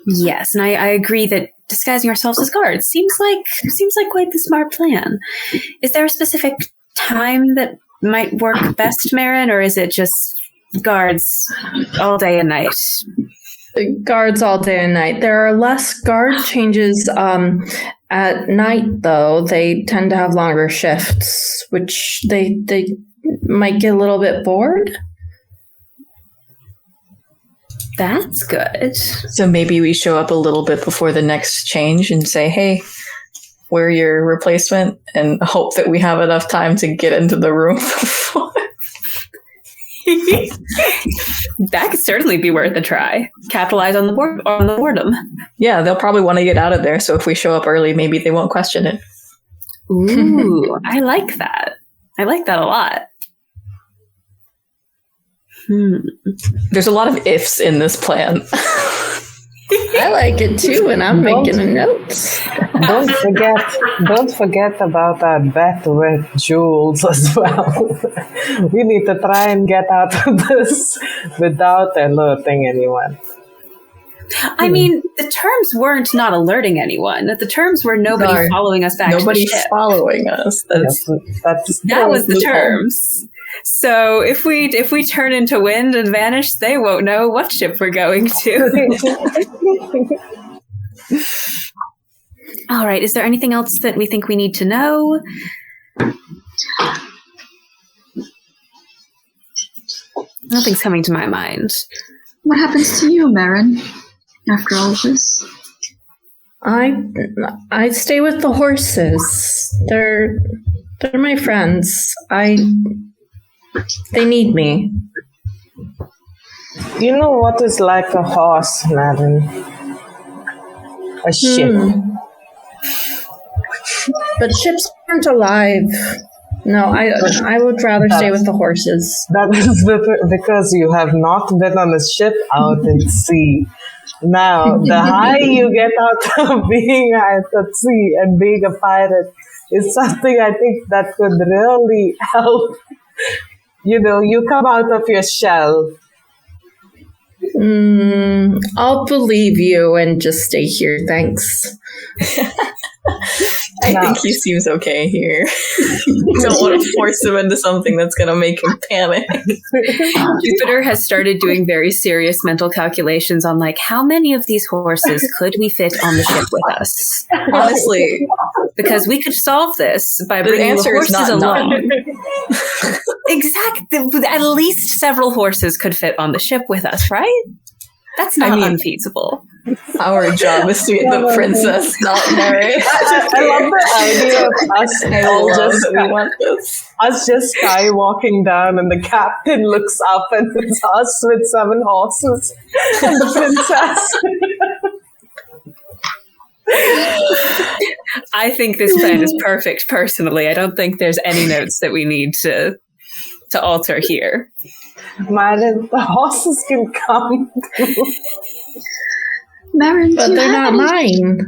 Yes, and I agree that disguising ourselves as guards seems like quite the smart plan. Is there a specific time that might work best, Marin, or is it just guards all day and night? Guards all day and night. There are less guard changes at night, though. They tend to have longer shifts, which they might get a little bit bored. That's good. So maybe we show up a little bit before the next change and say, hey, we're your replacement, and hope that we have enough time to get into the room before. That could certainly be worth a try. Capitalize on the boredom. Yeah, they'll probably want to get out of there, so if we show up early, maybe they won't question it. Ooh, I like that. I like that a lot. There's a lot of ifs in this plan. I like it too, and I'm making a note. Don't forget about that bet with Jules as well. We need to try and get out of this without alerting anyone. I mean, the terms weren't not alerting anyone. The terms were nobody following us back to the Nobody's ship. following us. That was the terms. So if we turn into wind and vanish, they won't know what ship we're going to. All right. Is there anything else that we think we need to know? Nothing's coming to my mind. What happens to you, Marin, after all of this? I stay with the horses. They're my friends. They need me. You know what is like a horse, Marin? A ship. But ships aren't alive. No, I would rather stay with the horses. That is because you have not been on a ship out at sea. Now, the high you get out of being out at sea and being a pirate is something I think that could really help. You come out of your shell. I'll believe you and just stay here, thanks. I think he seems okay here. Don't want to force him into something that's going to make him panic. Jupiter has started doing very serious mental calculations on how many of these horses could we fit on the ship with us? Honestly, because we could solve this by bringing the horses along. Exactly. At least several horses could fit on the ship with us, right? That's not unfeasible. Our job is to get the princess, not marry. I love the idea of us just skywalking down, and the captain looks up and it's us with 7 horses and the princess. I think this plan is perfect, personally. I don't think there's any notes that we need to alter here. Marin, the horses can come too. Marin, but they're not mine.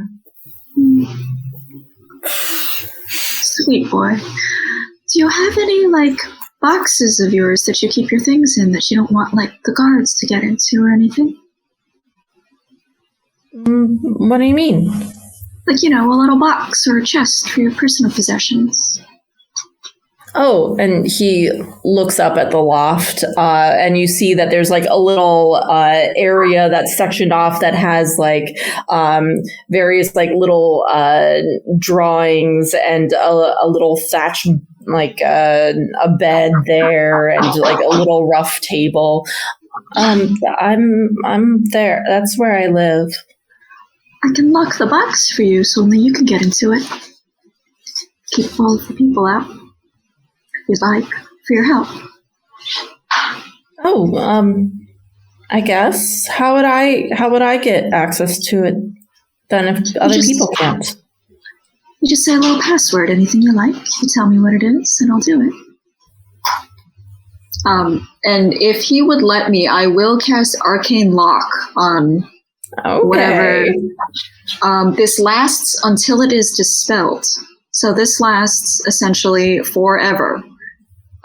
Sweet boy. Do you have any, boxes of yours that you keep your things in that you don't want, the guards to get into or anything? What do you mean? A little box or a chest for your personal possessions. Oh, and he looks up at the loft, and you see that there's a little area that's sectioned off that has various little drawings and a little thatch, a bed there, and a little rough table. I'm there. That's where I live. I can lock the box for you so only you can get into it. Keep all of the people out. You'd like, for your help. Oh, I guess. How would I get access to it then if other people can't? You just say a little password, anything you like. You tell me what it is, and I'll do it. And if he would let me, I will cast Arcane Lock on whatever. This lasts until it is dispelled. So this lasts essentially forever.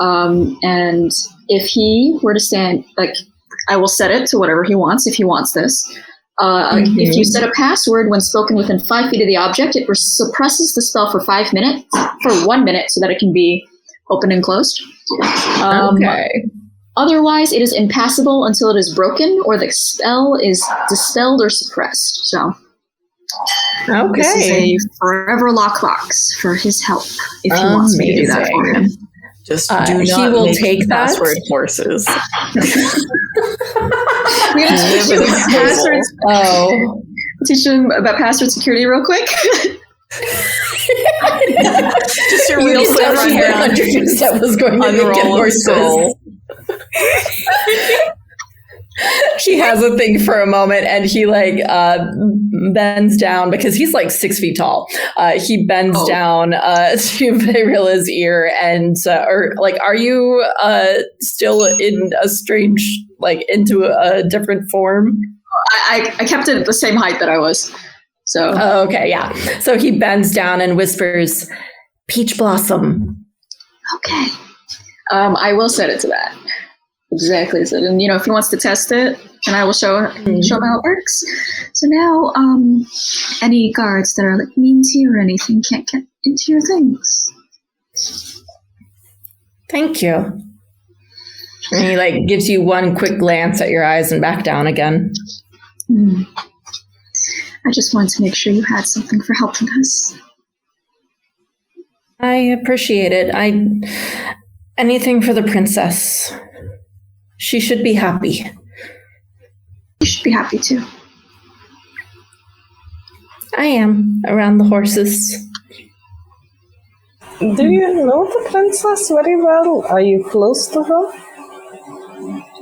And if he were to stand, I will set it to whatever he wants if he wants this. If you set a password when spoken within 5 feet of the object, it suppresses the spell for 1 minute, so that it can be open and closed. Otherwise, it is impassable until it is broken or the spell is dispelled or suppressed. So this is a forever lockbox for his help if he wants me to do that for him. Just do not he will make take password horses. We have to teach him passwords. Oh. Teach him about password security real quick. Just your wheel set right here. That was going to unroll a skull. She has a thing for a moment, and he bends down because he's 6 feet tall. He bends down to Vyrella's ear, and are you still in a strange into a different form? I kept it at the same height that I was. So. Oh, okay, yeah. So he bends down and whispers, "Peach Blossom." Okay. I will set it to that. Exactly. So then, if he wants to test it, and I will show him how it works. So now, any guards that are like mean to you or anything can't get into your things. Thank you. And he like gives you one quick glance at your eyes and back down again. I just wanted to make sure you had something for helping us. I appreciate it. Anything for the princess. She should be happy. You should be happy too. I am, around the horses. Do you know the princess very well? Are you close to her?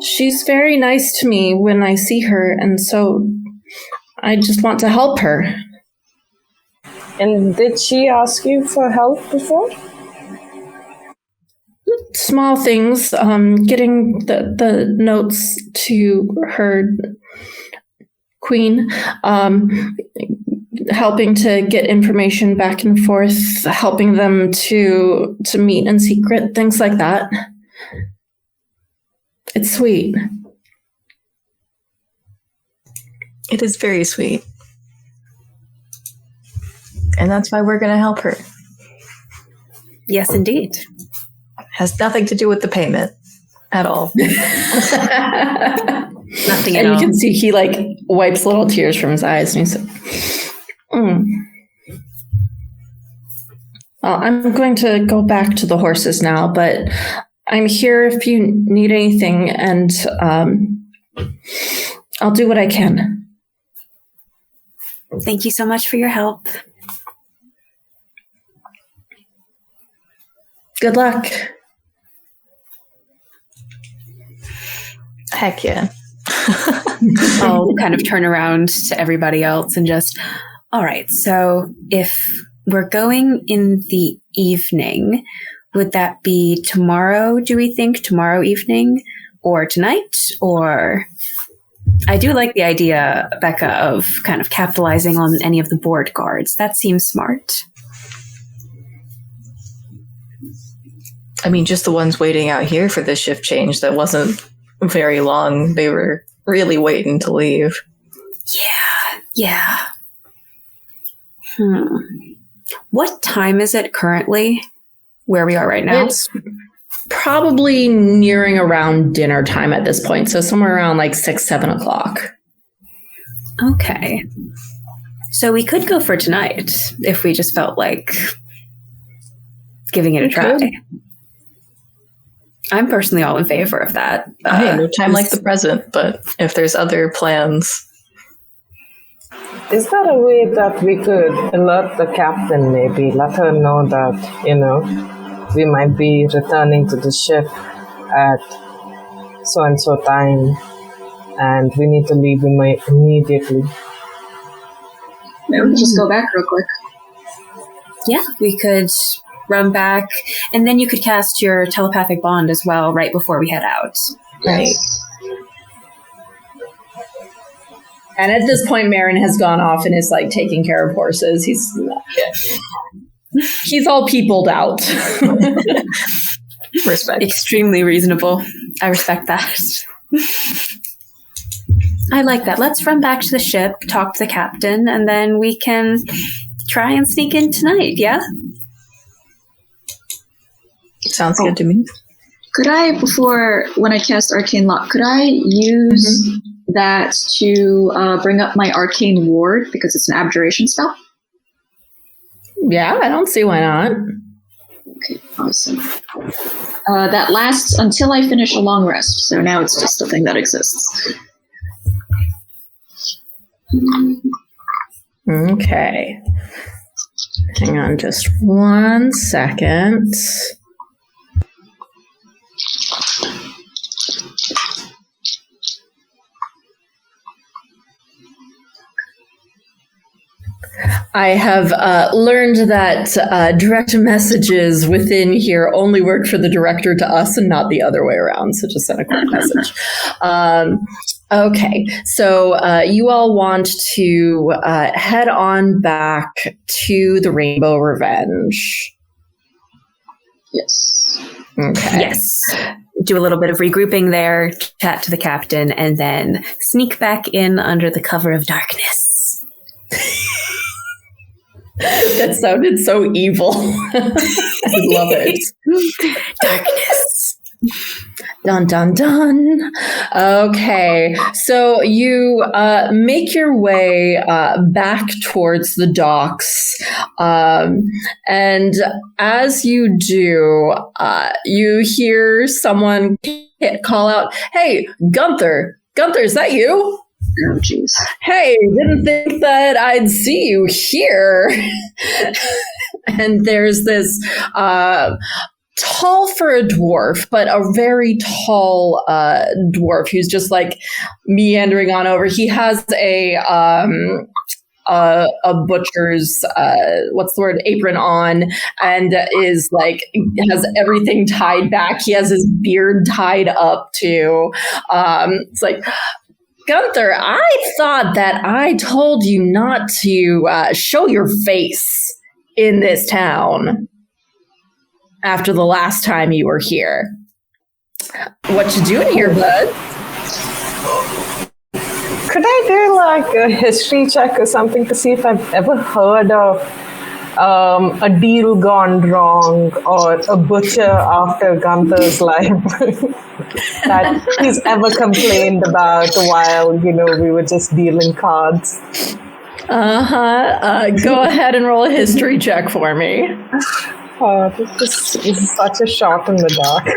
She's very nice to me when I see her, and so I just want to help her. And did she ask you for help before? Small things, getting the notes to her queen, helping to get information back and forth, helping them to meet in secret, things like that. It's sweet. It is very sweet. And that's why we're going to help her. Yes, indeed. Has nothing to do with the payment at all. Nothing at all. And you can see he like wipes little tears from his eyes and he's like, Well, I'm going to go back to the horses now, but I'm here if you need anything, and I'll do what I can. Thank you so much for your help. Good luck. Heck yeah. I'll kind of turn around to everybody else and just, all right, so if we're going in the evening, would that be tomorrow, do we think? Tomorrow evening? Or tonight? Or... I do like the idea, Becca, of kind of capitalizing on any of the board guards. That seems smart. I mean, just the ones waiting out here for this shift change, that wasn't very long. They were really waiting to leave. Yeah. What time is it currently where we are right now? It's probably nearing around dinner time at this point. So somewhere around like 6-7 o'clock. Okay. So we could go for tonight if we just felt like giving it a try. Could. I'm personally all in favor of that. Hey, no time like the present, but if there's other plans... Is that a way that we could alert the captain, maybe? Let her know that, we might be returning to the ship at so-and-so time, and we need to leave immediately. Maybe we can just go back real quick. Yeah, we could run back, and then you could cast your telepathic bond as well right before we head out. Right. And at this point, Marin has gone off and is like taking care of horses. He's all peopled out. Respect. Extremely reasonable. I respect that. I like that. Let's run back to the ship, talk to the captain, and then we can try and sneak in tonight, yeah? Sounds good to me. Could I, when I cast Arcane Lock, could I use that to bring up my Arcane Ward, because it's an abjuration spell? Yeah, I don't see why not. Okay, awesome. That lasts until I finish a long rest, so now it's just a thing that exists. Okay. Hang on just 1 second. I have learned that direct messages within here only work for the director to us and not the other way around. So just send a quick message. Okay, so you all want to head on back to the Rainbow Revenge. Yes. Okay. Yes. Do a little bit of regrouping there, chat to the captain, and then sneak back in under the cover of darkness. That sounded so evil. I love it. Darkness. Dun, dun, dun. Okay, so you make your way back towards the docks. And as you do, you hear someone call out, "Hey, Gunther! Gunther, is that you?" Oh, jeez. Hey, didn't think that I'd see you here. And there's this tall for a dwarf, but a very tall dwarf who's just like meandering on over. He has a butcher's what's the word, apron on, and is like has everything tied back. He has his beard tied up too. It's like, Gunther, I thought that I told you not to show your face in this town after the last time you were here. What you doing here, bud? Could I do like a history check or something to see if I've ever heard of a deal gone wrong or a butcher after Gunther's life that he's ever complained about while, we were just dealing cards? Go ahead and roll a history check for me. Oh, this is such a shot in the dark.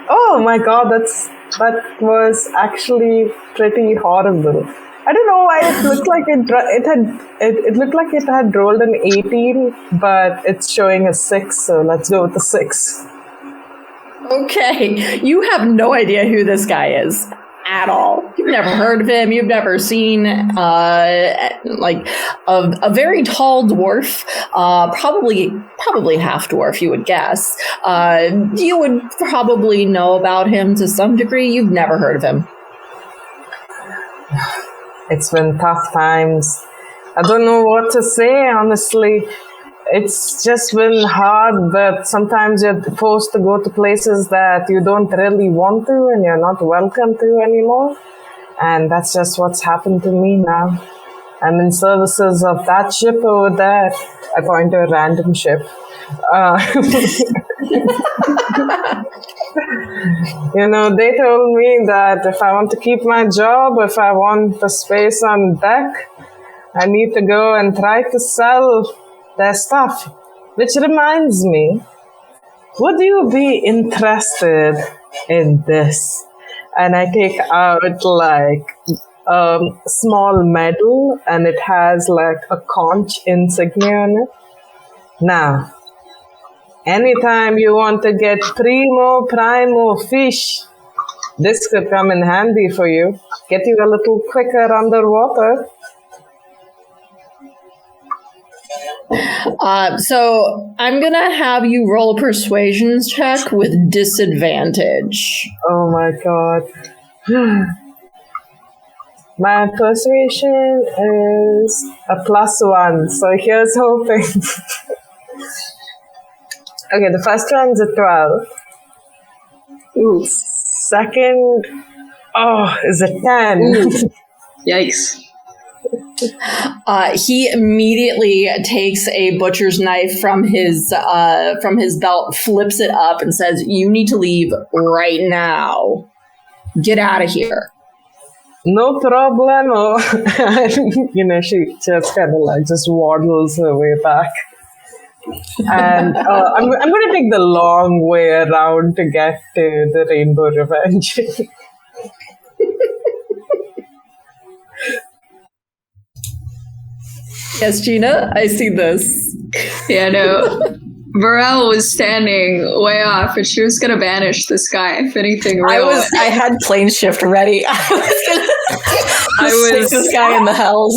Oh my god, that was actually pretty horrible. I don't know why it looked like it looked like it had rolled an 18, but it's showing a 6, so let's go with the 6. Okay, you have no idea who this guy is at all. You've never heard of him. You've never seen like a very tall dwarf, probably half dwarf, you would guess. You would probably know about him to some degree. You've never heard of him. It's been tough times. I don't know what to say, honestly. It's just been hard, but sometimes you're forced to go to places that you don't really want to and you're not welcome to anymore. And that's just what's happened to me now. I'm in services of that ship over there. I point to a random ship. They told me that if I want to keep my job, if I want the space on deck, I need to go and try to sell their stuff. Which reminds me, would you be interested in this? And I take out like a small medal and it has like a conch insignia on it. Now, anytime you want to get primo fish, this could come in handy for you. Get you a little quicker underwater. So I'm gonna have you roll a persuasion check with disadvantage. Oh my god. My persuasion is a +1, so here's hoping. Okay, the first one's a 12. Ooh. Second, is a 10. Ooh. Yikes. He immediately takes a butcher's knife from his belt, flips it up, and says, "You need to leave right now. Get out of here." No problemo. She just kind of like just waddles her way back. And I'm going to take the long way around to get to the Rainbow Revenge. Yes, Gena, I see this. Yeah, no. Vyrelle was standing way off, and she was going to banish this guy if anything real. I had plane shift ready. I was this guy in the hells.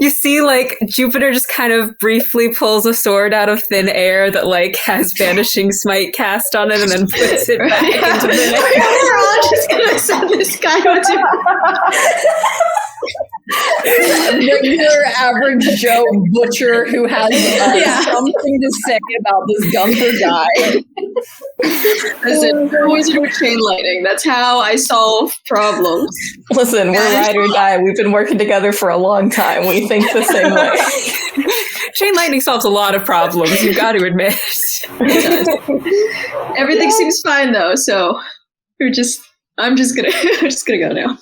You see, like, Jupiter just kind of briefly pulls a sword out of thin air that, like, has Vanishing Smite cast on it and then puts it back into thin air. We're all just going to send this guy Your average Joe butcher who has something to say about this Gunther guy. Listen, we're wizard with chain lightning. That's how I solve problems. Listen, we're ride or die. We've been working together for a long time. We think the same way. Chain lightning solves a lot of problems, you've got to admit. Everything seems fine though, so I'm just gonna go now.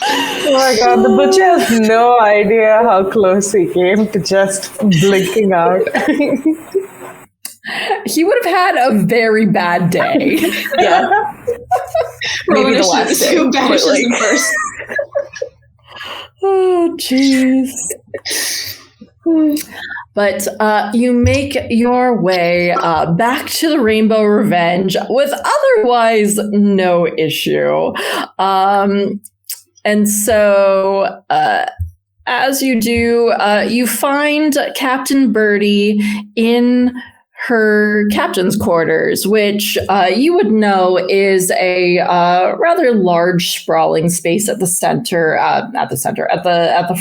Oh my god, the butcher has no idea how close he came to just blinking out. He would have had a very bad day. Yeah. Maybe the last day. Who banishes him first? Oh, jeez. But you make your way back to the Rainbow Revenge with otherwise no issue. And so, as you do, you find Captain Birdie in her captain's quarters, which you would know is a rather large, sprawling space at the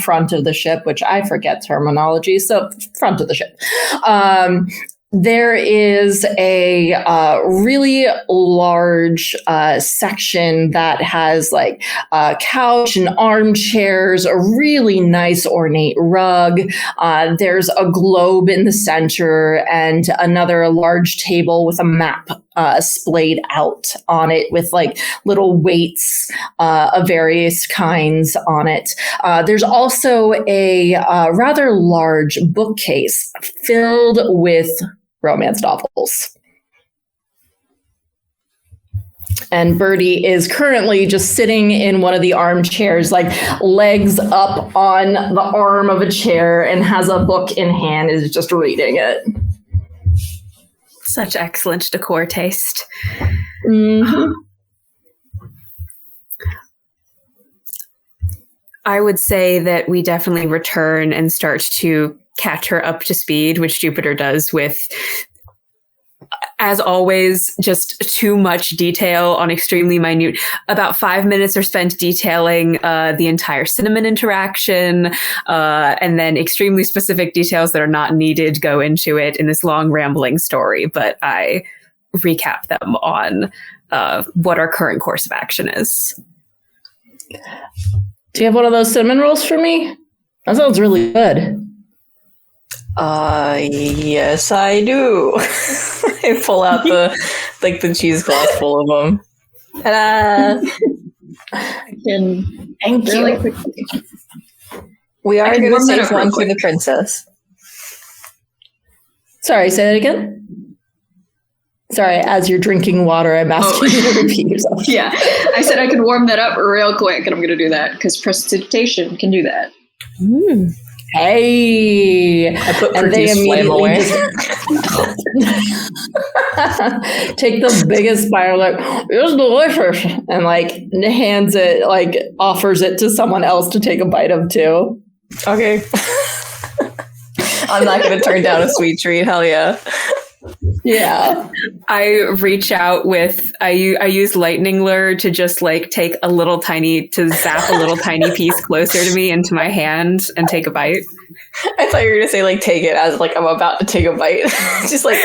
front of the ship, which I forget terminology, so front of the ship. There is a really large section that has like a couch and armchairs, a really nice ornate rug. There's a globe in the center and another large table with a map splayed out on it with like little weights of various kinds on it. There's also a rather large bookcase filled with romance novels. And Birdie is currently just sitting in one of the armchairs, like legs up on the arm of a chair, and has a book in hand, is just reading it. Such excellent decor taste. Mm-hmm. I would say that we definitely return and start to catch her up to speed, which Jupiter does with, as always, just too much detail on extremely minute. About 5 minutes are spent detailing the entire cinnamon interaction, and then extremely specific details that are not needed go into it in this long rambling story. But I recap them on what our current course of action is. Do you have one of those cinnamon rolls for me? That sounds really good. Yes, I do. I pull out the cheesecloth full of them. Ta-da! Thank you. Really quickly. We are going to save one for the princess. Sorry, say that again? Sorry, as you're drinking water, I'm asking you to repeat yourself. Yeah, I said I could warm that up real quick, and I'm going to do that, because prestidigitation can do that. Mm. Hey! I put and they immediately take the biggest spiral, like, it's delicious, and like hands it, like offers it to someone else to take a bite of too. Okay. I'm not going to turn down a sweet treat. Hell yeah. Yeah. I reach out with, I use lightning lure to just like take a little tiny, to zap a little tiny piece closer to me into my hand and take a bite. I thought you were going to say like take it as like I'm about to take a bite. Just like,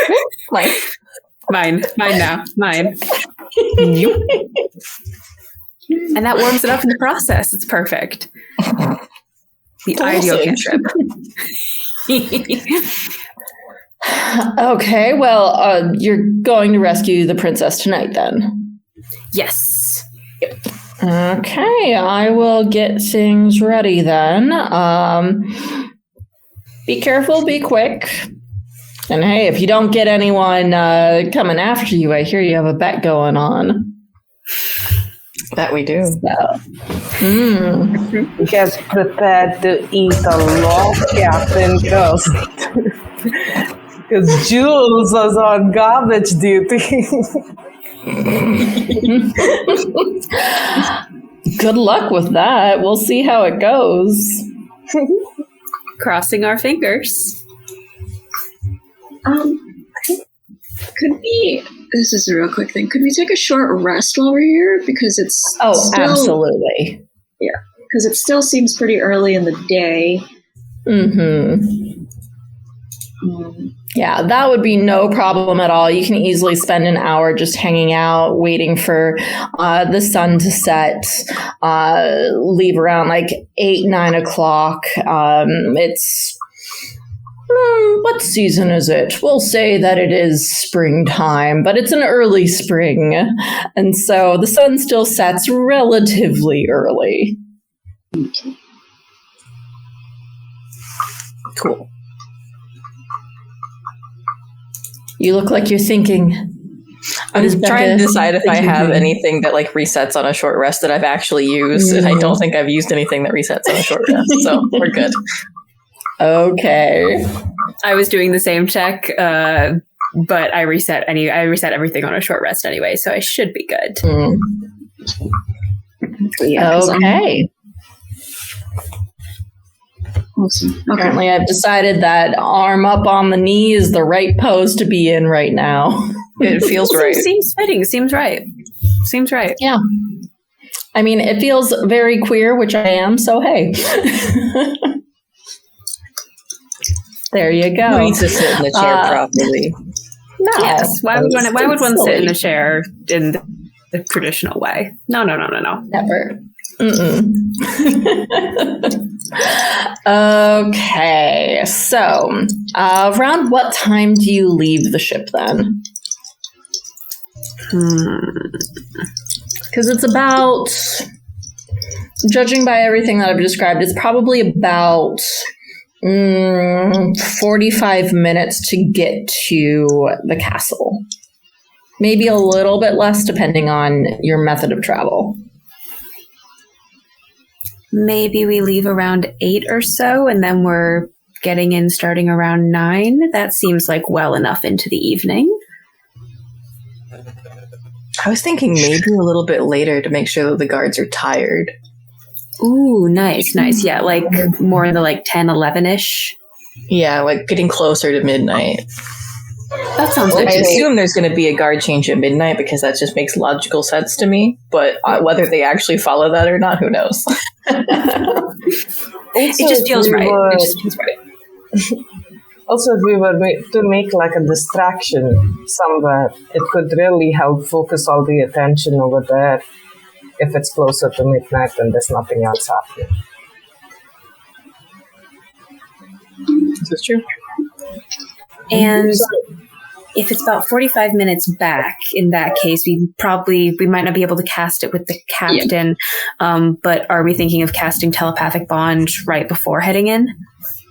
mine now, mine. And that warms it up in the process. It's perfect. The ideal cantrip. Okay, well, you're going to rescue the princess tonight then? Yes. Yep. Okay, I will get things ready then. Be careful, be quick. And hey, if you don't get anyone coming after you, I hear you have a bet going on. That we do. So, Get prepared to eat a lot, Captain, because Jules was on garbage duty. good luck with that. We'll see how it goes. Crossing our fingers. Could we? This is a real quick thing. Could we take a short rest while we're here? Because it's absolutely. Yeah, because it still seems pretty early in the day. Yeah, that would be no problem at all. You can easily spend an hour just hanging out, waiting for the sun to set. Leave around like 8, 9 o'clock. It's what season is it? We'll say that it is springtime, but it's an early spring, and so the sun still sets relatively early. Okay. Cool. You look like you're thinking. I'm trying to decide if I have anything that like resets on a short rest that I've actually used, and I don't think I've used anything that resets on a short rest, so we're good. Okay. I was doing the same check, but I reset everything on a short rest anyway, so I should be good. Yeah, okay. Awesome. Okay. Apparently, I've decided that arm up on the knee is the right pose to be in right now. It feels right. Seems fitting. Seems right. Yeah. I mean, it feels very queer, which I am, so hey. There you go. No need to sit in the chair properly. No. Yes. Why would one sit in a chair in the traditional way? No. Never. Okay. So, around what time do you leave the ship then? Because it's about, judging by everything that I've described, it's probably about 45 minutes to get to the castle. Maybe a little bit less depending on your method of travel. Maybe we leave around 8 or so, and then we're getting in starting around 9. That seems like well enough into the evening. I was thinking maybe a little bit later to make sure that the guards are tired. Ooh, nice. Yeah, like more in the like 10, 11-ish. Yeah, like getting closer to midnight. That sounds good. I assume there's going to be a guard change at midnight because that just makes logical sense to me. But whether they actually follow that or not, who knows? It just feels right. Also, if we were to make like a distraction somewhere, it could really help focus all the attention over there. If it's closer to midnight and there's nothing else happening. This is true. And if it's about 45 minutes back, in that case, we might not be able to cast it with the captain. Yeah. But are we thinking of casting telepathic bond right before heading in?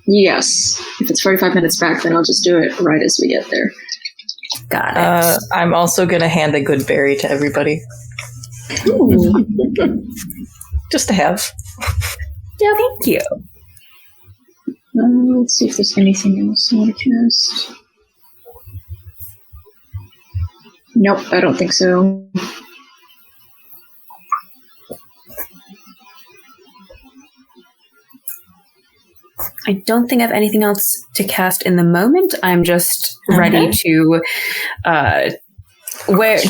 Yes. If it's 45 minutes back, then I'll just do it right as we get there. Got it. I'm also going to hand a good berry to everybody. Ooh. Just to have. Yeah, thank you. Let's see if there's anything else I want to cast. Nope, I don't think so. I don't think I have anything else to cast in the moment. I'm just ready to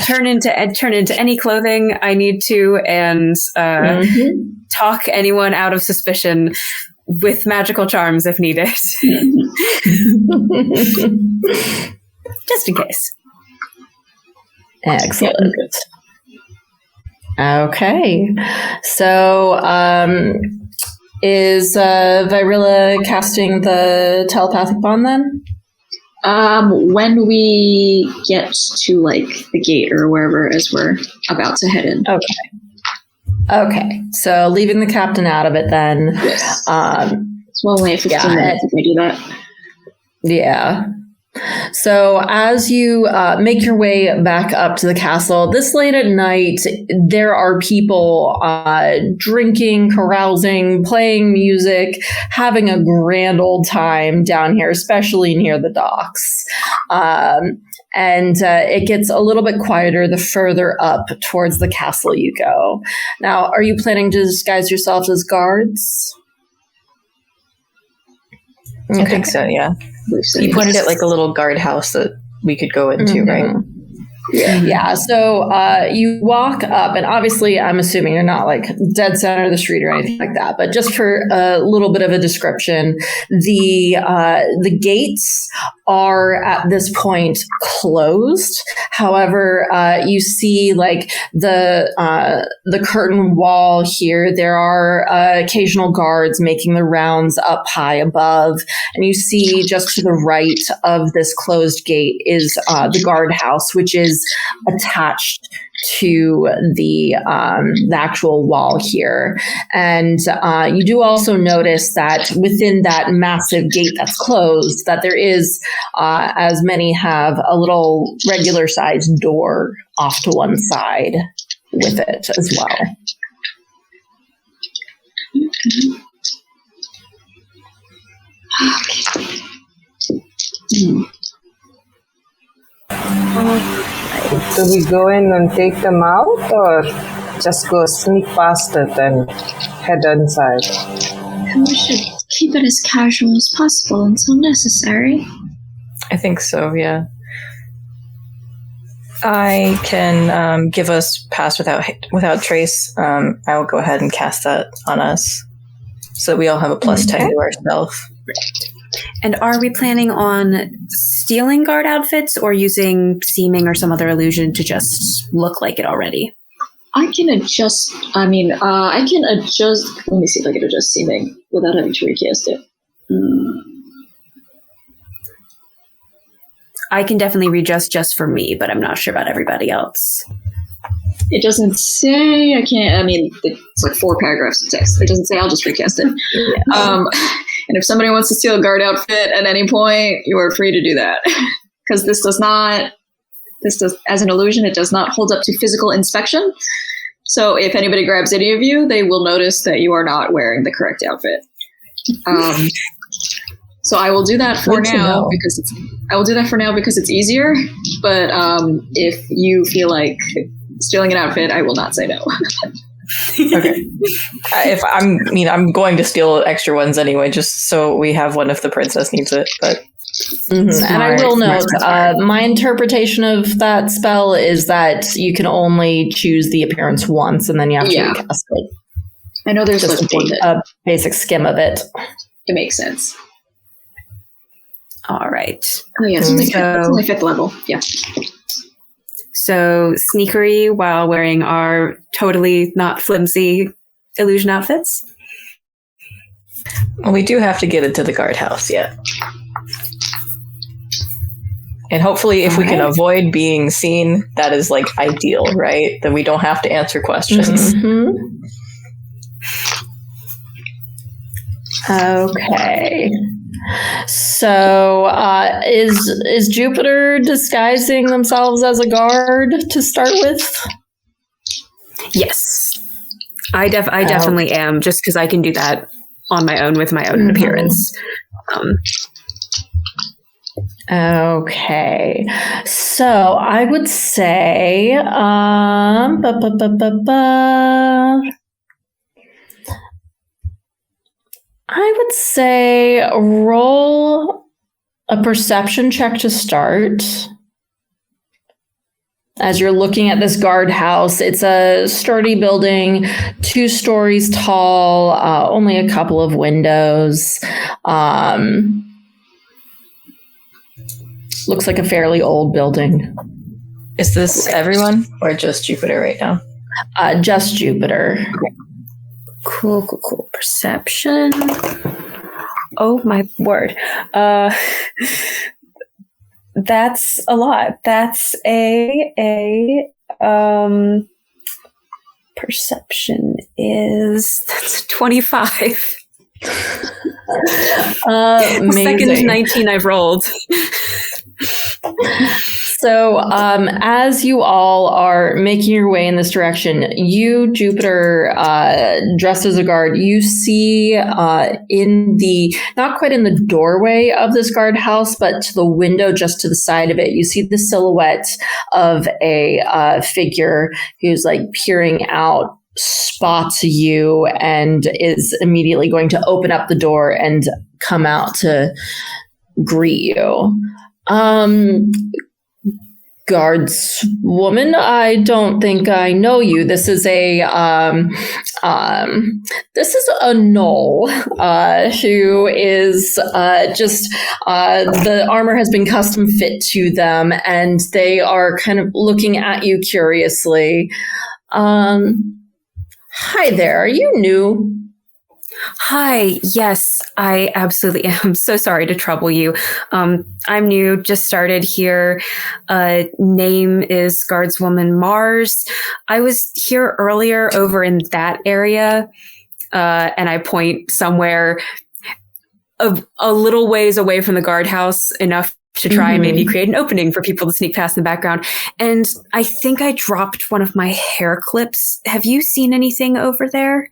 turn into any clothing I need to, and talk anyone out of suspicion with magical charms if needed. Just in case. Excellent. Okay. So, is Vyrelle casting the telepathic bond then? When we get to like the gate or wherever as we're about to head in. Okay. So leaving the captain out of it then. Yes. Well, only 15 minutes if we do that. Yeah. So as you make your way back up to the castle, this late at night, there are people drinking, carousing, playing music, having a grand old time down here, especially near the docks. And it gets a little bit quieter the further up towards the castle you go. Now, are you planning to disguise yourselves as guards? Okay. I think so, yeah. You pointed at like a little guardhouse that we could go into, right? Yeah. So you walk up, and obviously I'm assuming you're not like dead center of the street or anything like that, but just for a little bit of a description, the gates are at this point closed. However, you see like the curtain wall here. There are occasional guards making the rounds up high above, and you see just to the right of this closed gate is the guardhouse, which is attached to the actual wall here. And you do also notice that within that massive gate that's closed, that there is, as many have, a little regular sized door off to one side with it as well. Do we go in and take them out, or just go sneak past it and head inside? We should keep it as casual as possible until necessary. I think so, yeah. I can give us pass without trace. I will go ahead and cast that on us, so that we all have a plus 10 to ourselves. And are we planning on stealing guard outfits or using seeming or some other illusion to just look like it already? I can adjust. I can adjust. Let me see if I can adjust seeming without having to recast it. I can definitely readjust just for me, but I'm not sure about everybody else. It doesn't say I can't. It's like 4 paragraphs of text. It doesn't say I'll just recast it. Yeah. And if somebody wants to steal a guard outfit at any point, you are free to do that. Because this does, as an illusion, it does not hold up to physical inspection. So if anybody grabs any of you, they will notice that you are not wearing the correct outfit. So I will do that for now because it's easier. But if you feel like stealing an outfit, I will not say no. Okay. I'm going to steal extra ones anyway, just so we have one if the princess needs it. But and I will note, my interpretation of that spell is that you can only choose the appearance once, and then you have to recast it. I know there's just a basic skim of it. It makes sense. All right. Oh yeah, it's only 5th level. Yeah. So sneakery while wearing our totally not flimsy illusion outfits? Well, we do have to get into the guardhouse yet. And hopefully if we can avoid being seen, that is like ideal, right? That we don't have to answer questions. Mm-hmm. Okay. So, is Jupiter disguising themselves as a guard to start with? Yes. I definitely am, just because I can do that on my own with my own appearance. Okay. So, I would say, I would say roll a perception check to start. As you're looking at this guardhouse, it's a sturdy building, 2 stories tall, only a couple of windows. Looks like a fairly old building. Is this everyone or just Jupiter right now? Just Jupiter. Okay. Cool. Perception. Oh my word. That's a lot. That's a perception that's 25. Amazing. Second 19 I've rolled. So, as you all are making your way in this direction, you, Jupiter, dressed as a guard, you see in the, not quite in the doorway of this guardhouse, but to the window just to the side of it, you see the silhouette of a figure who's like peering out, spots you, and is immediately going to open up the door and come out to greet you. Guards woman, I don't think I know you. This is a gnoll who is just the armor has been custom fit to them, and they are kind of looking at you curiously. Hi there, are you new? Hi, yes, I absolutely am. So sorry to trouble you. I'm new, just started here. Name is Guardswoman Mars. I was here earlier over in that area, and I point somewhere a little ways away from the guardhouse, enough to try and maybe create an opening for people to sneak past in the background. And I think I dropped one of my hair clips. Have you seen anything over there?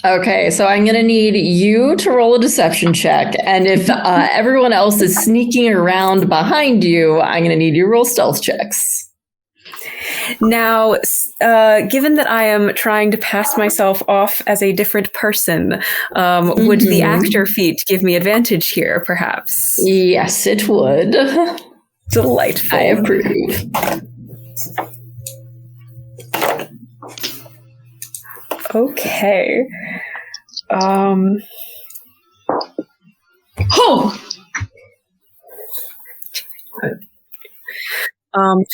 Okay, so I'm going to need you to roll a deception check. And if everyone else is sneaking around behind you, I'm going to need you to roll stealth checks. Now, given that I am trying to pass myself off as a different person, would the actor feat give me advantage here, perhaps? Yes, it would. Delightful. I approve. Okay.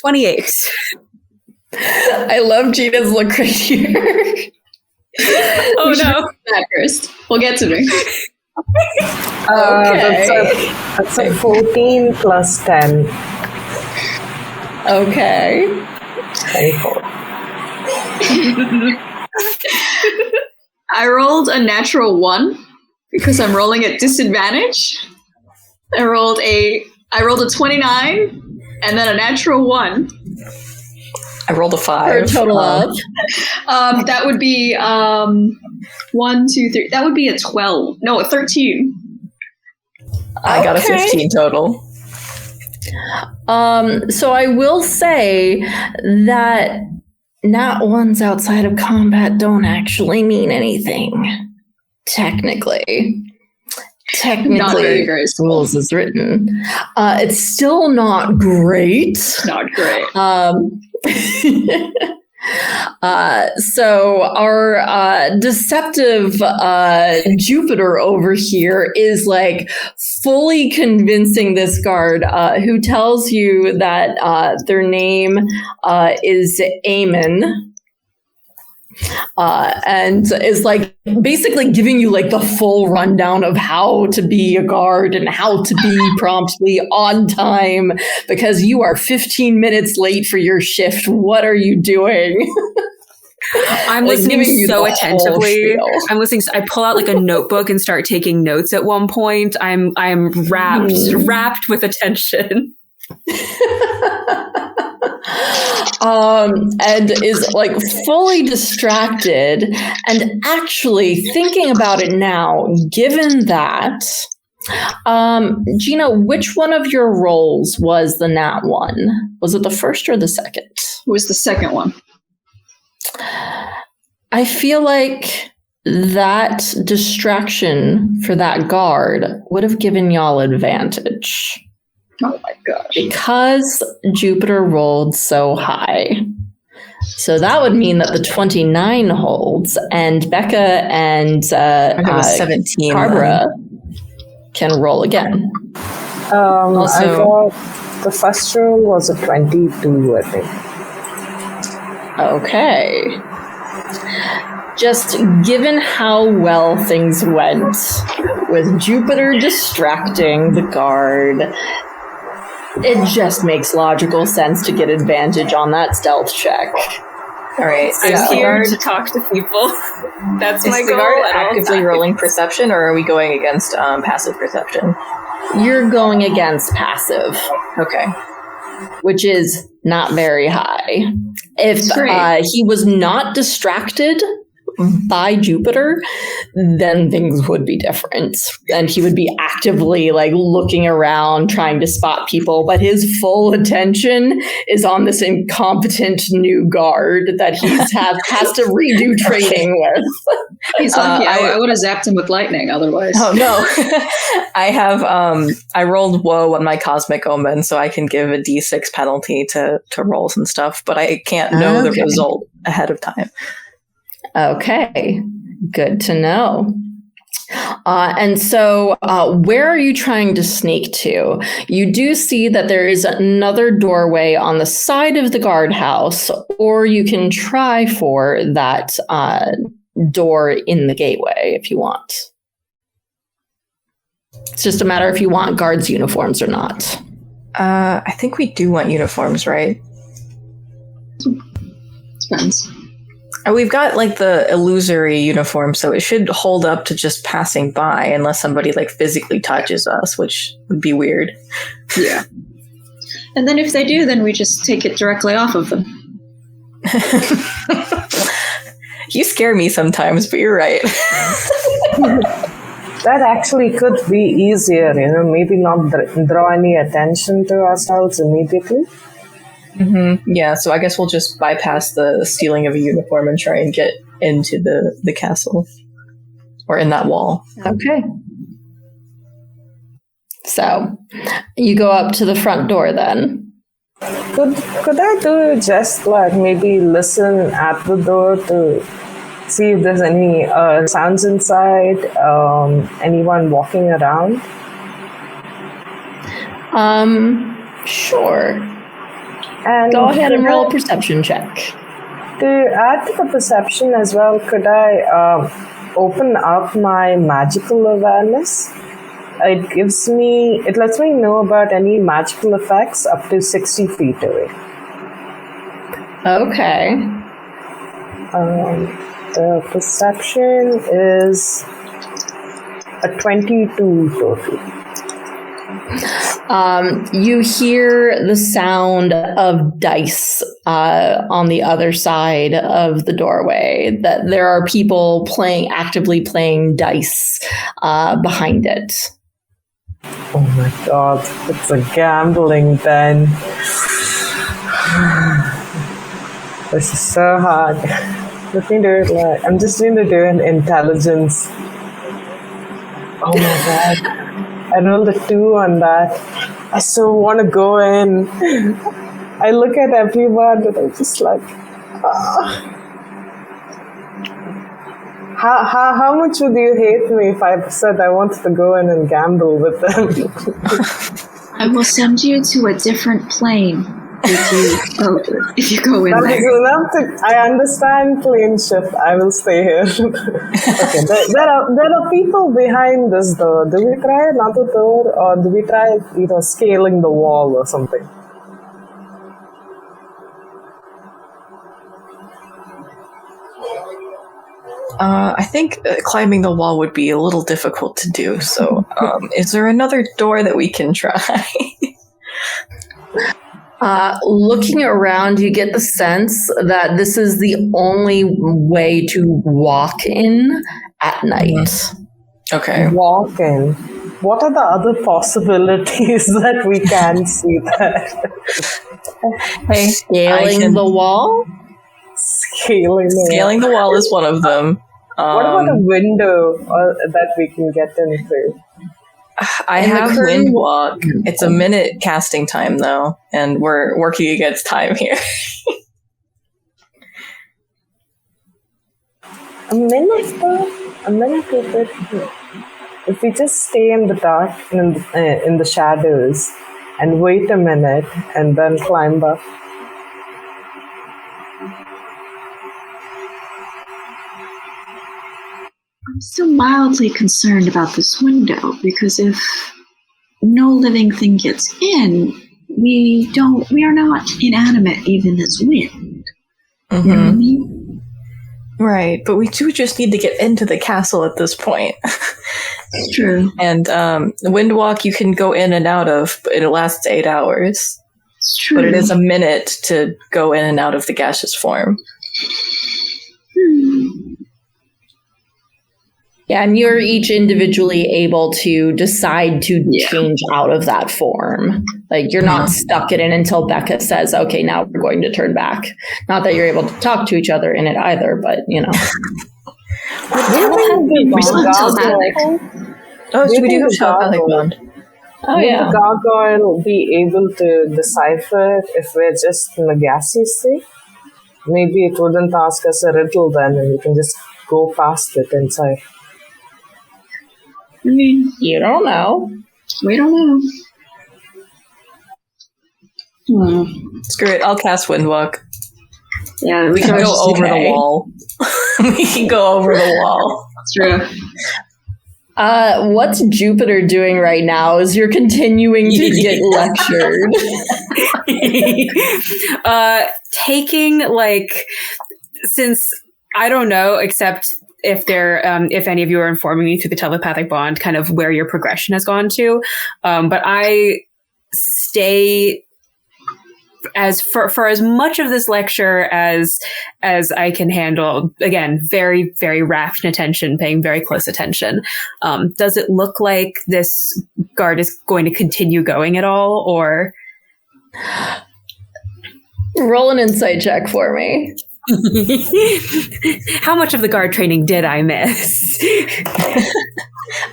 28. I love Gena's look right here. Oh no. That first. We'll get to me. Okay. That's a 14 plus 10. Okay. 24. I rolled a natural 1 because I'm rolling at disadvantage. I rolled a 29 and then a natural 1. I rolled a 5. For a total of? That would be 1, 2, 3. That would be a 12. No, a 13. I got a 15 total. So I will say that nat ones outside of combat don't actually mean anything. Technically. Not very graceful. Rules is written. It's still not great. Not great. So our deceptive Jupiter over here is like fully convincing this guard who tells you that their name is Eamon. And is like basically giving you like the full rundown of how to be a guard and how to be promptly on time because you are 15 minutes late for your shift. What are you doing? I'm Like, listening giving you so the whole attentively. spiel. I'm listening. I pull out like a notebook and start taking notes at one point. I'm wrapped with attention. And is like fully distracted and actually thinking about it now, given that, Gena, which one of your rolls was the nat one? Was it the first or the second? It was the second one. I feel like that distraction for that guard would have given y'all advantage. Oh my gosh. Because Jupiter rolled so high. So that would mean that the 29 holds, and Becca and 17. Karbara can roll again. I thought the first roll was a 22, I think. Okay. Just given how well things went with Jupiter distracting the guard, it just makes logical sense to get advantage on that stealth check. All right. I'm here to talk to people. That's my goal. Is the guard actively rolling perception, or are we going against passive perception? You're going against passive. Okay. Which is not very high. If he was not distracted by Jupiter, then things would be different. And he would be actively like looking around, trying to spot people. But his full attention is on this incompetent new guard that he has to redo training with. He's lucky. I would have zapped him with lightning otherwise. Oh no. I have I rolled woe on my cosmic omen, so I can give a d6 penalty to rolls and stuff, but I can't know the result ahead of time. Okay, good to know. And so where are you trying to sneak to? You do see that there is another doorway on the side of the guardhouse, or you can try for that door in the gateway if you want. It's just a matter if you want guards' uniforms or not. I think we do want uniforms, right? Depends. We've got like the illusory uniform, so it should hold up to just passing by unless somebody like physically touches us, which would be weird. Yeah. And then if they do, then we just take it directly off of them. You scare me sometimes, but you're right. That actually could be easier, maybe not draw any attention to ourselves immediately. Mm-hmm. Yeah, so I guess we'll just bypass the stealing of a uniform and try and get into the castle. Or in that wall. Okay. So, you go up to the front door then. Could I do just like maybe listen at the door to see if there's any sounds inside, anyone walking around? Sure. And go ahead and roll a perception check. To add to the perception as well, could I open up my magical awareness? It lets me know about any magical effects up to 60 feet away. Okay. The perception is a 22 total. You hear the sound of dice on the other side of the doorway. That there are people actively playing dice behind it. Oh my god, it's a gambling den. This is so hard. Let me do it I'm just going to do an intelligence. Oh my god. I rolled a 2 on that. I so want to go in. I look at everyone and I'm just like, How much would you hate me if I said I wanted to go in and gamble with them? I will send you to a different plane if you go in that there. Is enough I understand plane shift. I will stay here. Okay, there are people behind this door. Do we try another door, or do we try scaling the wall or something? I think climbing the wall would be a little difficult to do, so is there another door that we can try? Looking around, you get the sense that this is the only way to walk in at night. Okay. Walk in. What are the other possibilities that we can see that? Hey, scaling the wall? Scaling the wall is one of them. What about a window that we can get in through? I have Windwalk. It's a minute casting time, though, and we're working against time here. A minute, though? A minute is it? If we just stay in the dark, in the shadows, and wait a minute, and then climb up. I'm still mildly concerned about this window, because if no living thing gets in, we are not inanimate even as wind. You know what I mean? Right, but we do just need to get into the castle at this point. It's true. And the Windwalk you can go in and out of, but it lasts 8 hours. It's true. But it is a minute to go in and out of the gaseous form. Yeah, and you're each individually able to decide to change out of that form. Like, you're not stuck in it until Becca says, okay, now we're going to turn back. Not that you're able to talk to each other in it either, but, you know. We're still telepathic. Oh, so we do have telepathic bond. Oh, yeah. Will the gargoyle be able to decipher if we're just in the gaseous state? Maybe it wouldn't ask us a riddle then, and we can just go past it inside. I mean, You don't know. we don't know. Screw it, I'll cast Windwalk. Yeah, We can always go just- over the wall. We can go over the wall. It's true. What's Jupiter doing right now is you're continuing to get lectured. Taking, like, since I don't know, except if any of you are informing me through the telepathic bond, kind of where your progression has gone to. But I stay for as much of this lecture as I can handle. Again, very, very rapt in attention, paying very close attention. Does it look like this guard is going to continue going at all, or Roll an insight check for me. how much of the guard training did I miss?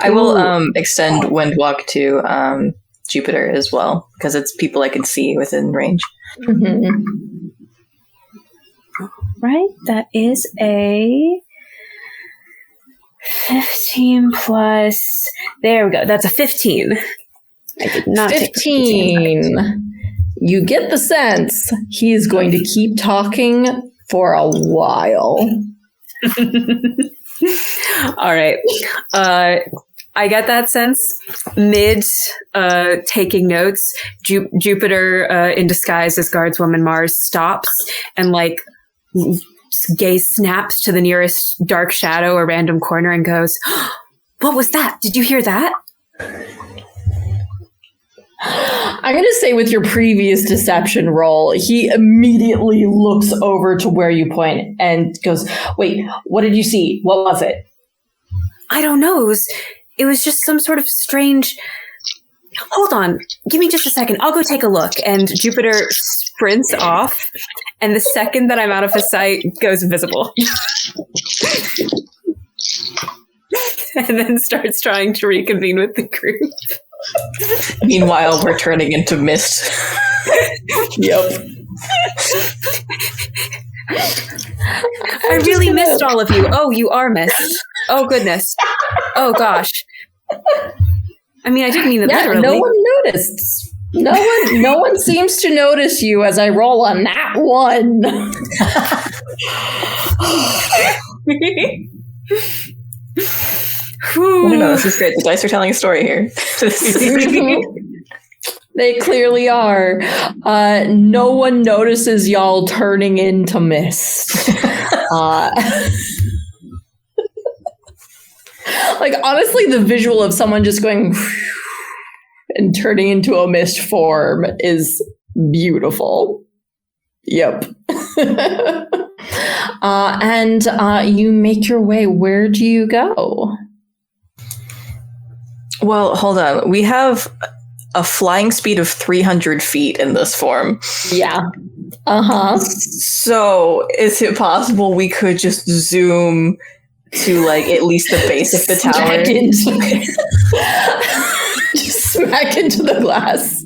I will extend Windwalk to Jupiter as well, because it's people I can see within range. Mm-hmm. Right, that is a 15 plus. There we go. That's a 15. I did not take 15. You get the sense he's going to keep talking for a while. All right. I get that sense. Mid taking notes, Jupiter in disguise as guardswoman Mars stops and, like, gaze snaps to the nearest dark shadow or random corner and goes, "What was that? Did you hear that?" I'm going to say with your previous deception roll, he immediately looks over to where you point and goes, "Wait, what did you see? What was it?" I don't know. It was just some sort of strange. Hold on. Give me just a second. I'll go take a look. And Jupiter sprints off, and the second that I'm out of his sight, goes invisible. And then starts trying to reconvene with the group. Meanwhile, we're turning into mist. Yep. I really missed all of you. Oh, you are missed. Oh, goodness. Oh, gosh. I mean, I didn't mean it literally. No one noticed. No one seems to notice you as I roll on that one. I don't know, this is great. The dice are telling a story here. They clearly are. No one notices y'all turning into mist. Like, honestly, the visual of someone just going and turning into a mist form is beautiful. Yep. And you make your way. Where do you go? Well, hold on. We have a flying speed of 300 feet in this form. Yeah. Uh-huh. So, is it possible we could just zoom to, like, at least the base of the tower? Just smack into the glass.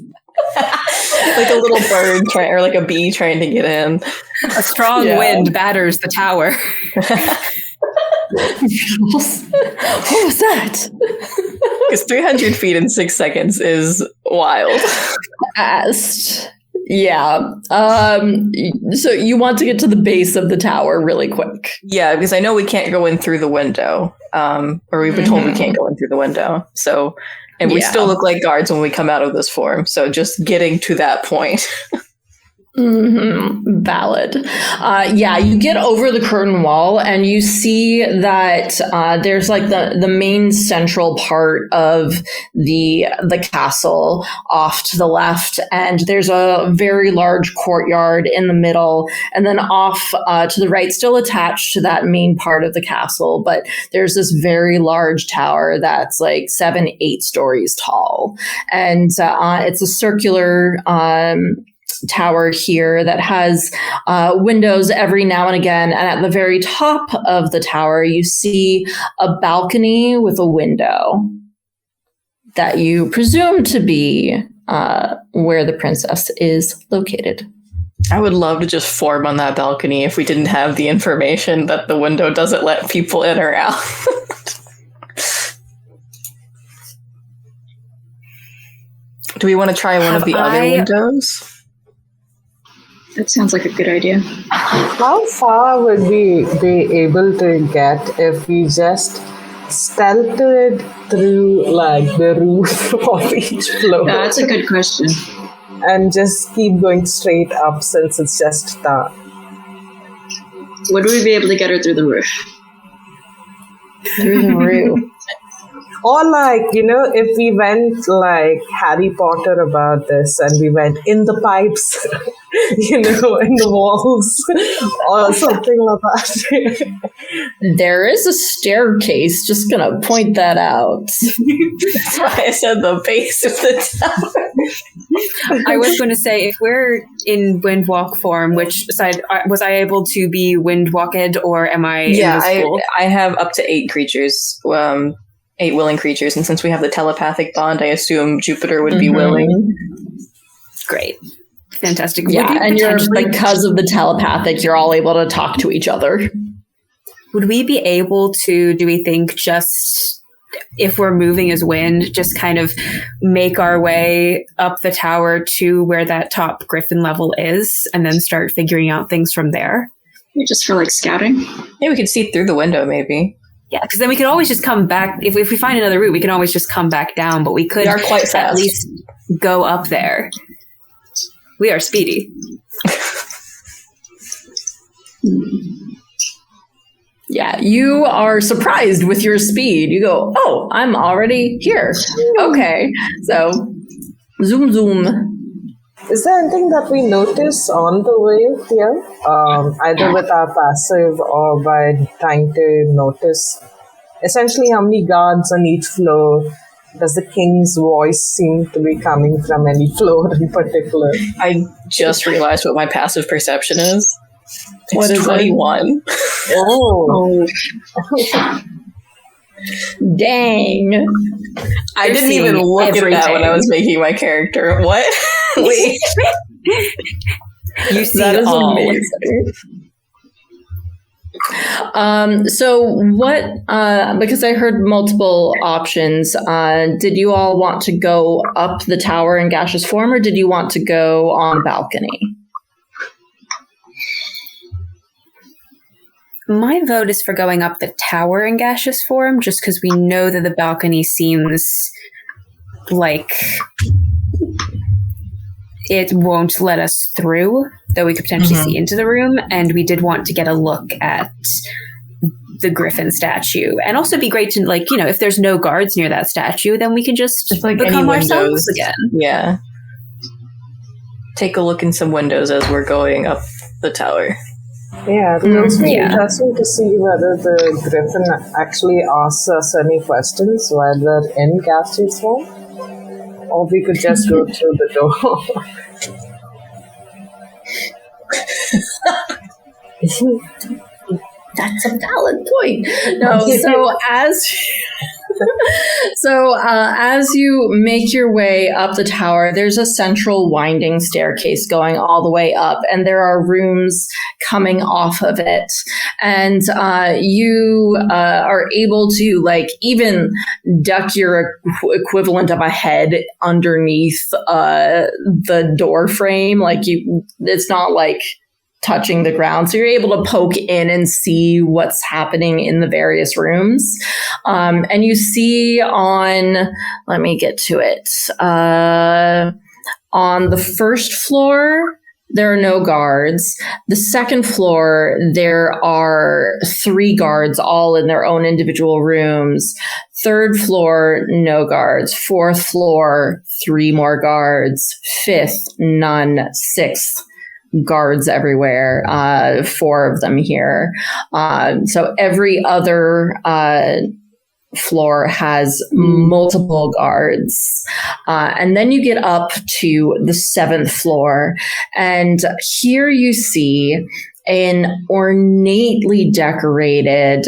Like a little bird or like a bee trying to get in. A strong wind batters the tower. What was that? Because 300 feet in 6 seconds is wild. Fast. Yeah. So you want to get to the base of the tower really quick. Yeah, because I know we can't go in through the window. Or we've been told we can't go in through the window. So, and we still look like guards when we come out of this form. So just getting to that point. Valid. You get over the curtain wall and you see that there's like the main central part of the castle off to the left, and there's a very large courtyard in the middle, and then off to the right, still attached to that main part of the castle, but there's this very large tower that's like 7-8 stories tall, and it's a circular tower here that has windows every now and again. And at the very top of the tower, you see a balcony with a window that you presume to be where the princess is located. I would love to just form on that balcony if we didn't have the information that the window doesn't let people in or out. Do we want to try one of the other windows? That sounds like a good idea. How far would we be able to get if we just stealthed through like the roof of each floor? That's a good question. And just keep going straight up since it's just that. Would we be able to get her through the roof? Through the roof. Or like, if we went like Harry Potter about this and we went in the pipes, in the walls or something like that. There is a staircase, just gonna point that out. That's why I said the base of the tower. I was going to say, if we're in windwalk form, which side was I able to be windwalked, or am I invisible? I have up to 8 creatures, 8 willing creatures, and since we have the telepathic bond, I assume Jupiter would be willing. Great. Fantastic. Yeah, and because of the telepathic, you're all able to talk to each other. Would we be able to, do we think, just if we're moving as wind, just kind of make our way up the tower to where that top griffin level is, and then start figuring out things from there? Just for like scouting? Yeah, we could see through the window, maybe. Yeah, because then we could always just come back. If we find another route, we can always just come back down, but we could are quite fast. At least go up there. We are speedy. Yeah, you are surprised with your speed. You go, oh, I'm already here. Okay, so zoom, zoom. Is there anything that we notice on the way here? Either with our passive or by trying to notice essentially how many guards on each floor? Does the king's voice seem to be coming from any floor in particular? I just realized what my passive perception is. What is 21? Oh. Dang. I didn't even look at that when I was making my character. What? Wait. You see that is all. amazing. So what, because I heard multiple options, did you all want to go up the tower in gaseous form, or did you want to go on the balcony? My vote is for going up the tower in gaseous form, just because we know that the balcony seems like it won't let us through, though we could potentially see into the room, and we did want to get a look at the griffin statue. And also be great to, like, if there's no guards near that statue, then we can just like become ourselves again. Yeah. Take a look in some windows as we're going up the tower. Yeah, it will also be interesting to see whether the griffin actually asks us any questions while we're in gaseous form, or we could just go through the door. That's a valid point. No, as you make your way up the tower, there's a central winding staircase going all the way up, and there are rooms coming off of it. And you are able to, like, even duck your equivalent of a head underneath the door frame. Like, it's not like touching the ground. So you're able to poke in and see what's happening in the various rooms. And you see let me get to it. On the first floor, There are no guards. The second floor, there are 3 guards, all in their own individual rooms. Third floor, no guards. Fourth floor, 3 more guards. Fifth, none. Sixth, guards everywhere. 4 of them here. So every other floor has multiple guards. And then you get up to the 7th floor, and here you see an ornately decorated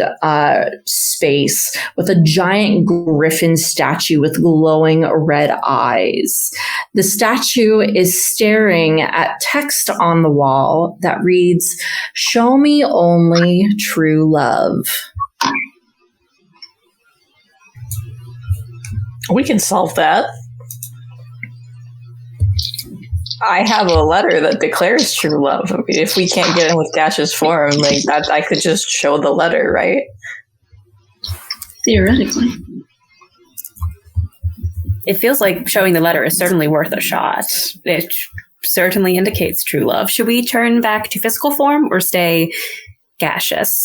space with a giant griffin statue with glowing red eyes. The statue is staring at text on the wall that reads, "Show me only true love." We can solve that. I have a letter that declares true love. I mean, if we can't get in with Gash's form, like that, I could just show the letter, right? Theoretically. It feels like showing the letter is certainly worth a shot. It certainly indicates true love. Should we turn back to physical form or stay gaseous?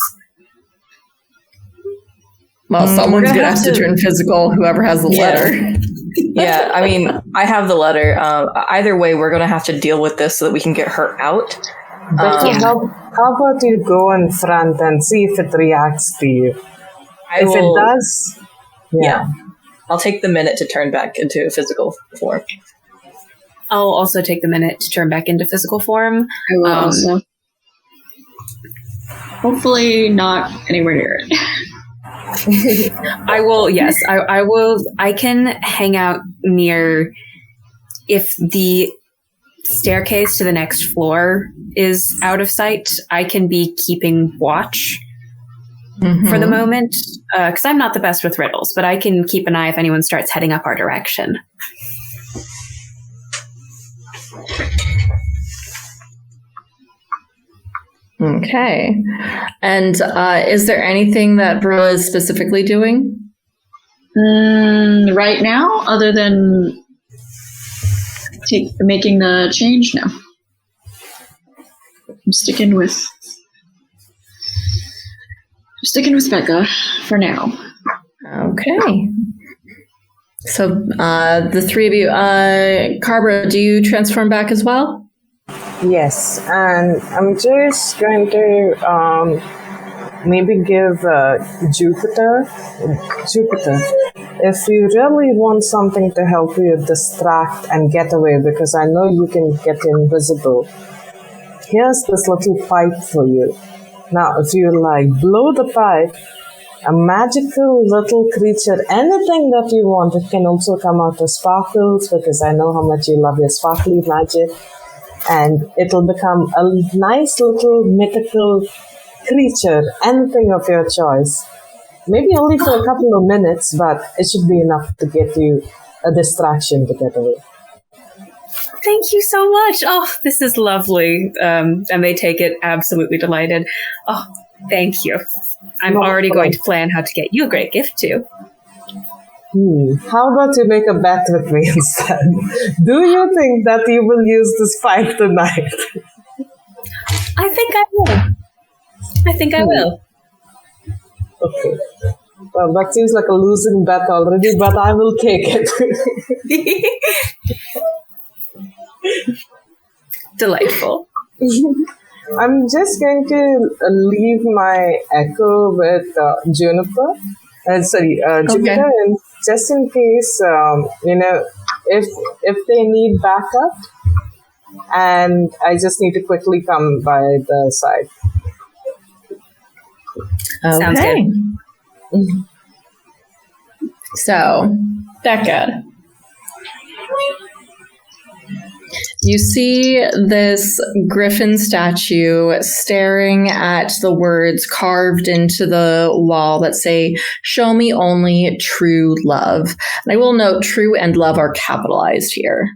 Well, someone's going to have to turn physical, whoever has the letter. Yeah, I mean, I have the letter. Either way, we're going to have to deal with this so that we can get her out. How about you go in front and see if it reacts to you? If it does, yeah. I'll take the minute to turn back into physical form. I'll also take the minute to turn back into physical form. I will also. Hopefully not anywhere near it. I will, yes, I will. I can hang out near, if the staircase to the next floor is out of sight, I can be keeping watch for the moment, because I'm not the best with riddles, but I can keep an eye if anyone starts heading up our direction. Okay. And is there anything that Vyrelle is specifically doing? Right now, other than making the change, no. I'm sticking with Becca for now. Okay. So the 3 of you, Karbara, do you transform back as well? yes. And I'm just going to maybe give Jupiter, if you really want something to help you distract and get away, because I know you can get invisible, here's this little pipe for you. Now, if you blow the pipe, a magical little creature, anything that you want, it can also come out as sparkles, because I know how much you love your sparkly magic, and it'll become a nice little mythical creature, anything of your choice. Maybe only for a couple of minutes, but it should be enough to get you a distraction to get away. Thank you so much. Oh, this is lovely. And they take it absolutely delighted. Oh, thank you. I'm already going to plan how to get you a great gift too. How about you make a bet with me instead? Do you think that you will use this pipe tonight? I think I will. Okay. Well, that seems like a losing bet already, but I will take it. Delightful. I'm just going to leave my echo with Jupiter, Okay. and just in case, if they need backup, and I just need to quickly come by the side. Sounds Okay. good. So, Becca, you see this griffin statue staring at the words carved into the wall that say, "Show me only true love." And I will note true and love are capitalized here.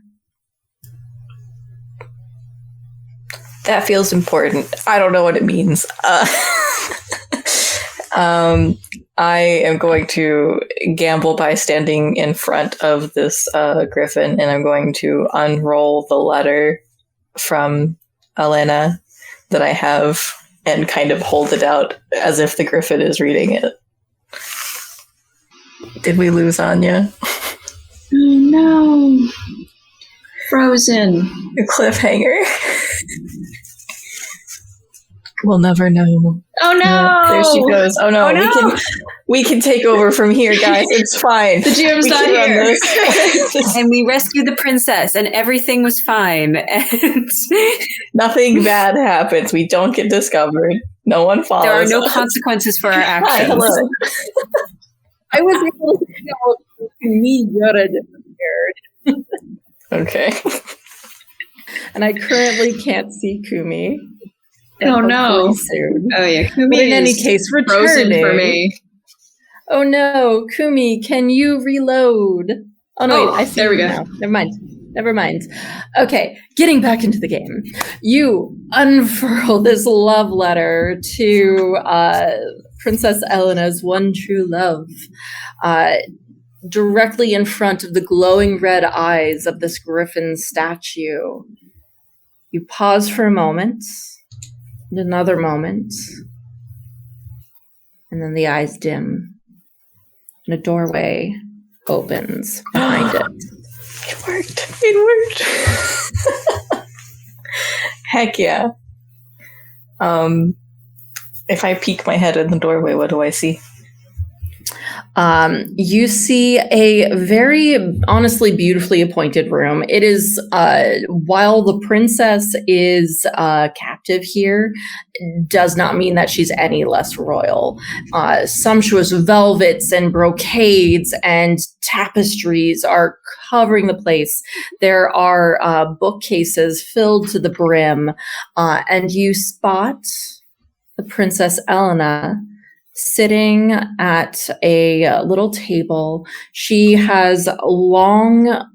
That feels important. I don't know what it means. I am going to gamble by standing in front of this griffin, and I'm going to unroll the letter from Elena that I have and kind of hold it out as if the griffin is reading it. Did we lose Anya? Oh no. Frozen. A cliffhanger. We'll never know. Oh no! There she goes. Oh no, we can take over from here, guys. It's fine. The GM's not here. And we rescued the princess, and everything was fine. And nothing bad happens. We don't get discovered. No one follows. There are no us. Consequences for our actions. Hi, hello. I was able to tell me Yoda disappeared. Okay. And I currently can't see Kumi. Oh no! Soon. Oh yeah, Kumi But in any is case, frozen returning for me. Oh no, Kumi, can you reload? Oh no, wait, I see. There we you go. now. Never mind. Okay, getting back into the game. You unfurl this love letter to Princess Elena's one true love, directly in front of the glowing red eyes of this griffin statue. You pause for a moment. And another moment, and then the eyes dim, and a doorway opens behind it. It worked. It worked. Heck yeah. If I peek my head in the doorway, what do I see? You see a very, honestly, beautifully appointed room. It is, while the princess is captive here, does not mean that she's any less royal. Sumptuous velvets and brocades and tapestries are covering the place. There are bookcases filled to the brim, and you spot the Princess Elena sitting at a little table. She has long,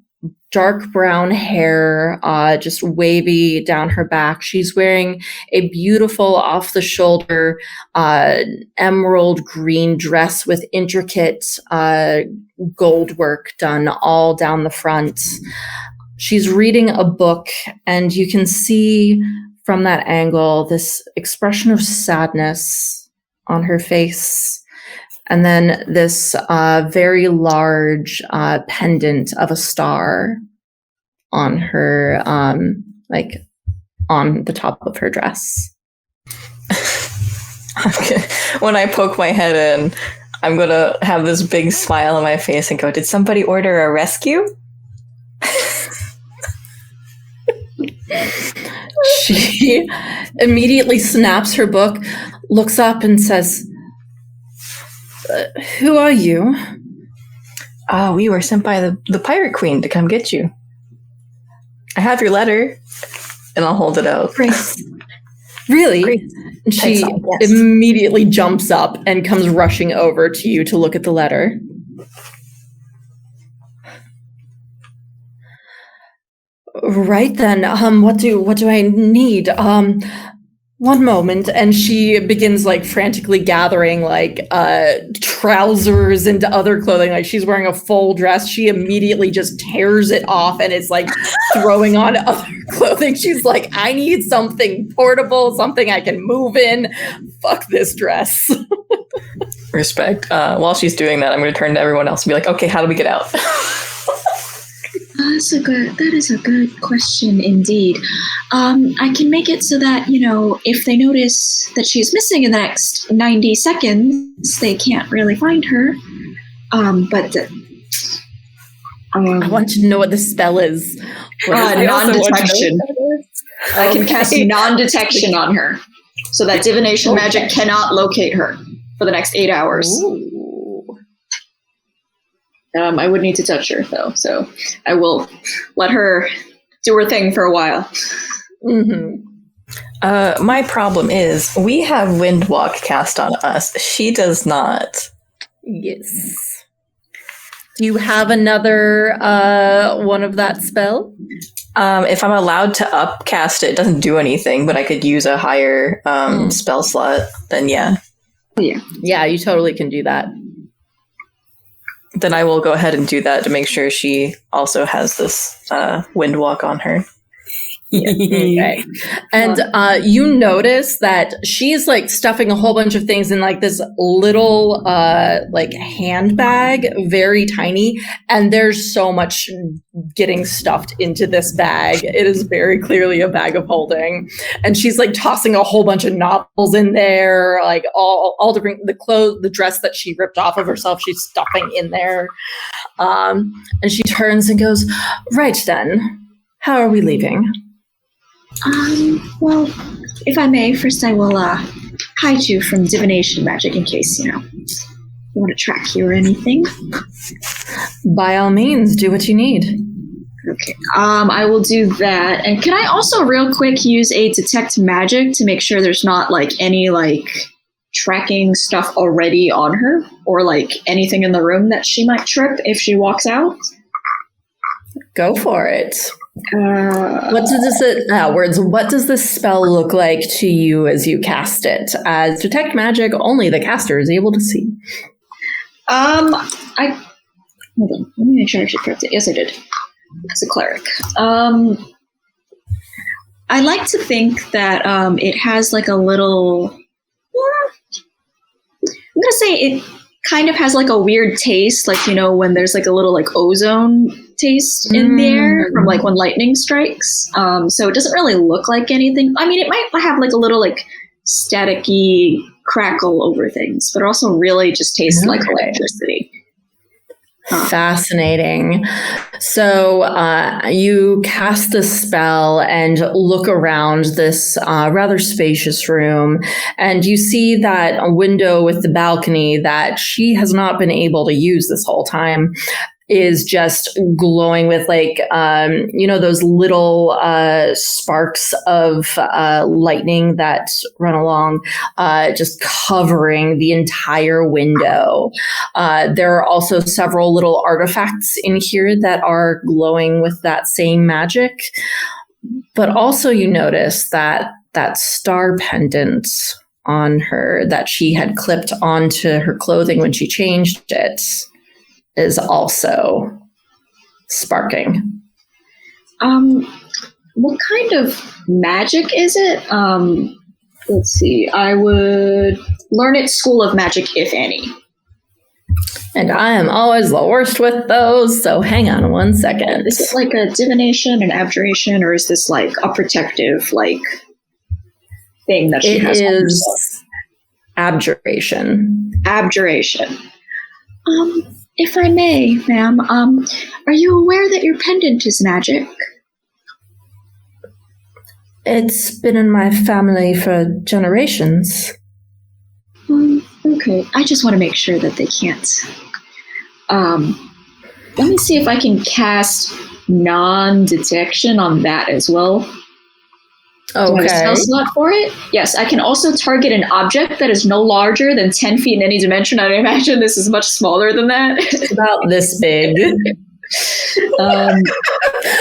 dark brown hair, just wavy down her back. She's wearing a beautiful off-the-shoulder emerald green dress with intricate gold work done all down the front. She's reading a book, and you can see from that angle this expression of sadness on her face, and then this very large pendant of a star on her, like on the top of her dress. When I poke my head in, I'm gonna have this big smile on my face and go, "Did somebody order a rescue?" She immediately snaps her book, looks up and says, "Who are you?" We were sent by the pirate queen to come get you. I have your letter, and I'll hold it out. Great. Really? Great. And she Excellent, yes. immediately jumps up and comes rushing over to you to look at the letter. Right then, what do I need? One moment, and she begins like frantically gathering like trousers and other clothing. Like she's wearing a full dress. She immediately just tears it off and is like throwing on other clothing. She's like, I need something portable, something I can move in. Fuck this dress. Respect. While she's doing that, I'm going to turn to everyone else and be like, okay, how do we get out? That is a good question indeed. I can make it so that, if they notice that she's missing in the next 90 seconds, they can't really find her. I want to know what the spell is. Non-detection. I can cast non-detection on her, so that divination magic cannot locate her for the next 8 hours. Ooh. I would need to touch her, though, so I will let her do her thing for a while. Mm-hmm. My problem is we have Windwalk cast on us. She does not. Yes. Do you have another one of that spell? If I'm allowed to upcast it, it doesn't do anything, but I could use a higher spell slot, then yeah. Yeah, you totally can do that. Then I will go ahead and do that to make sure she also has this Windwalk on her. Okay. And you notice that she's like stuffing a whole bunch of things in like this little like handbag, very tiny, and there's so much getting stuffed into this bag. It is very clearly a bag of holding. And she's like tossing a whole bunch of novels in there, like all different, the dress that she ripped off of herself, she's stuffing in there. And she turns and goes, "Right then, how are we leaving?" Well, if I may, first I will hide you from divination magic in case, you want to track you or anything. By all means, do what you need. Okay. I will do that. And can I also real quick use a detect magic to make sure there's not like any like tracking stuff already on her or like anything in the room that she might trip if she walks out? Go for it. What does this spell look like to you as you cast it? As detect magic, only the caster is able to see. Hold on. Let me make sure I actually correct it. Yes, I did. As a cleric. I like to think that it has like a little. I'm gonna say it kind of has like a weird taste, like when there's like a little like ozone taste in the air from like when lightning strikes. So it doesn't really look like anything. I mean, it might have like a little like staticky crackle over things, but it also really just tastes like electricity. Fascinating. So you cast the spell and look around this rather spacious room, and you see that a window with the balcony that she has not been able to use this whole time is just glowing with like, those little sparks of lightning that run along, just covering the entire window. There are also several little artifacts in here that are glowing with that same magic. But also you notice that star pendant on her that she had clipped onto her clothing when she changed it is also sparking. What kind of magic is it? Let's see. I would learn at School of Magic, if any. And I am always the worst with those, so hang on one second. Is it like a divination, an abjuration, or is this like a protective like thing that she has? It is abjuration. Abjuration. If I may, ma'am, are you aware that your pendant is magic? It's been in my family for generations. Okay. I just want to make sure that they can't. Let me see if I can cast non-detection on that as well. Okay. Do I have a spell slot for it? Yes, I can also target an object that is no larger than 10 feet in any dimension. I imagine this is much smaller than that. It's about this big.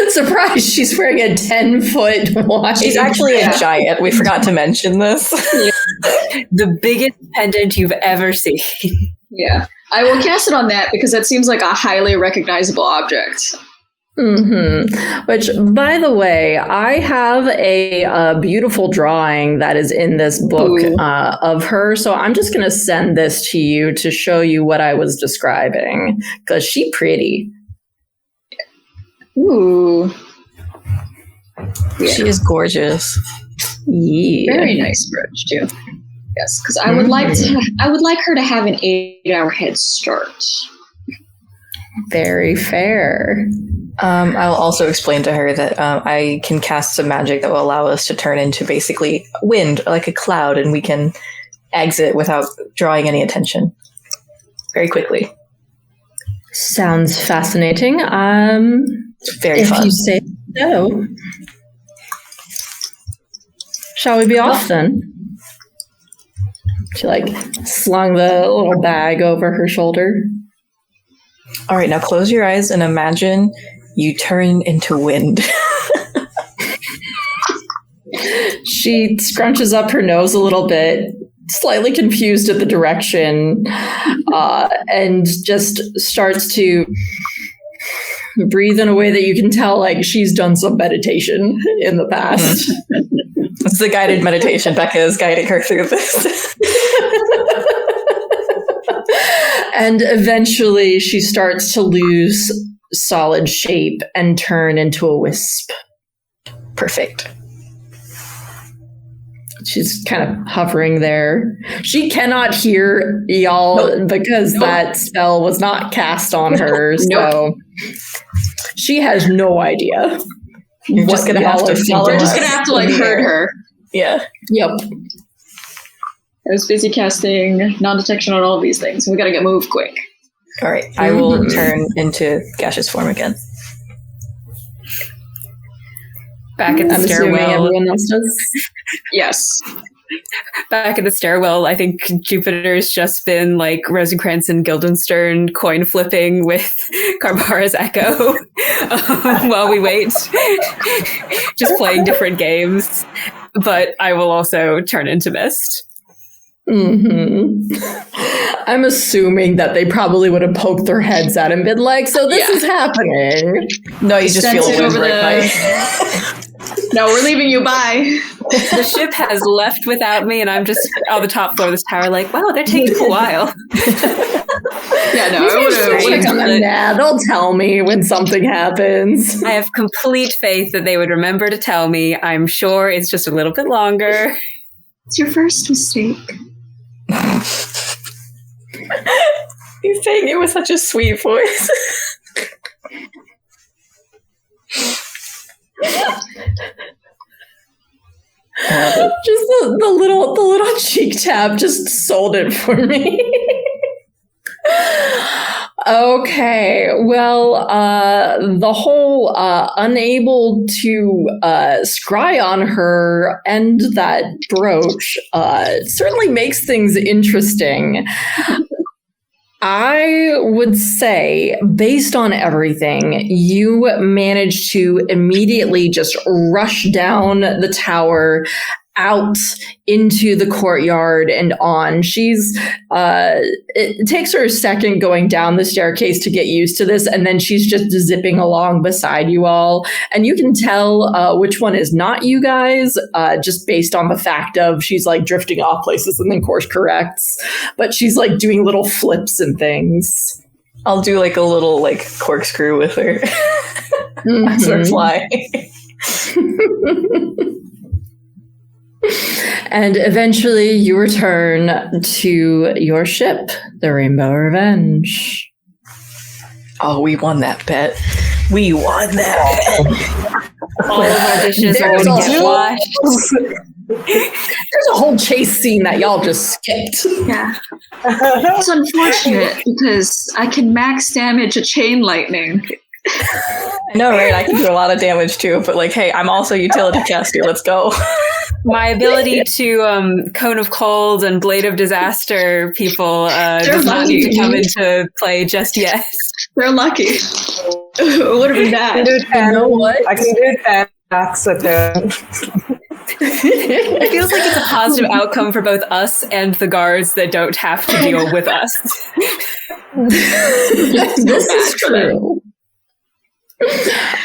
Surprise, she's wearing a 10-foot wide. She's actually a giant. We forgot to mention this. The biggest pendant you've ever seen. Yeah. I will cast it on that because that seems like a highly recognizable object. Mm-hmm. Which, by the way, I have a beautiful drawing that is in this book of her. So I'm just going to send this to you to show you what I was describing because she's pretty. Ooh. Yeah. She is gorgeous. Yeah. Very nice brooch too. Yes, because I would like her to have an 8-hour head start. Very fair. I'll also explain to her that I can cast some magic that will allow us to turn into basically wind, like a cloud, and we can exit without drawing any attention very quickly. Sounds fascinating. It's very fun. If you say so. Shall we be off then? She slung the little bag over her shoulder. All right, now close your eyes and imagine you turn into wind. She scrunches up her nose a little bit, slightly confused at the direction, and just starts to breathe in a way that you can tell like she's done some meditation in the past. It's a guided meditation. Becca is guiding her through this. And eventually she starts to lose solid shape and turn into a wisp. Perfect. She's kind of hovering there. She cannot hear y'all because that spell was not cast on her. So she has no idea. You're just going to have to follow. We're just going to have to like herd her. Yeah. Yep. I was busy casting non-detection on all of these things. We got to get moved quick. All right. I will turn into gaseous form again. Back at the stairwell. Everyone else does. Yes. Back at the stairwell, I think Jupiter's just been like Rosencrantz and Guildenstern coin flipping with Karbara's Echo while we wait. Just playing different games. But I will also turn into Mist. Mm-hmm. I'm assuming that they probably would have poked their heads at him and been like, so this is happening. No, you just feel it over No, we're leaving you. Bye. The ship has left without me, and I'm just on the top floor of this tower like, wow, they're taking a while. Yeah, no, I would have. Nah, they'll tell me when something happens. I have complete faith that they would remember to tell me. I'm sure it's just a little bit longer. It's your first mistake. He's saying it with such a sweet voice. Just the little cheek tap just sold it for me. Okay, well, the whole unable to scry on her and that brooch certainly makes things interesting. I would say, based on everything, you managed to immediately just rush down the tower, out into the courtyard and on. It takes her a second going down the staircase to get used to this, and then she's just zipping along beside you all. And you can tell which one is not you guys, just based on the fact of she's like drifting off places and then course corrects. But she's like doing little flips and things. I'll do like a little like corkscrew with her as we're flying. And eventually you return to your ship, the Rainbow Revenge. Oh, we won that bet. We won that bet. All of our dishes are going to get washed. There's a whole chase scene that y'all just skipped. Yeah. It's unfortunate because I can max damage a chain lightning. I know, right? I can do a lot of damage too, but like, hey, I'm also utility caster. Let's go. My ability to Cone of Cold and Blade of Disaster people does not need to come into play just yet. They're lucky. It would have been bad. You know what? I can do 10 attacks at them. It feels like it's a positive outcome for both us and the guards that don't have to deal with us. This is true.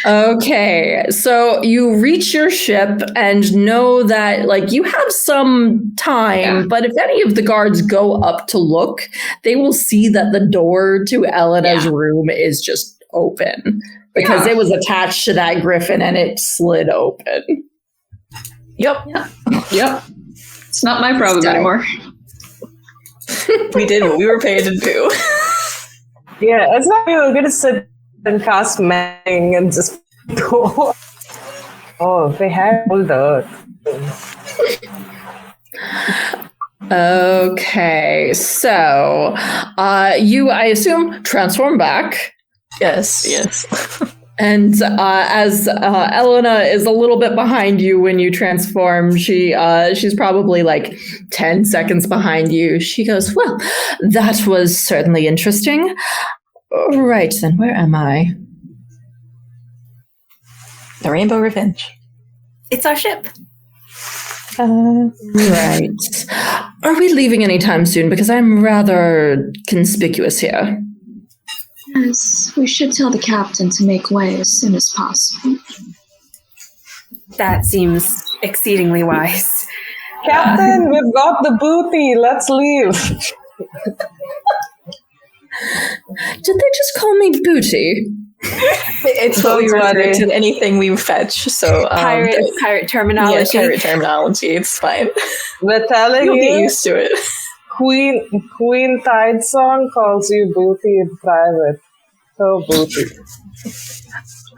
Okay, so you reach your ship and know that like you have some time, but if any of the guards go up to look, they will see that the door to Elena's room is just open because it was attached to that griffin and it slid open. Yep. It's not my problem anymore. We did what we were paid to do. Yeah, it's not even going to sit and cast Mang and just go. Oh, they have all the. Okay, so you, I assume, transform back. Yes. And as Elena is a little bit behind you when you transform, she's probably like 10 seconds behind you. She goes, well, that was certainly interesting. Right then, where am I? The Rainbow Revenge. It's our ship. Right. Are we leaving anytime soon? Because I'm rather conspicuous here. Yes, we should tell the captain to make way as soon as possible. That seems exceedingly wise. Captain, we've got the booty. Let's leave. Did they just call me booty? It's what we refer to anything we fetch. So pirate terminology. Yeah, pirate terminology. It's fine. We're telling You'll you. get used to it. Queen Tide song calls you booty in private. So booty.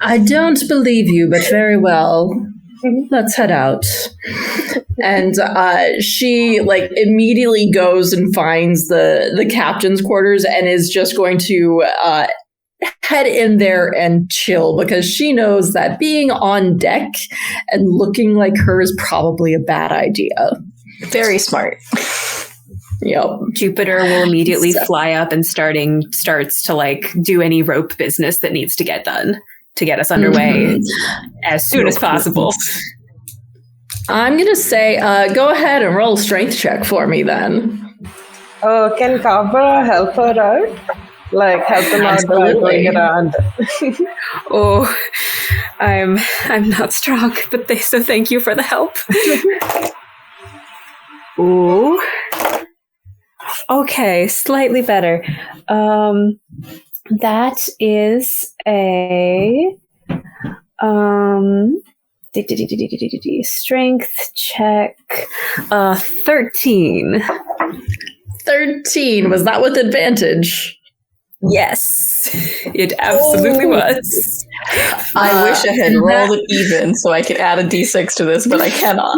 I don't believe you, but very well. Let's head out. And she immediately goes and finds the captain's quarters and is just going to head in there and chill, because she knows that being on deck and looking like her is probably a bad idea. Very smart. Yep. Jupiter will immediately fly up and starts to do any rope business that needs to get done to get us underway as soon as possible. I'm going to say, go ahead and roll a strength check for me then. Oh, can Karbara help her out? Help them out by going around. Oh, I'm not strong, but so thank you for the help. Ooh. Okay, slightly better. That is a strength check 13. 13. Was that with advantage? Yes, it absolutely was. I wish I had rolled it even so I could add a d6 to this, but I cannot.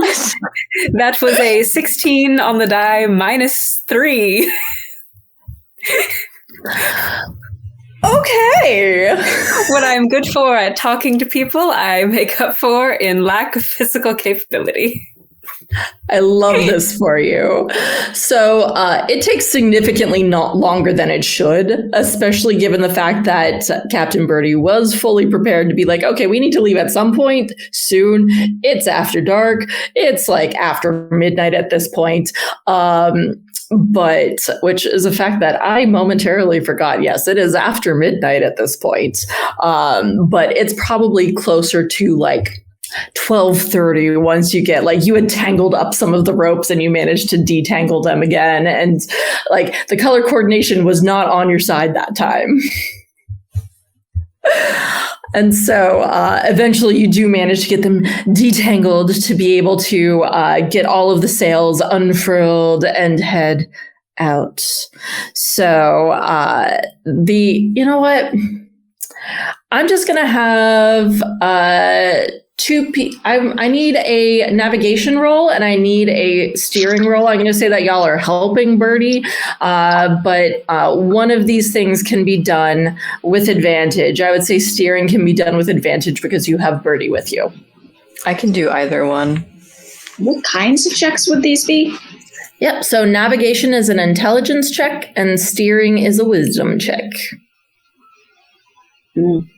That was a 16 on the die minus 3. Okay. What I'm good for at talking to people, I make up for in lack of physical capability. I love this for you. So it takes significantly not longer than it should, especially given the fact that Captain Birdie was fully prepared to be like, okay, we need to leave at some point soon. It's after dark. It's after midnight at this point. But which is a fact that I momentarily forgot. Yes, it is after midnight at this point. But it's probably closer to 12:30 once you get you had tangled up some of the ropes and you managed to detangle them again, and the color coordination was not on your side that time. And so eventually you do manage to get them detangled to be able to get all of the sails unfurled and head out. So you know what? I'm just going to have I need a navigation roll and I need a steering roll. I'm going to say that y'all are helping Birdie, but one of these things can be done with advantage. I would say steering can be done with advantage because you have Birdie with you. I can do either one. What kinds of checks would these be? Yep, so navigation is an intelligence check and steering is a wisdom check. I'm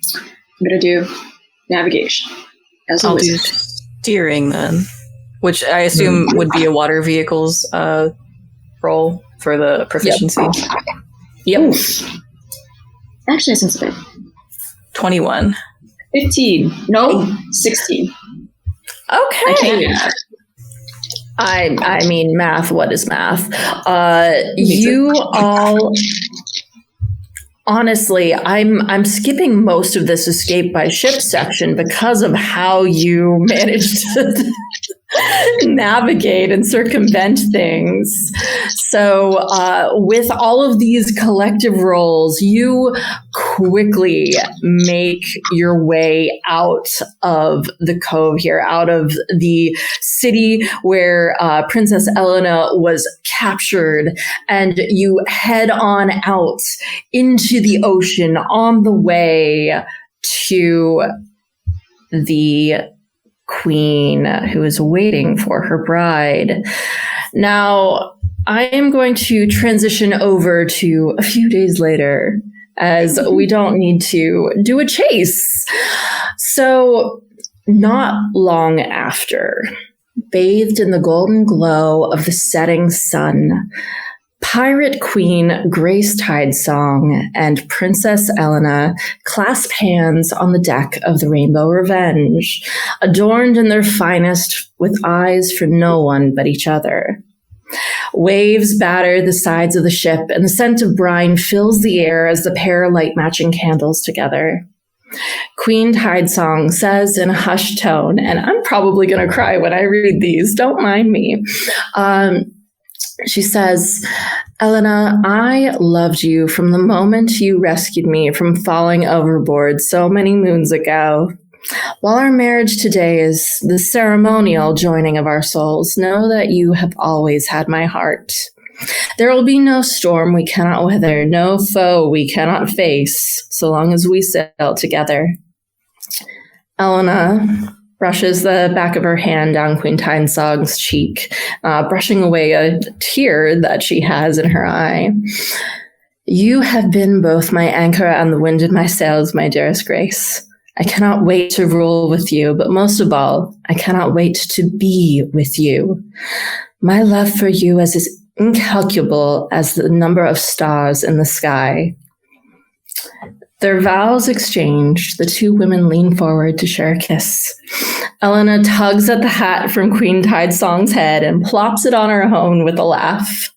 going to do navigation. I'll do steering then, which I assume would be a water vehicle's roll for the proficiency. Yep. Actually, since a bit. 21. 15. No, 16. Okay. I can't do that. I mean, math. What is math? You all. Honestly, I'm skipping most of this escape by ship section because of how you managed to navigate and circumvent things. So with all of these collective rolls, you quickly make your way out of the cove here, out of the city where Princess Elena was captured, and you head on out into the ocean on the way to the queen who is waiting for her bride. Now, I am going to transition over to a few days later, as we don't need to do a chase. So, not long after, bathed in the golden glow of the setting sun, Pirate Queen Grace Tidesong and Princess Elena clasp hands on the deck of the Rainbow Revenge, adorned in their finest with eyes for no one but each other. Waves batter the sides of the ship, and the scent of brine fills the air as the pair light matching candles together. Queen Tidesong says in a hushed tone, and I'm probably going to cry when I read these, don't mind me. She says, Elena, I loved you from the moment you rescued me from falling overboard so many moons ago. While our marriage today is the ceremonial joining of our souls, know that you have always had my heart. There will be no storm we cannot weather, no foe we cannot face, so long as we sail together. Elena brushes the back of her hand down Queen Tidesong's cheek, brushing away a tear that she has in her eye. You have been both my anchor and the wind in my sails, my dearest Grace. I cannot wait to rule with you, but most of all, I cannot wait to be with you. My love for you is as incalculable as the number of stars in the sky. Their vows exchanged, the two women lean forward to share a kiss. Elena tugs at the hat from Queen Tidesong's head and plops it on her own with a laugh.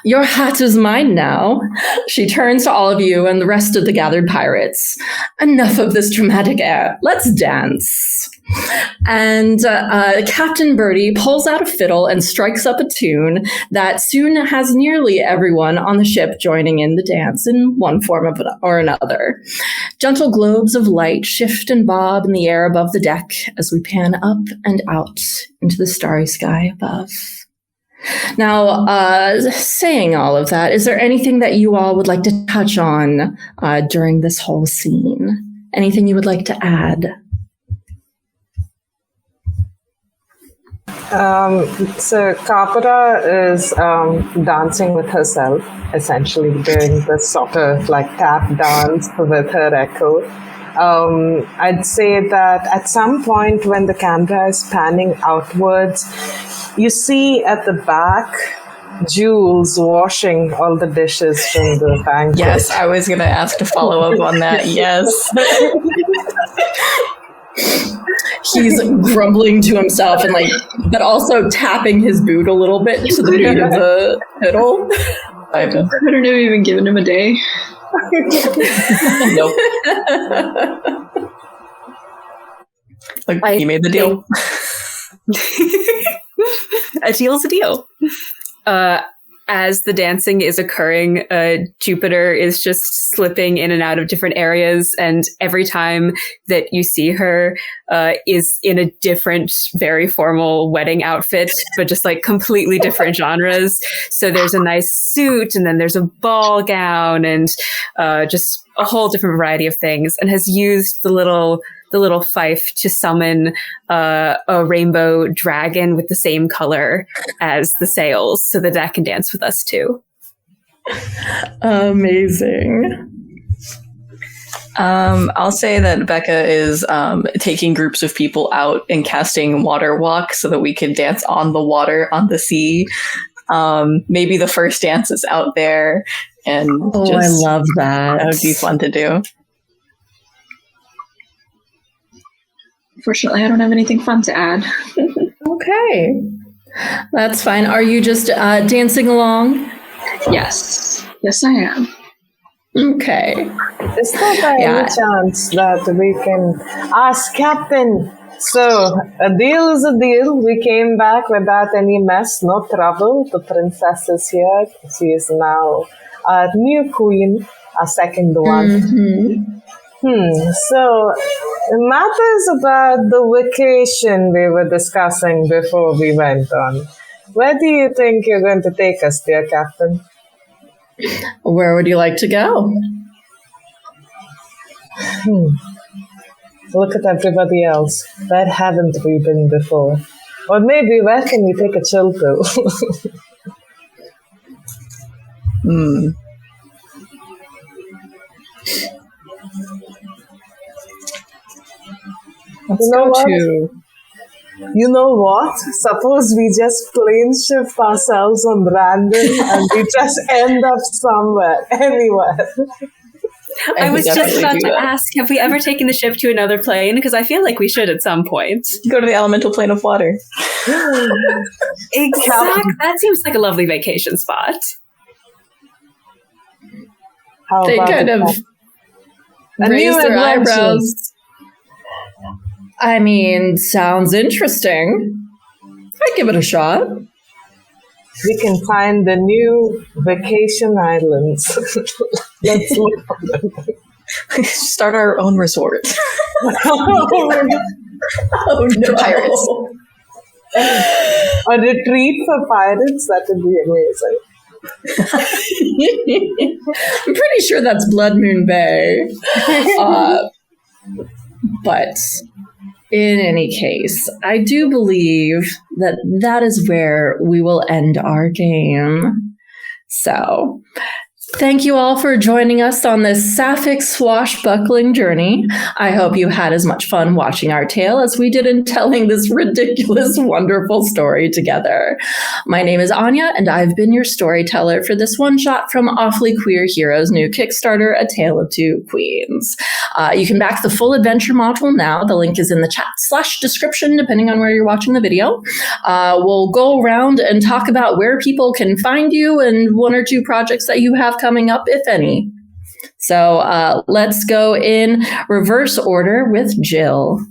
Your hat is mine now. She turns to all of you and the rest of the gathered pirates. Enough of this dramatic air. Let's dance. And Captain Birdie pulls out a fiddle and strikes up a tune that soon has nearly everyone on the ship joining in the dance in one form or another. Gentle globes of light shift and bob in the air above the deck as we pan up and out into the starry sky above. Now, saying all of that, is there anything that you all would like to touch on during this whole scene? Anything you would like to add? So Karbara is dancing with herself, essentially doing this sort of like tap dance with her echo. I'd say that at some point when the camera is panning outwards, you see at the back Jules washing all the dishes from the banquet. Yes, I was going to ask to follow up on that. Yes. He's grumbling to himself and but also tapping his boot a little bit to the beat of the fiddle. I don't have even given him a day. Nope. You made the deal. A deal's a deal. As the dancing is occurring, Jupiter is just slipping in and out of different areas, and every time that you see her is in a different, very formal wedding outfit, but just like completely different genres. So there's a nice suit, and then there's a ball gown, and just a whole different variety of things, and has used the little fife to summon a rainbow dragon with the same color as the sails so that that can dance with us too. Amazing. I'll say that Becca is taking groups of people out and casting water walk so that we can dance on the water, on the sea. Maybe the first dance is out there. And I love that. That would be fun to do. Unfortunately, I don't have anything fun to add. Okay. That's fine. Are you just dancing along? Yes. Yes, I am. Okay. Is there by any chance that we can ask Captain? So, a deal is a deal. We came back without any mess, no trouble. The princess is here. She is now our new queen, our second one. Mm-hmm. So, matters about the vacation we were discussing before we went on. Where do you think you're going to take us, dear Captain? Where would you like to go? Look at everybody else. Where haven't we been before? Or maybe where can we take a chill pill? Let's go to You know what? Suppose we just plane shift ourselves on random and we just end up somewhere, anywhere. I was just definitely about do to that. ask, have we ever taken the ship to another plane? Because I feel like we should at some point. Go to the elemental plane of water. Exactly. That seems like a lovely vacation spot. How They about kind it? of A raise new their adventure. eyebrows. I mean, sounds interesting. I'd give it a shot. We can find the new vacation islands. Let's look for them. Start our own resort. Oh, no. Pirates. A retreat for pirates, that would be amazing. I'm pretty sure that's Blood Moon Bay. But in any case, I do believe that that is where we will end our game. So, thank you all for joining us on this sapphic swashbuckling journey. I hope you had as much fun watching our tale as we did in telling this ridiculous, wonderful story together. My name is Anya, and I've been your storyteller for this one-shot from Awfully Queer Heroes' new Kickstarter, A Tale of Two Queens. You can back the full adventure module now. The link is in the chat/description, depending on where you're watching the video. We'll go around and talk about where people can find you and one or two projects that you have coming up, if any. So let's go in reverse order with Jill.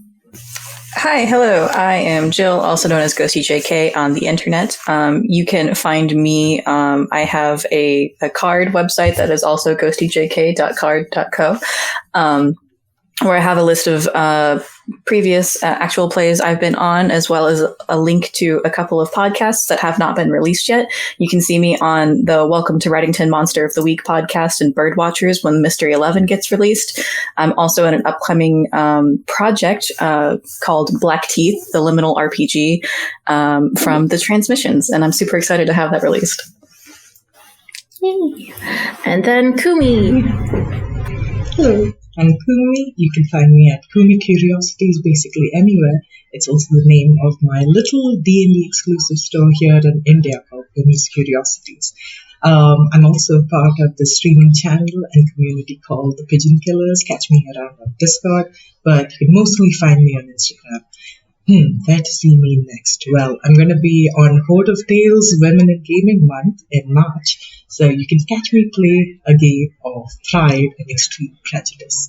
Hi, hello. I am Jill, also known as Ghosty JK on the internet. You can find me. I have a card website that is also ghostyjk.card.co, where I have a list of previous actual plays I've been on, as well as a link to a couple of podcasts that have not been released yet. You can see me on the Welcome to Writington Monster of the Week podcast and Birdwatchers when Mystery 11 gets released. I'm also in an upcoming project called Black Teeth, the liminal RPG from The Transmissions, and I'm super excited to have that released. Yay. And then Kumi. Hello, I'm Kumi. You can find me at Kumi Curiosities basically anywhere. It's also the name of my little D&D exclusive store here in India called Kumi's Curiosities. I'm also part of the streaming channel and community called The Pigeon Killers. Catch me around on Discord, but you can mostly find me on Instagram. Where to see me next? Well, I'm going to be on Horde of Tales Women in Gaming Month in March, so you can catch me play a game of Pride and Extreme Prejudice.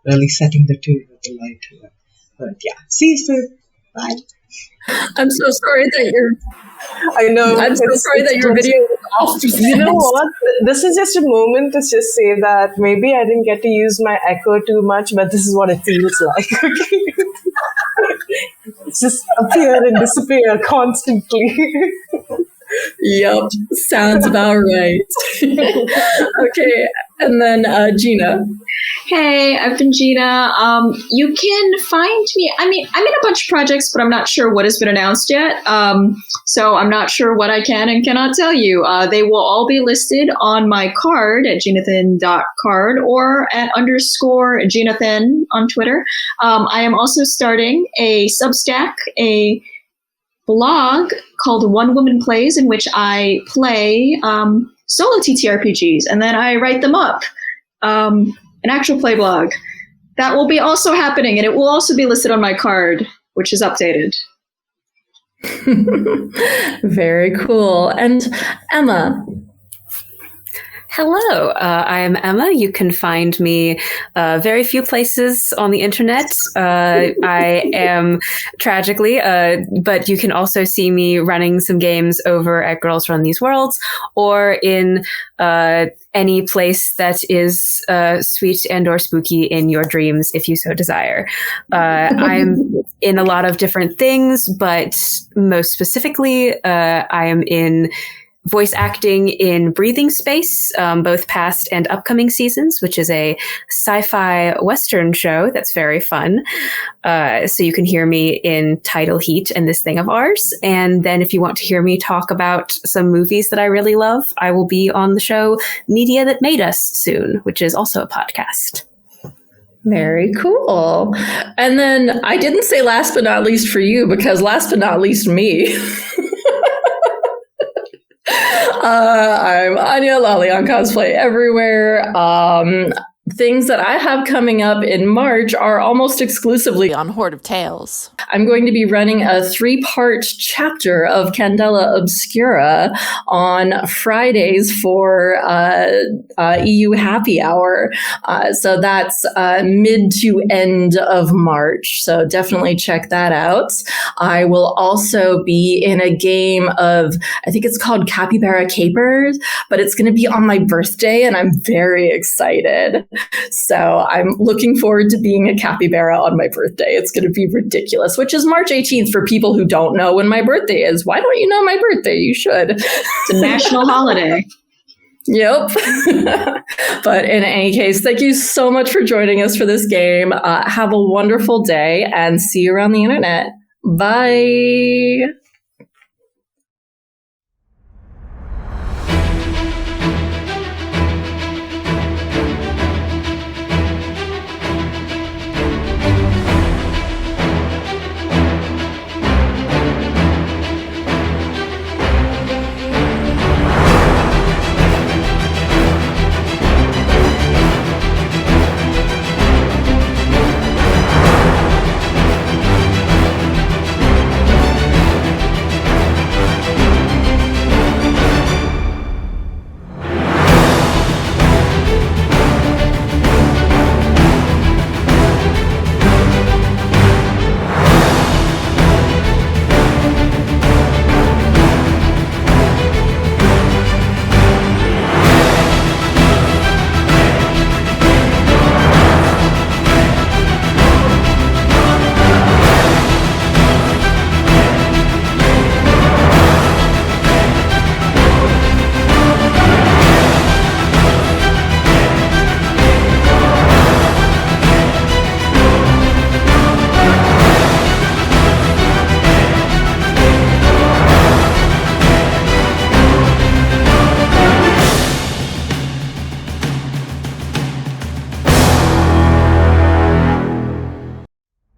Really setting the tone with the light here. But yeah, see you soon. Bye. I'm so sorry that you're. I know. I'm so sorry that your video was off. You know what? This is just a moment to just say that maybe I didn't get to use my echo too much, but this is what it feels like. It's just appear and disappear constantly. Yep, sounds about right. Okay, and then Gena. Hey, I've been Gena. You can find me. I'm in a bunch of projects, but I'm not sure what has been announced yet. So I'm not sure what I can and cannot tell you. They will all be listed on my card at genathan.card or at _Genathan on Twitter. I am also starting a Substack, a blog called One Woman Plays, in which I play solo TTRPGs and then I write them up. An actual play blog. That will be also happening, and it will also be listed on my card, which is updated. Very cool. And Emma. Hello, I am Emma. You can find me very few places on the internet. I am tragically, but you can also see me running some games over at Girls Run These Worlds or in any place that is sweet and or spooky in your dreams, if you so desire. I'm in a lot of different things, but most specifically, I am in voice acting in Breathing Space, both past and upcoming seasons, which is a sci-fi Western show that's very fun. So you can hear me in Tidal Heat and This Thing of Ours. And then if you want to hear me talk about some movies that I really love, I will be on the show Media That Made Us soon, which is also a podcast. Very cool. And then I didn't say last but not least for you, because last but not least me. I'm Anya, Lolly on Cosplay Everywhere. Things that I have coming up in March are almost exclusively on Horde of Tales. I'm going to be running a 3-part chapter of Candela Obscura on Fridays for EU Happy Hour. So that's mid to end of March. So definitely check that out. I will also be in a game of, I think it's called Capybara Capers, but it's going to be on my birthday, and I'm very excited. So I'm looking forward to being a capybara on my birthday. It's going to be ridiculous, which is March 18th for people who don't know when my birthday is. Why don't you know my birthday? You should. It's a national holiday. Yep. But in any case, thank you so much for joining us for this game. Have a wonderful day and see you around the internet. Bye.